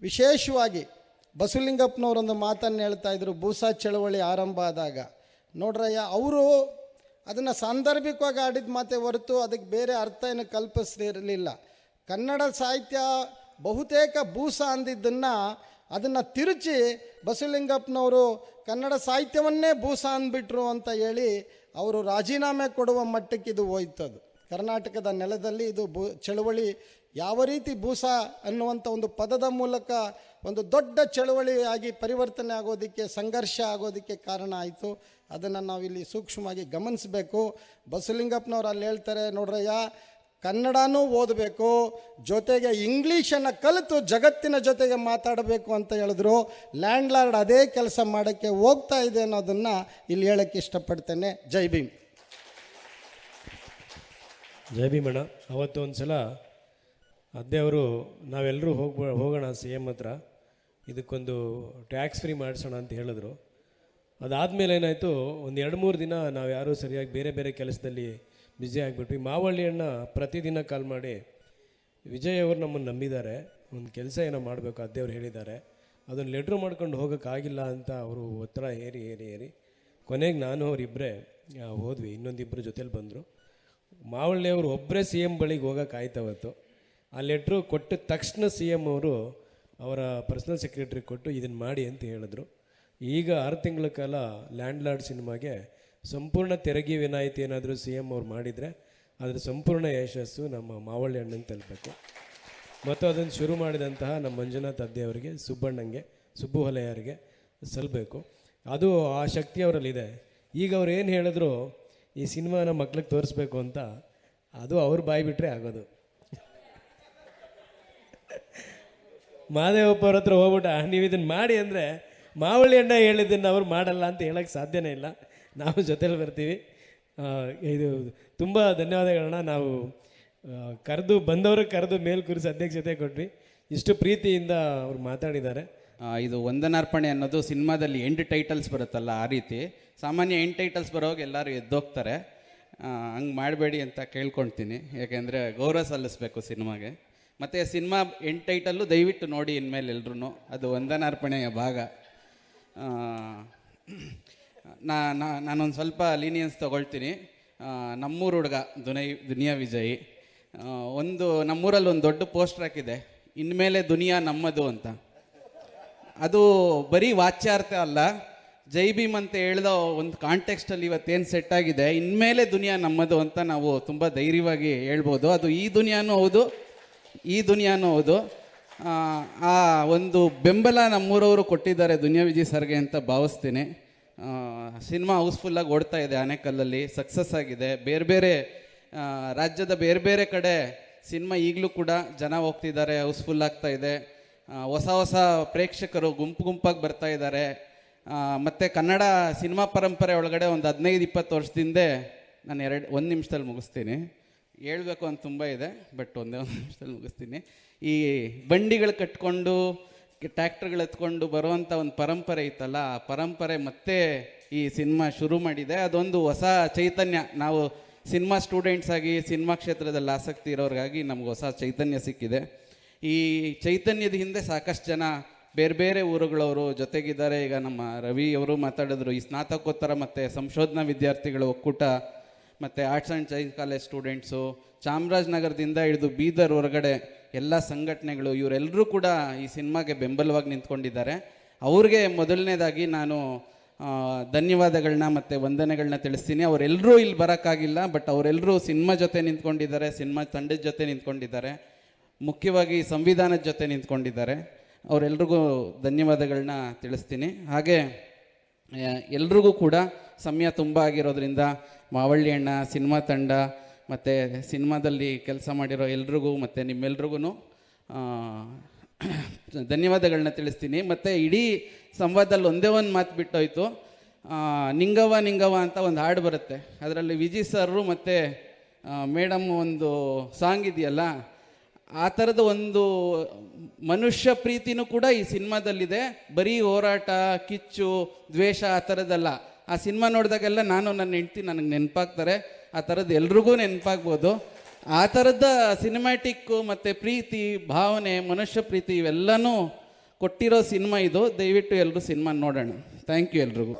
ವಿಶೇಷವಾಗಿ ಬಸವಲಿಂಗಪ್ಪನವರೊಂದು ಮಾತನ್ನು ಹೇಳ್ತಾಯಿದ್ರು, ಬೂಸಾ ಚಳವಳಿ ಆರಂಭ ಆದಾಗ. ನೋಡ್ರಯ್ಯ, ಅವರು ಅದನ್ನು ಸಾಂದರ್ಭಿಕವಾಗಿ ಆಡಿದ ಮಾತೆ ಹೊರತು ಅದಕ್ಕೆ ಬೇರೆ ಅರ್ಥ ಏನು ಕಲ್ಪಿಸಿರಲಿಲ್ಲ. ಕನ್ನಡ ಸಾಹಿತ್ಯ ಬಹುತೇಕ ಬೂಸ ಅಂದಿದ್ದನ್ನು ಅದನ್ನು ತಿರುಚಿ ಬಸವಲಿಂಗಪ್ಪನವರು ಕನ್ನಡ ಸಾಹಿತ್ಯವನ್ನೇ ಬೂಸ ಅಂದ್ಬಿಟ್ರು ಅಂತ ಹೇಳಿ ಅವರು ರಾಜೀನಾಮೆ ಕೊಡುವ ಮಟ್ಟಕ್ಕೆ ಇದು ಹೋಯ್ತದು. ಕರ್ನಾಟಕದ ನೆಲದಲ್ಲಿ ಇದು ಚಳವಳಿ ಯಾವ ರೀತಿ ಬೂಸ ಅನ್ನುವಂಥ ಒಂದು ಪದದ ಮೂಲಕ ಒಂದು ದೊಡ್ಡ ಚಳವಳಿಯಾಗಿ ಪರಿವರ್ತನೆ ಆಗೋದಕ್ಕೆ, ಸಂಘರ್ಷ ಆಗೋದಕ್ಕೆ ಕಾರಣ ಆಯಿತು. ಅದನ್ನು ನಾವಿಲ್ಲಿ ಸೂಕ್ಷ್ಮವಾಗಿ ಗಮನಿಸಬೇಕು. ಬಸವಲಿಂಗಪ್ಪನವ್ರು ಅಲ್ಲಿ ಹೇಳ್ತಾರೆ, ನೋಡ್ರಯ್ಯ, ಕನ್ನಡನೂ ಓದಬೇಕು, ಜೊತೆಗೆ ಇಂಗ್ಲೀಷನ್ನು ಕಲಿತು ಜಗತ್ತಿನ ಜೊತೆಗೆ ಮಾತಾಡಬೇಕು ಅಂತ ಹೇಳಿದ್ರು. ಲ್ಯಾಂಡ್ ಲಾರ್ಡ್ ಅದೇ ಕೆಲಸ ಮಾಡೋಕ್ಕೆ ಹೋಗ್ತಾ ಇದೆ ಅನ್ನೋದನ್ನು ಇಲ್ಲಿ ಹೇಳೋಕ್ಕೆ ಇಷ್ಟಪಡ್ತೇನೆ. ಜೈ ಭೀಮ್. ಜೈ ಭೀಮಣ್ಣ. ಅವತ್ತು ಒಂದು ಸಲ ಅದೇ ಅವರು ನಾವೆಲ್ಲರೂ ಹೋಗೋಣ CM ಹತ್ರ, ಇದಕ್ಕೊಂದು ಟ್ಯಾಕ್ಸ್ ಫ್ರೀ ಮಾಡಿಸೋಣ ಅಂತ ಹೇಳಿದ್ರು. ಅದಾದಮೇಲೆ ಏನಾಯಿತು, ಒಂದು 2-3 ದಿನ ನಾವು ಯಾರೂ ಸರಿಯಾಗಿ ಬೇರೆ ಬೇರೆ ಕೆಲಸದಲ್ಲಿ ಬ್ಯುಸಿ ಆಗಿಬಿಟ್ವಿ. ಮಾವಳ್ಳಿ ಅಣ್ಣ ಪ್ರತಿದಿನ ಕಾಲ್ ಮಾಡಿ, ವಿಜಯ್ ಅವರು ನಮ್ಮನ್ನು ನಂಬಿದ್ದಾರೆ, ಒಂದು ಕೆಲಸ ಏನೋ ಮಾಡಬೇಕು, ಅದೇವ್ರು ಹೇಳಿದ್ದಾರೆ, ಅದನ್ನು ಲೆಟ್ರ್ ಮಾಡ್ಕೊಂಡು ಹೋಗೋಕ್ಕಾಗಿಲ್ಲ ಅಂತ ಅವರು ಒತ್ತಡ ಏರಿ ಕೊನೆಗೆ ನಾನು ಅವರಿಬ್ಬರೇ ಹೋದ್ವಿ. ಇನ್ನೊಂದಿಬ್ಬರು ಜೊತೇಲಿ ಬಂದರು. ಮಾವಳ್ಳಿ ಅವರು ಒಬ್ಬರೇ ಸಿ ಎಮ್ ಬಳಿಗೆ ಹೋಗೋಕ್ಕಾಯ್ತವತ್ತು. ಆ ಲೆಟ್ರು ಕೊಟ್ಟ ತಕ್ಷಣ ಸಿ ಎಮ್ ಅವರು ಅವರ ಪರ್ಸ್ನಲ್ ಸೆಕ್ರೆಟ್ರಿಗೆ ಕೊಟ್ಟು ಇದನ್ನು ಮಾಡಿ ಅಂತ ಹೇಳಿದ್ರು. ಈಗ 6 ತಿಂಗಳ ಕಾಲ ಲ್ಯಾಂಡ್ ಲಾರ್ಡ್ ಸಿನಿಮಾಗೆ ಸಂಪೂರ್ಣ ತೆರಿಗೆ ವಿನಾಯಿತಿ ಏನಾದರೂ ಸಿ ಎಮ್ ಅವ್ರು ಮಾಡಿದರೆ ಅದರ ಸಂಪೂರ್ಣ ಯಶಸ್ಸು ನಮ್ಮ ಮಾವಳ್ಳಿ ಅಣ್ಣಂಗೆ ತಲುಪಬೇಕು. ಮತ್ತು ಅದನ್ನು ಶುರು ಮಾಡಿದಂತಹ ನಮ್ಮ ಮಂಜುನಾಥ್ ಅದ್ದೆ ಅವರಿಗೆ, ಸುಬ್ಬಣ್ಣಂಗೆ, ಸುಬ್ಬು ಹೊಲೆಯರಿಗೆ ಸಲ್ಲಬೇಕು. ಅದು ಆ ಶಕ್ತಿ ಅವರಲ್ಲಿದೆ. ಈಗ ಅವ್ರು ಏನು ಹೇಳಿದ್ರು ಈ ಸಿನಿಮಾನ ಮಕ್ಳಿಗೆ ತೋರಿಸ್ಬೇಕು ಅಂತ, ಅದು ಅವ್ರ ಬಾಯಿ ಬಿಟ್ಟರೆ ಆಗೋದು. ಮಹಾದೇವಪ್ಪ ಅವ್ರ ಹತ್ರ ಹೋಗ್ಬಿಟ್ಟು ನೀವು ಇದನ್ನು ಮಾಡಿ ಅಂದರೆ ಮಾವಳ್ಳಿ ಅಣ್ಣ ಹೇಳಿದ್ದನ್ನು ಅವ್ರು ಮಾಡಲ್ಲ ಅಂತ ಹೇಳೋಕ್ಕೆ ಸಾಧ್ಯನೇ ಇಲ್ಲ. ನಾವು ಜೊತೇಲಿ ಬರ್ತೀವಿ. ಇದು ತುಂಬ ಧನ್ಯವಾದಗಳನ್ನ. ನಾವು ಕರೆದು ಮೇಲ್ ಕೂರಿಸಿ ಅಧ್ಯಕ್ಷತೆ ಕೊಟ್ವಿ. ಇಷ್ಟು ಪ್ರೀತಿಯಿಂದ ಅವ್ರು ಮಾತಾಡಿದ್ದಾರೆ. ಇದು ವಂದನಾರ್ಪಣೆ ಅನ್ನೋದು ಸಿನಿಮಾದಲ್ಲಿ ಎಂಡ್ ಟೈಟಲ್ಸ್ ಬರುತ್ತಲ್ಲ, ಆ ರೀತಿ. ಸಾಮಾನ್ಯ ಎಂಡ್ ಟೈಟಲ್ಸ್ ಬರೋವಾಗ ಎಲ್ಲರೂ ಎದ್ದೋಗ್ತಾರೆ. ಹಂಗೆ ಮಾಡಬೇಡಿ ಅಂತ ಕೇಳ್ಕೊಳ್ತೀನಿ. ಯಾಕೆಂದರೆ ಗೌರವ ಸಲ್ಲಿಸಬೇಕು ಸಿನಿಮಾಗೆ. ಮತ್ತು ಸಿನಿಮಾ ಎಂಡ್ ಟೈಟಲ್ಲು ದಯವಿಟ್ಟು ನೋಡಿ ಇನ್ಮೇಲೆ ಎಲ್ರೂ. ಅದು ವಂದನಾರ್ಪಣೆಯ ಭಾಗ. ನಾನೊಂದು ಸ್ವಲ್ಪ ಲೀನಿಯನ್ಸ್ ತೊಗೊಳ್ತೀನಿ. ನಮ್ಮೂರು ಹುಡುಗ ದುನಿಯಾ ವಿಜಯ್ ನಮ್ಮೂರಲ್ಲಿ ಒಂದು ದೊಡ್ಡ ಪೋಸ್ಟರ್ ಹಾಕಿದೆ, ಇನ್ಮೇಲೆ ದುನಿಯಾ ನಮ್ಮದು ಅಂತ. ಅದು ಬರೀ ವಾಚ್ಯಾರ್ಥ ಅಲ್ಲ, ಜೈ ಭೀಮ್ ಅಂತ ಹೇಳ್ದ ಒಂದು ಕಾಂಟೆಕ್ಸ್ಟಲ್ಲಿ ಇವತ್ತೇನು ಸೆಟ್ ಆಗಿದೆ, ಇನ್ಮೇಲೆ ದುನಿಯಾ ನಮ್ಮದು ಅಂತ ನಾವು ತುಂಬ ಧೈರ್ಯವಾಗಿ ಹೇಳ್ಬೋದು. ಅದು ಈ ದುನಿಯಾನೂ ಹೌದು. ಆ ಒಂದು ಬೆಂಬಲ ನಮ್ಮೂರವರು ಕೊಟ್ಟಿದ್ದಾರೆ ದುನಿಯಾ ವಿಜಯ್ ಸರ್ಗೆ ಅಂತ ಭಾವಿಸ್ತೀನಿ. ಸಿನಿಮಾ ಹೌಸ್ಫುಲ್ಲಾಗಿ ಓಡ್ತಾ ಇದೆ, ಆನೇಕಲ್ಲಲ್ಲಿ ಸಕ್ಸಸ್ ಆಗಿದೆ. ಬೇರೆ ರಾಜ್ಯದ ಬೇರೆ ಕಡೆ ಸಿನಿಮಾ ಈಗಲೂ ಕೂಡ ಜನ ಹೋಗ್ತಿದ್ದಾರೆ, ಹೌಸ್ಫುಲ್ ಆಗ್ತಾ ಇದೆ. ಹೊಸ ಪ್ರೇಕ್ಷಕರು ಗುಂಪಾಗಿ ಬರ್ತಾ ಇದ್ದಾರೆ. ಮತ್ತು ಕನ್ನಡ ಸಿನಿಮಾ ಪರಂಪರೆ ಒಳಗಡೆ ಒಂದು 15-20 ವರ್ಷದಿಂದ, ನಾನು 1 ನಿಮಿಷದಲ್ಲಿ ಮುಗಿಸ್ತೀನಿ. ಹೇಳ್ಬೇಕು ಅಂತ ತುಂಬ ಇದೆ, ಬಟ್ ಒಂದೇ 1 ನಿಮಿಷದಲ್ಲಿ ಮುಗಿಸ್ತೀನಿ. ಈ ಬಂಡಿಗಳು ಕಟ್ಕೊಂಡು ಟ್ಯಾಕ್ಟರ್ಗಳು ಎತ್ಕೊಂಡು ಬರುವಂಥ ಒಂದು ಪರಂಪರೆ ಇತ್ತಲ್ಲ, ಆ ಪರಂಪರೆ ಮತ್ತೆ ಈ ಸಿನಿಮಾ ಶುರು ಮಾಡಿದೆ. ಅದೊಂದು ಹೊಸ ಚೈತನ್ಯ. ನಾವು ಸಿನಿಮಾ ಸ್ಟೂಡೆಂಟ್ಸ್ ಆಗಿ ಸಿನಿಮಾ ಕ್ಷೇತ್ರದಲ್ಲಿ ಆಸಕ್ತಿ ಇರೋರಿಗಾಗಿ ನಮ್ಗೆ ಹೊಸ ಚೈತನ್ಯ ಸಿಕ್ಕಿದೆ. ಈ ಚೈತನ್ಯದ ಹಿಂದೆ ಸಾಕಷ್ಟು ಜನ ಬೇರೆ ಊರುಗಳವರು ಜೊತೆಗಿದ್ದಾರೆ. ಈಗ ನಮ್ಮ ರವಿ ಅವರು ಮಾತಾಡಿದ್ರು, ಈ ಸ್ನಾತಕೋತ್ತರ ಮತ್ತು ಸಂಶೋಧನಾ ವಿದ್ಯಾರ್ಥಿಗಳ ಒಕ್ಕೂಟ, ಮತ್ತು arts and science college students, ಚಾಮರಾಜನಗರದಿಂದ ಹಿಡಿದು ಬೀದರ್ ಹೊರಗಡೆ ಎಲ್ಲ ಸಂಘಟನೆಗಳು, ಇವರೆಲ್ಲರೂ ಕೂಡ ಈ ಸಿನಿಮಾಗೆ ಬೆಂಬಲವಾಗಿ ನಿಂತ್ಕೊಂಡಿದ್ದಾರೆ. ಅವ್ರಿಗೆ ಮೊದಲನೇದಾಗಿ ನಾನು ಧನ್ಯವಾದಗಳನ್ನ ಮತ್ತು ವಂದನೆಗಳನ್ನ ತಿಳಿಸ್ತೀನಿ. ಅವರೆಲ್ಲರೂ ಇಲ್ಲಿ ಬರೋಕ್ಕಾಗಿಲ್ಲ, ಬಟ್ ಅವರೆಲ್ಲರೂ ಸಿನಿಮಾ ಜೊತೆ ನಿಂತ್ಕೊಂಡಿದ್ದಾರೆ, ಸಿನಿಮಾ ತಂಡದ ಜೊತೆ ನಿಂತ್ಕೊಂಡಿದ್ದಾರೆ, ಮುಖ್ಯವಾಗಿ ಸಂವಿಧಾನದ ಜೊತೆ ನಿಂತ್ಕೊಂಡಿದ್ದಾರೆ. ಅವರೆಲ್ರಿಗೂ ಧನ್ಯವಾದಗಳನ್ನ ತಿಳಿಸ್ತೀನಿ. ಹಾಗೆ ಎಲ್ರಿಗೂ ಕೂಡ ಸಮಯ ತುಂಬ ಆಗಿರೋದ್ರಿಂದ ಮಾವಳ್ಳಿ ಅಣ್ಣ, ಸಿನಿಮಾ ತಂಡ ಮತ್ತು ಸಿನಿಮಾದಲ್ಲಿ ಕೆಲಸ ಮಾಡಿರೋ ಎಲ್ರಿಗೂ ಮತ್ತು ನಿಮ್ಮೆಲ್ರಿಗೂ ಧನ್ಯವಾದಗಳನ್ನ ತಿಳಿಸ್ತೀನಿ. ಮತ್ತು ಇಡೀ ಸಂವಾದದಲ್ಲಿ ಒಂದೇ ಒಂದು ಮಾತು ಬಿಟ್ಟೋಯ್ತು. ನಿಂಗವ್ವ ಅಂತ ಒಂದು ಹಾಡು ಬರುತ್ತೆ, ಅದರಲ್ಲಿ ವಿಜಯ್ ಸರ್ರು ಮತ್ತು ಮೇಡಮ್ ಒಂದು ಸಾಂಗ್ ಇದೆಯಲ್ಲ, ಆ ಥರದ ಒಂದು ಮನುಷ್ಯ ಪ್ರೀತಿನೂ ಕೂಡ ಈ ಸಿನಿಮಾದಲ್ಲಿದೆ. ಬರೀ ಹೋರಾಟ, ಕಿಚ್ಚು, ದ್ವೇಷ ಆ ಥರದ್ದಲ್ಲ. ಆ ಸಿನಿಮಾ ನೋಡಿದಾಗೆಲ್ಲ ನನ್ನ ಹೆಂಡ್ತಿ ನನಗೆ ನೆನಪಾಗ್ತಾರೆ. ಆ ಥರದ್ದು ಎಲ್ರಿಗೂ ನೆನಪಾಗ್ಬೋದು. ಆ ಥರದ ಸಿನಿಮ್ಯಾಟಿಕ್ಕು ಮತ್ತು ಪ್ರೀತಿ, ಭಾವನೆ, ಮನುಷ್ಯ ಪ್ರೀತಿ ಇವೆಲ್ಲನೂ ಕೊಟ್ಟಿರೋ ಸಿನಿಮಾ ಇದು. ದಯವಿಟ್ಟು ಎಲ್ಲರೂ ಸಿನಿಮಾ ನೋಡೋಣ. ಥ್ಯಾಂಕ್ ಯು ಎಲ್ರಿಗೂ.